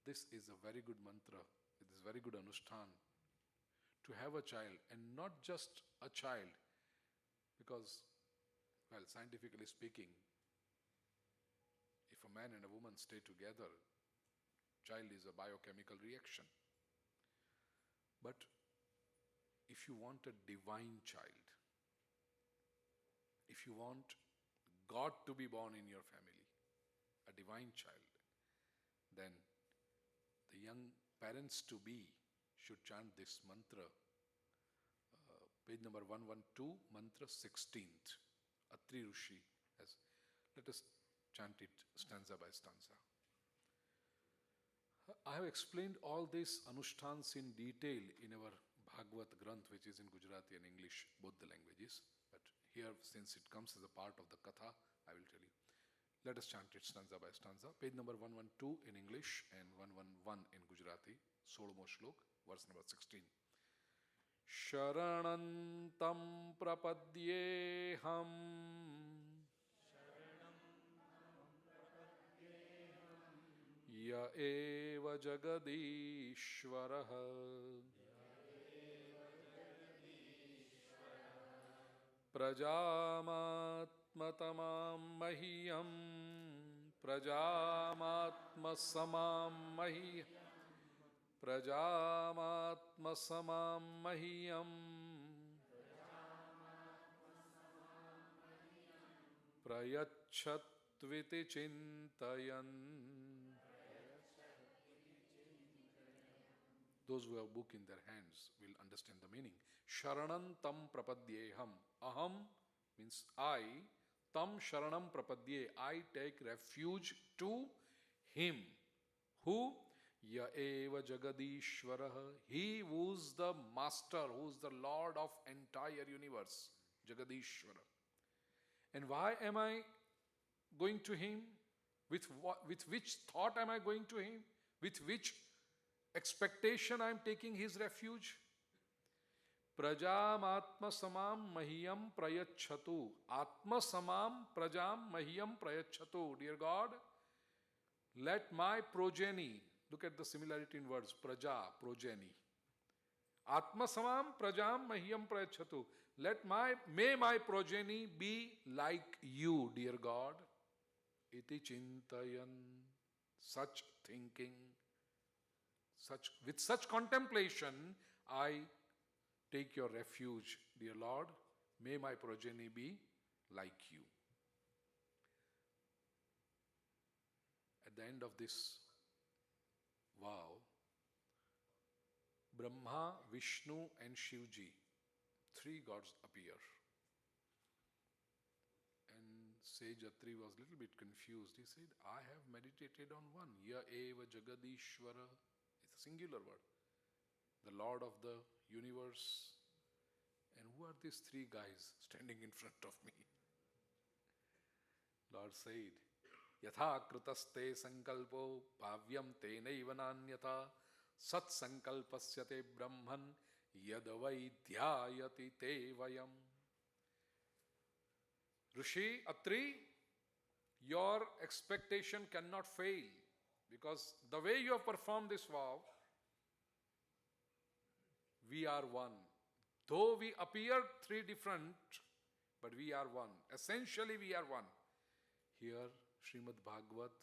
this is a very good mantra. It is very good Anushthan to have a child, and not just a child, because, well, scientifically speaking, if a man and a woman stay together, child is a biochemical reaction. But if you want a divine child, if you want God to be born in your family, a divine child, then the young parents-to-be should chant this mantra. Page number 112, mantra 16th. Atri Rishi has. Let us chant it stanza by stanza. I have explained all these Anushtans in detail in our Bhagwat Granth, which is in Gujarati and English, both the languages. But here, since it comes as a part of the Katha, I will tell you. Let us chant it stanza by stanza. Page number 112 in English and 111 in Gujarati. Solmo Shlok, verse number 16. Sharanantam prapadyeham Ya eva jagadishvaraha Prajamatmatamam mahiyam Prajamatmasamam mahiyam Prajamatmasamam mahiyam Prayacchatviti chintayan. Those who have book in their hands will understand the meaning. Sharanam tam prapadyeham. Aham means I. Tam sharanam prapadye. I take refuge to him. Who? Ya eva jagadishvaraha. He who's the master, who's the Lord of entire universe. Jagadishvara. And why am I going to him? With which thought am I going to him? With which expectation I am taking his refuge? Prajam atma samam mahiyam prayachatu. Atma samam prajam mahiyam prayachatu. Dear God, let my progeny, look at the similarity in words, praja, progeny. Atma samam prajam mahiyam prayachatu. May my progeny be like you, dear God. Iti chintayan. Such thinking, with such contemplation, I take your refuge, dear Lord. May my progeny be like you. At the end of this vow, Brahma, Vishnu and Shivji, 3 gods appear. And sage Atri was a little bit confused. He said, I have meditated on one. Ya eva jagadishvara. It's a singular word. The Lord of the universe. And who are these 3 guys standing in front of me? Lord said, Yatha krutaste sankalpo bhavyam te naivananyata sat sankalpasyate brahman yadavai dhyayati te vayam. Rishi, Atri, your expectation cannot fail, because the way you have performed this vow, we are one. Though we appear 3 different, but we are one. Essentially we are one. Here, Shrimad Bhagwat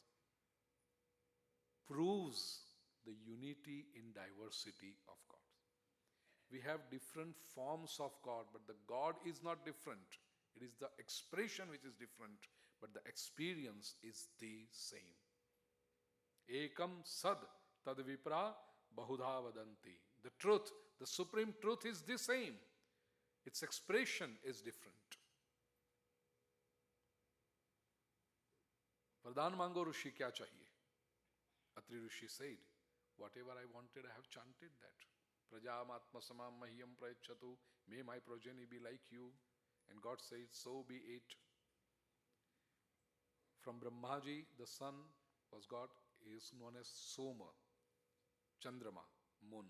proves the unity in diversity of God. We have different forms of God, but the God is not different. It is the expression which is different, but the experience is the same. Ekam sad tad vipra bahudha vadanti. The truth, the supreme truth is the same. Its expression is different. वरदान मांगो ऋषि क्या चाहिए? Atri Rishi said, whatever I wanted, I have chanted that. Prajam atma samam mahyam prayachatu. May my progeny be like you. And God said, so be it. From Brahmaji, the sun was God, he is known as Soma, Chandrama, moon.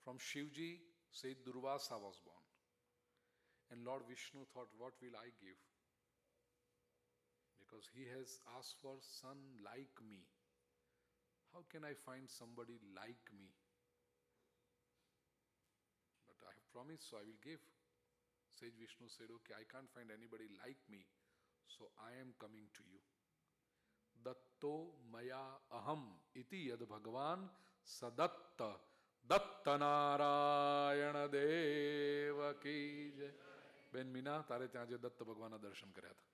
From Shivji, said Durvasa was born. And Lord Vishnu thought, what will I give? Because he has asked for son like me. How can I find somebody like me? But I have promised, so I will give. Sage Vishnu said, okay, I can't find anybody like me, so I am coming to you. Datto maya aham iti yad bhagavan sadatta datta narayana deva ki jai. Ben Meena, તારે ત્યાં જે દત્ત ભગવાનના દર્શન કર્યા હતા.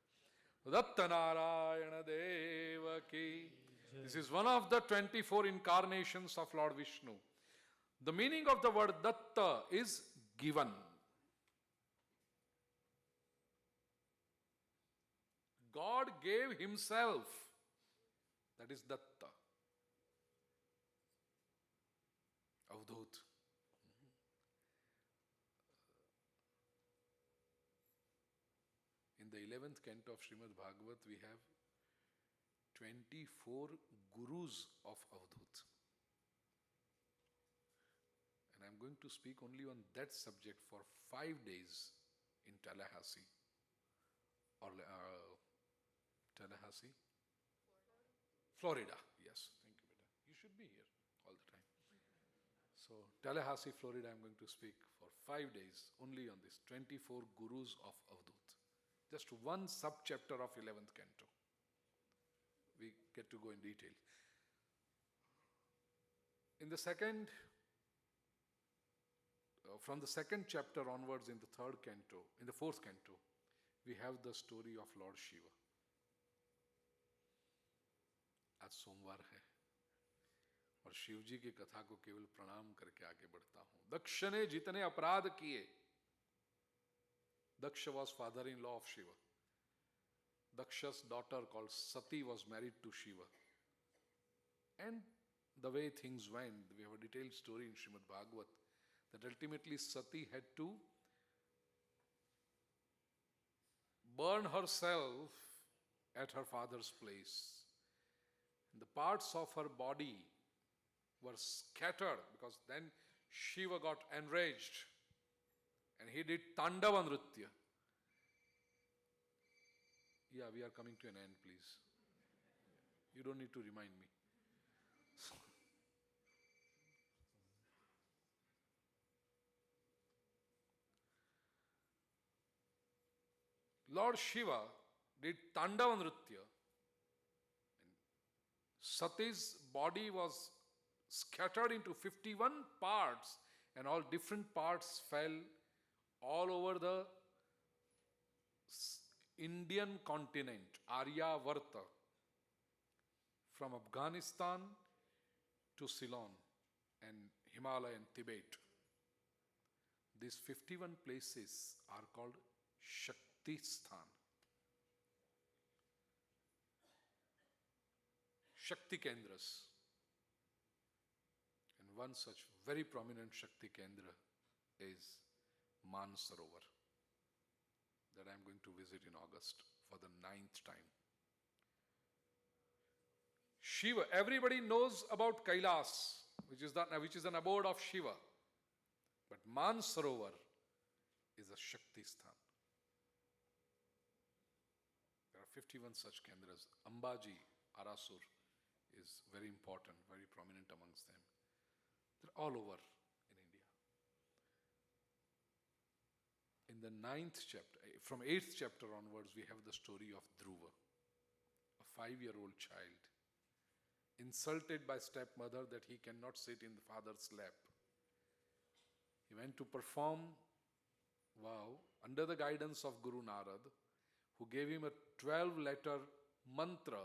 દત્ત નારાયણ દેવ કી. This is one of the 24 incarnations of Lord Vishnu. The meaning of the word Datta is given. God gave himself. That is Datta. Avdhut. In the 11th canto of Shrimad Bhagwat, we have 24 gurus of Avdhut. And I'm going to speak only on that subject for 5 days in Tallahassee. Or Tallahassee? Florida. Yes, thank you, Beta. You should be here all the time. So, Tallahassee, Florida, I'm going to speak for 5 days only on this 24 gurus of Avdhut. Just one sub-chapter of 11th canto. We get to go in detail. In the second, from the second chapter onwards in the third canto, in the fourth canto, we have the story of Lord Shiva. आज सोमवार है और शिव जी की कथा को केवल प्रणाम करके आगे बढ़ता हूं. दक्ष ने जितने अपराध किए, Daksha was father-in-law of Shiva. Daksha's daughter called Sati was married to Shiva. And the way things went, we have a detailed story in Shrimad Bhagwat, that ultimately Sati had to burn herself at her father's place. And the parts of her body were scattered because then Shiva got enraged. And he did Tandava Nritya. Yeah, we are coming to an end, please. You don't need to remind me. Lord Shiva did Tandava Nritya. And Sati's body was scattered into 51 parts, and all different parts fell all over the Indian continent, Aryavarta, from Afghanistan to Ceylon and Himalaya and Tibet. These 51 places are called Shakti Sthan. Shakti Kendras. And one such very prominent Shakti Kendra is Mansarovar, that I am going to visit in August for the 9th time. Shiva, everybody knows about Kailas, which is an abode of Shiva. But Mansarovar is a Shakti Sthan. There are 51 such kendras. Ambaji, Arasur, is very important, very prominent amongst them. They're all over in India. In the 9th chapter, from 8th chapter onwards, we have the story of Dhruva, a 5-year-old child, insulted by stepmother that he cannot sit in the father's lap. He went to perform vow under the guidance of Guru Narad, who gave him a 12-letter mantra,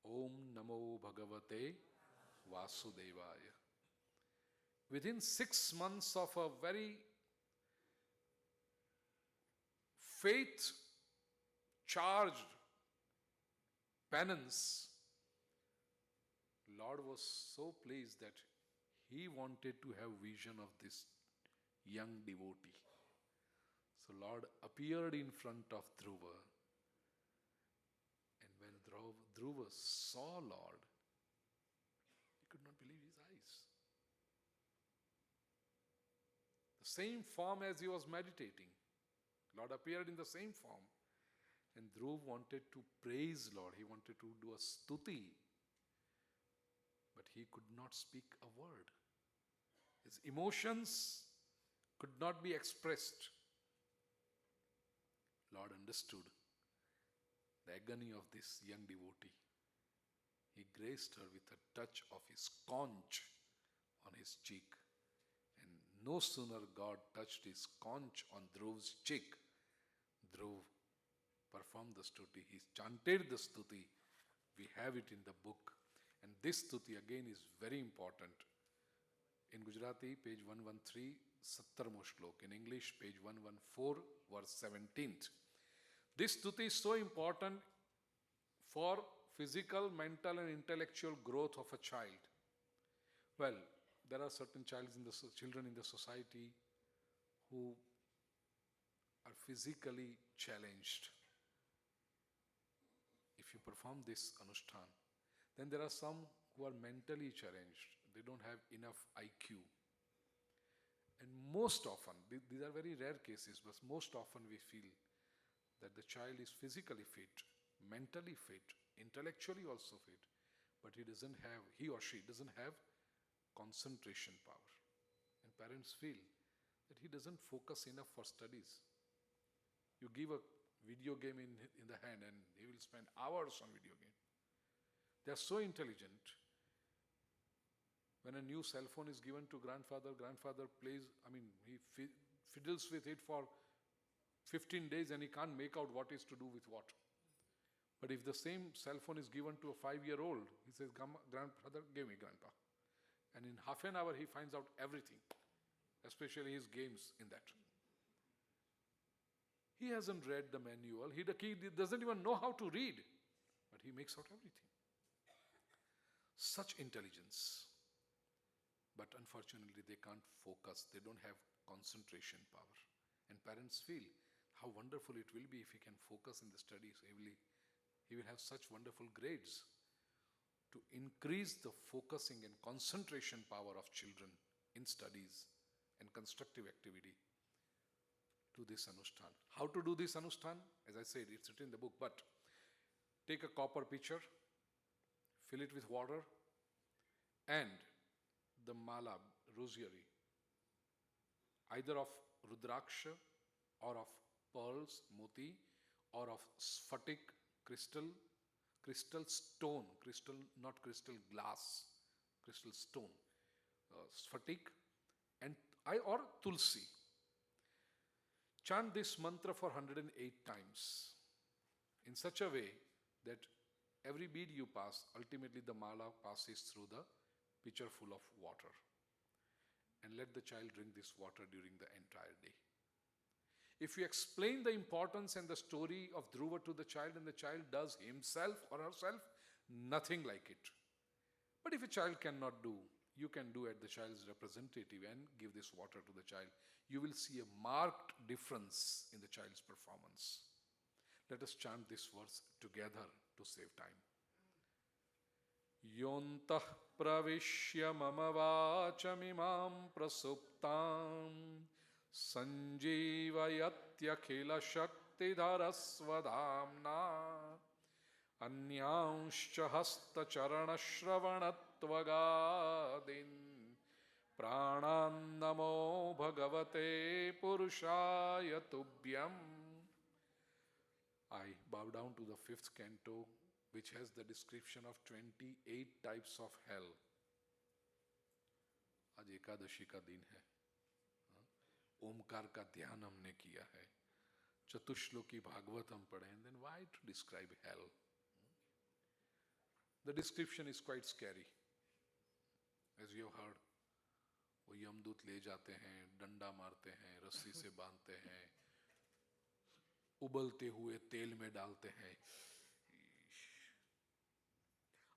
Om Namo Bhagavate Vasudevaya. Within 6 months of a very faith-charged penance, Lord was so pleased that he wanted to have vision of this young devotee. So Lord appeared in front of Dhruva, and when Dhruva saw Lord, he could not believe his eyes. The same form as he was meditating, Lord appeared in the same form, and Dhruva wanted to praise Lord. He wanted to do a stuti, but he could not speak a word. His emotions could not be expressed. Lord understood the agony of this young devotee. He graced her with a touch of his conch on his cheek. And no sooner God touched his conch on Dhruva's cheek, Dhruva performed the stuti. He chanted the stuti. We have it in the book. And this stuti again is very important. In Gujarati, page 113, 70mo shlok. In English, page 114, verse 17th. This stuti is so important for physical, mental and intellectual growth of a child. Well, there are certain children in the society who are physically challenged. If you perform this anushthan, then there are some who are mentally challenged. They don't have enough IQ. And most often, these are very rare cases, but most often we feel that the child is physically fit, mentally fit, intellectually also fit, but he or she doesn't have concentration power. And parents feel that he doesn't focus enough for studies. You give a video game in the hand and he will spend hours on video game. They are so intelligent. When a new cell phone is given to grandfather plays, he fiddles with it for 15 days and he can't make out what is to do with what. But if the same cell phone is given to a 5-year-old, he says, grandfather, give me, grandpa. And in half an hour he finds out everything, especially his games in that. He hasn't read the manual, he doesn't even know how to read, but he makes out everything. Such intelligence. But unfortunately they can't focus, they don't have concentration power. And parents feel how wonderful it will be if he can focus in the studies. He will have such wonderful grades. To increase the focusing and concentration power of children in studies and constructive activity, do this anushthan. How to do this anushthan? As I said, it's written in the book, but take a copper pitcher, fill it with water, and the mala, rosary, either of rudraksha or of pearls, moti, or of sphatic, crystal stone, not crystal glass, crystal stone, sphatic, or tulsi. Chant this mantra for 108 times in such a way that every bead you pass, ultimately the mala passes through the pitcher full of water. And let the child drink this water during the entire day. If you explain the importance and the story of Dhruva to the child and the child does himself or herself, nothing like it. But if a child cannot do, you can do at the child's representative and give this water to the child. You will see a marked difference in the child's performance. Let us chant this verse together to save time. Yontah pravishya mama vachamimam prasuptam sanjeevayatyakila shaktidharasvadhamna anyanscha hastacharana shravanatvagadin Pranannamo bhagavate purushaya tubhyam. I bow down to the 5th canto, which has the description of 28 types of hell. आज एकादशी का दिन है, ओमकार का ध्यान हमने किया है, चतुश्लोकी भागवत हम पढ़े, and then why to describe hell? The description is quite scary. As you have heard, वो यमदूत ले जाते हैं, डंडा मारते हैं, रस्सी से बांधते हैं, उबलते हुए तेल में डालते हैं.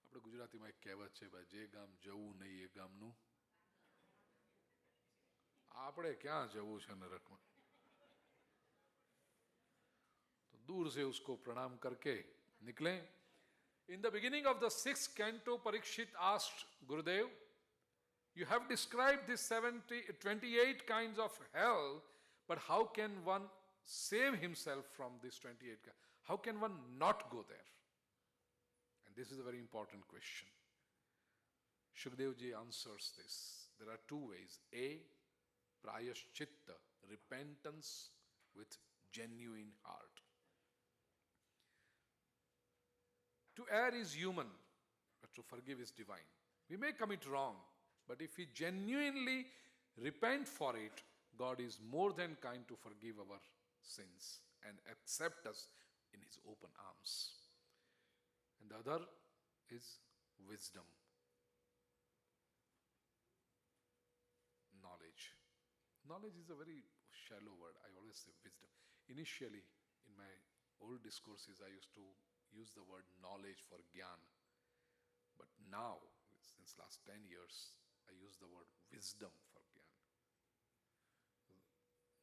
આપણે ગુજરાતીમાં એક કહેવત છે, ભાઈ જે ગામ જવું નહીં એ ગામનું. આપણે ક્યાં જવું છે નરકમાં? तो दूर से उसको प्रणाम करके निकले. In the beginning of the 6th canto, Parikshit asked Gurudev, you have described these 28 kinds of hell, but how can one save himself from these 28 kinds? How can one not go there? And this is a very important question. Shukdev ji answers this. There are two ways. A, prayaschitta, repentance with genuine heart. To err is human, but to forgive is divine. We may commit wrong, but if we genuinely repent for it, God is more than kind to forgive our sins and accept us in His open arms. And the other is wisdom, knowledge. Knowledge is a very shallow word. I always say wisdom. Initially, in my old discourses, I used to use the word knowledge for Gyan. But now, since last 10 years, I use the word wisdom for Gyan.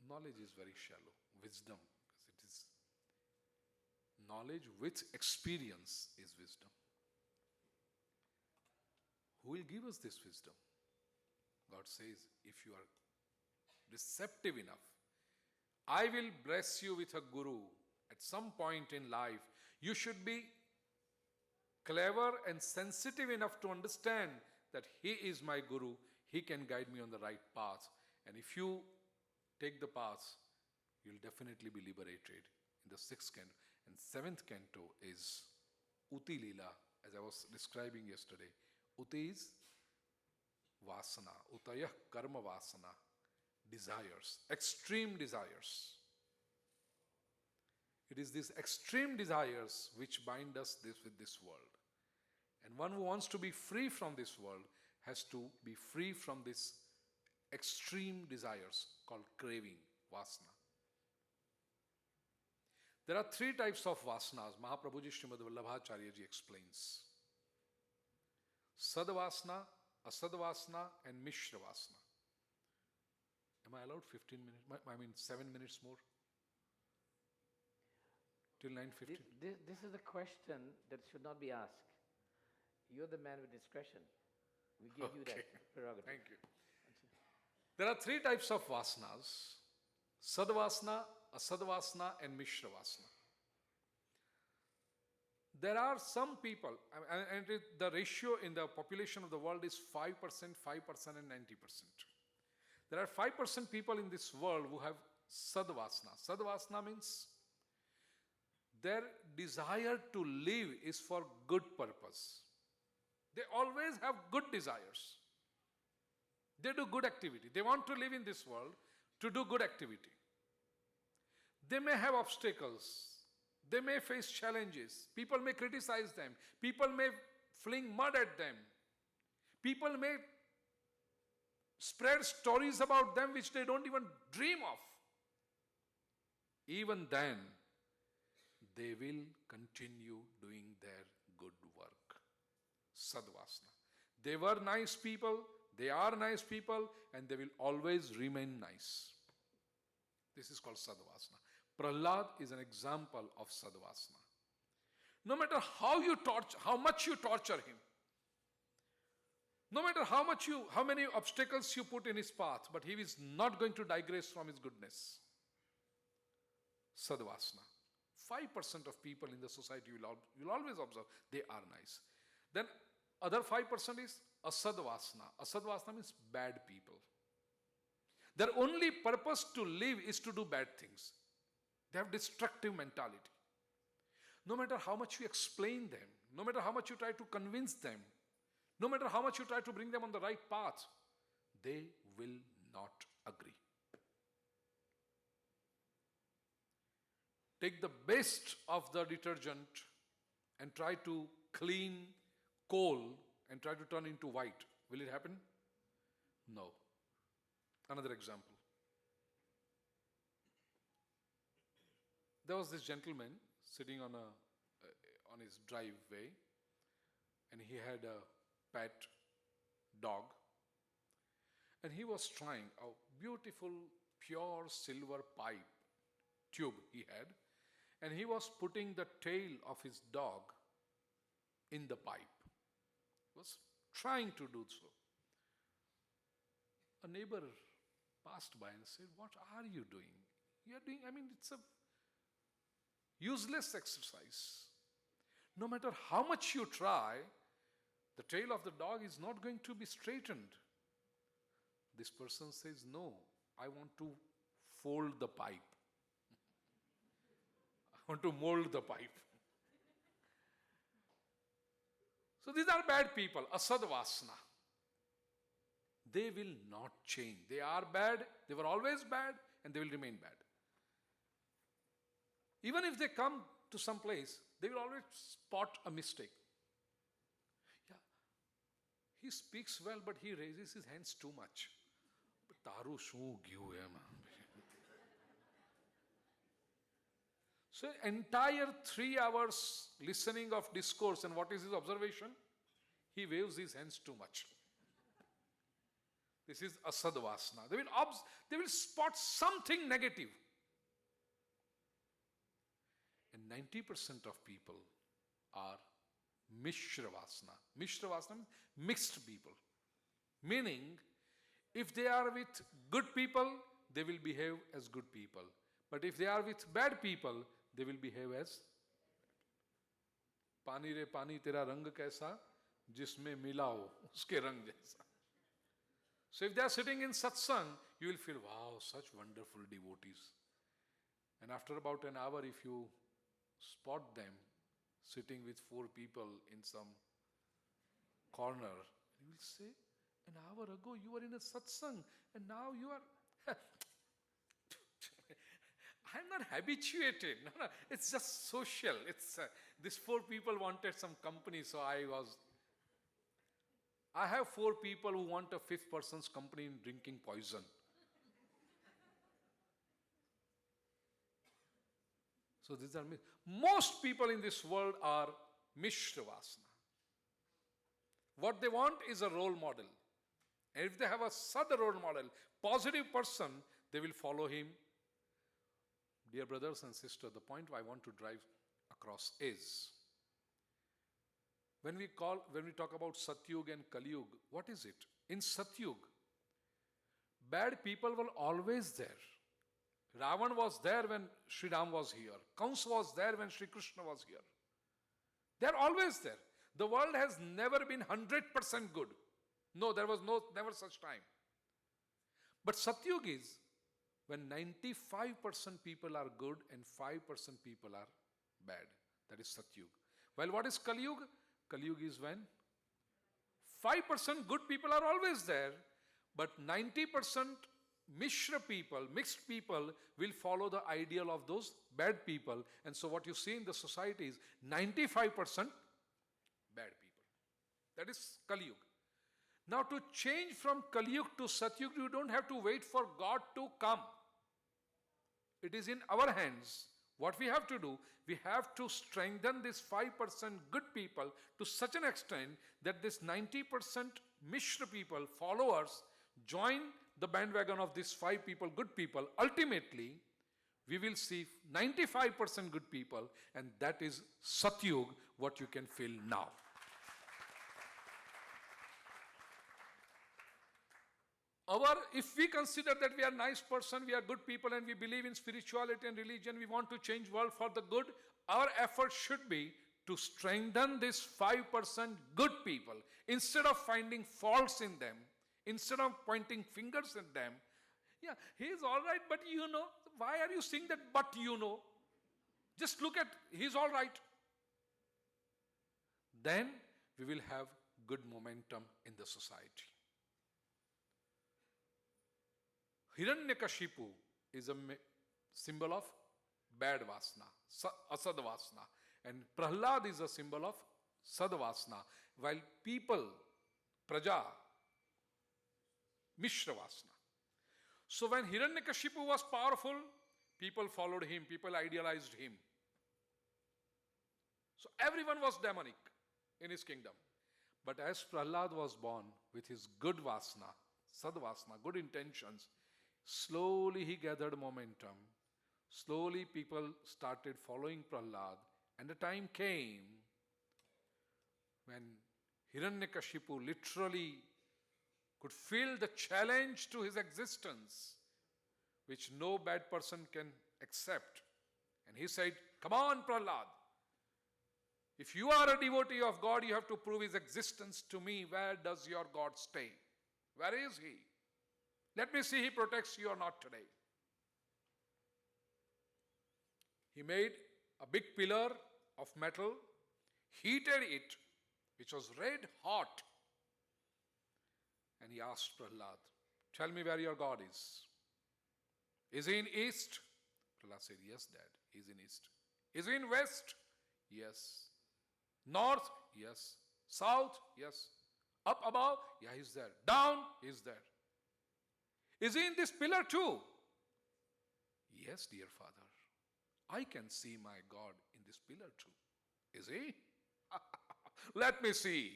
Knowledge is very shallow. Wisdom, because it is knowledge with experience is wisdom. Who will give us this wisdom? God says, if you are receptive enough, I will bless you with a guru. At some point in life, you should be clever and sensitive enough to understand that he is my guru, he can guide me on the right path. And if you take the path, you'll definitely be liberated. In the 6th canto. And 7th canto is Uti Lila, as I was describing yesterday. Uti is Vasana, Utayah Karma Vasana, desires, extreme desires. It is these extreme desires which bind us with this world. And one who wants to be free from this world has to be free from these extreme desires called craving, vasana. There are 3 types of vasanas. Mahaprabhuji Shrimad Vallabhacharya ji explains. Sadvasana, Asadvasana and Mishra Vasana. Am I allowed 15 minutes? 7 minutes more? Till 9:15. This is a question that should not be asked. You're the man with discretion. We give you that prerogative. Thank you. There are 3 types of vasanas. Sadvasana, Asadvasana and Mishra Vasana. There are some people, and the ratio in the population of the world is 5%, 5% and 90%. There are 5% people in this world who have Sadvasana. Sadvasana means their desire to live is for good purpose. They always have good desires. They do good activity. They want to live in this world to do good activity. They may have obstacles. They may face challenges. People may criticize them. People may fling mud at them. People may spread stories about them which they don't even dream of. Even then, they will continue doing their good work. Sadvasana. They were nice people, they are nice people, and they will always remain nice. This is called Sadvasana. Prahlad is an example of Sadvasana. No matter how much you torture him, no matter how many obstacles you put in his path, but he is not going to digress from his goodness. Sadvasana. 5% of people in the society you'll always observe, they are nice. Then Other 5% is asadvasana. Asadvasana means bad people. Their only purpose to live is to do bad things. They have destructive mentality. No matter how much you explain them, no matter how much you try to convince them, no matter how much you try to bring them on the right path, they will not agree. Take the best of the detergent and try to clean coal and try to turn into white. Will it happen? No. Another example. There was this gentleman sitting on his driveway, and he had a pet dog, and he was trying a beautiful pure silver pipe tube he had, and he was putting the tail of his dog in the pipe. He was trying to do so. A neighbor passed by and said, "What are you doing? You are doing, it's a useless exercise. No matter how much you try, the tail of the dog is not going to be straightened." This person says, "No, I want to fold the pipe. I want to mold the pipe." So these are bad people, asadvasana. They will not change. They are bad, they were always bad, and they will remain bad. Even if they come to some place, they will always spot a mistake. Yeah, he speaks well, but he raises his hands too much. Taru shu gyu hai man. So entire 3 hours listening of discourse, and what is his observation? He waves his hands too much. This is asadvasana. They will spot something negative. And 90% of people are mishravasana. Mishravasana means mixed people. Meaning, if they are with good people, they will behave as good people. But if they are with bad people, they will behave as पानी रे पानी तेरा रंग कैसा जिसमें मिलाओ उसके रंग जैसा. So if they are sitting in satsang, you will feel, wow, such wonderful devotees. And after about an hour, if you spot them sitting with 4 people in some corner, you will say, an hour ago you were in a satsang and now you are... I'm not habituated. No, it's just social. It's these 4 people wanted some company, so I have 4 people who want a 5th person's company in drinking poison. So these are most people in this world are mishravasana. What they want is a role model. And if they have a sad role model, positive person, they will follow him. Dear brothers and sisters, the point I want to drive across is, when we talk about Satyug and Kaliyug, what is it? In Satyug, bad people were always there. Ravan was there when Sri Ram was here. Kans was there when Sri Krishna was here. They are always there. The world has never been 100% good. No, there was never such time. But Satyug is when 95% people are good and 5% people are bad. That is Satyug. While what is Kaliyug? Kaliyug is when 5% good people are always there, but 90% Mishra people, mixed people, will follow the ideal of those bad people. And so what you see in the society is 95% bad people. That is Kaliyug. Now to change from Kaliyug to Satyug, you don't have to wait for God to come. It is in our hands. What we have to do, we have to strengthen this 5% good people to such an extent that this 90% Mishra people, followers, join the bandwagon of these 5 people, good people. Ultimately, we will see 95% good people, and that is Satyug, what you can feel now. If we consider that we are nice person, we are good people, and we believe in spirituality and religion, we want to change world for the good, our effort should be to strengthen these 5% good people, instead of finding faults in them, instead of pointing fingers at them. Yeah, he is all right, but you know, why are you saying that, but you know? Just look at, he's all right. Then we will have good momentum in the society. Hiranyakashipu is a symbol of bad vasana, asad vasana. And Prahlad is a symbol of sadvasana. While people, praja, mishra vasana. So when Hiranyakashipu was powerful, people followed him, people idealized him. So everyone was demonic in his kingdom. But as Prahlad was born with his good vasana, sadvasana, good intentions, slowly he gathered momentum. Slowly people started following Prahlad. And the time came when Hiranyakashipu literally could feel the challenge to his existence, which no bad person can accept. And he said, come on, Prahlad. If you are a devotee of God, you have to prove his existence to me. Where does your God stay? Where is he? Let me see he protects you or not today. He made a big pillar of metal, heated it, which was red hot. And he asked Prahlad, tell me where your God is. Is he in east? Prahlad said, yes, Dad, he is in east. Is he in west? Yes. North? Yes. South? Yes. Up above? Yeah, he's there. Down? He's there. Is he in this pillar too? Yes, dear father. I can see my God in this pillar too. Is he? Let me see.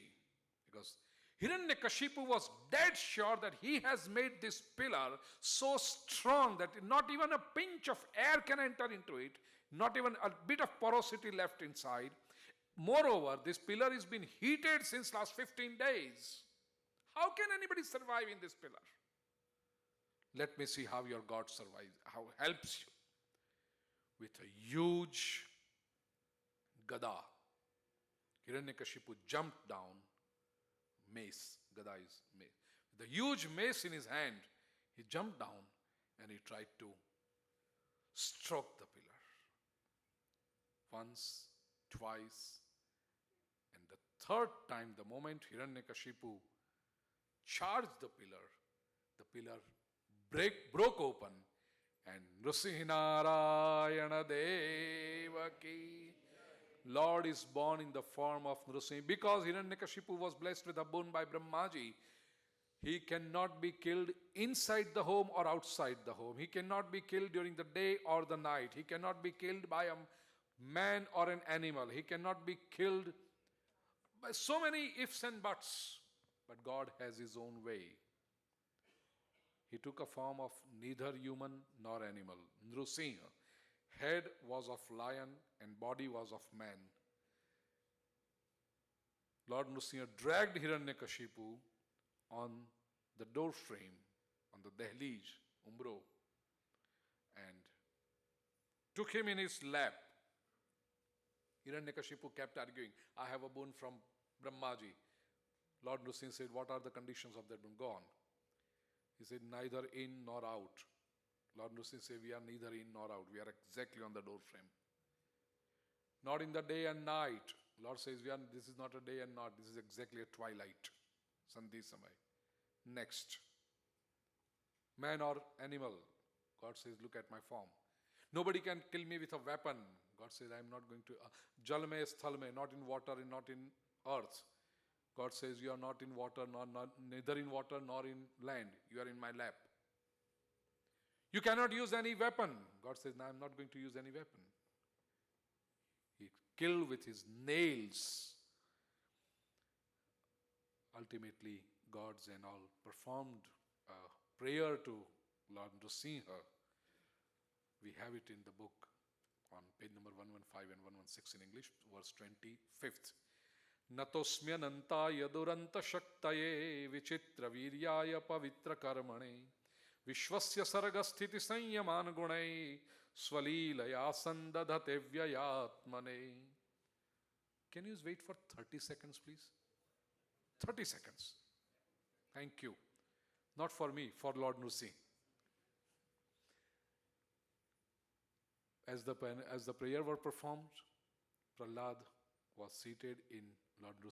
Because Hiranyakashipu was dead sure that he has made this pillar so strong that not even a pinch of air can enter into it, not even a bit of porosity left inside. Moreover, this pillar has been heated since last 15 days. How can anybody survive in this pillar? Let me see how your God survives, how helps you. With a huge gada, Hiranyakashipu jumped down, mace, gada is mace. With a huge mace in his hand, he jumped down and he tried to stroke the pillar. Once, twice, and the third time, the moment Hiranyakashipu charged the pillar broke open, and Nrsimha Devaki, Lord is born in the form of Nrsimha. Because Hiranyakashipu was blessed with a boon by Brahmaji, he cannot be killed inside the home or outside the home. He cannot be killed during the day or the night. He cannot be killed by a man or an animal. He cannot be killed by so many ifs and buts. But God has his own way. He took a form of neither human nor animal. Nrsimha. Head was of lion and body was of man. Lord Nrsimha dragged Hiranyakashipu on the door frame, on the dehleej, umbro, and took him in his lap. Hiranyakashipu kept arguing, I have a boon from Brahmaji. Lord Nrsimha said, what are the conditions of that boon? Go on. He said, neither in nor out. Lord Nrsimha said, we are neither in nor out. We are exactly on the door frame. Not in the day and night. Lord says, this is not a day and night. This is exactly a twilight. Sandhi samay. Next. Man or animal. God says, look at my form. Nobody can kill me with a weapon. God says, I am not going to. Jalme sthalme, not in water and not in earth. God says, you are not in water, neither in water nor in land. You are in my lap. You cannot use any weapon. God says, no, I am not going to use any weapon. He killed with his nails. Ultimately, gods and all performed a prayer to Lord Nrsimha. We have it in the book on page number 115 and 116 in English, verse 25th. Natosmyanantaya duranta shaktaye vichitra viryaya pavitra karmane vishwasya sargasthiti sanyaman gunai swalilaya sandadhate vyayatmane. Can you wait for 30 seconds, please? 30 seconds. Thank you. Not for me, for Lord Nrsimha. As the prayer were performed, Prahlad was seated in Lord Nrsimha.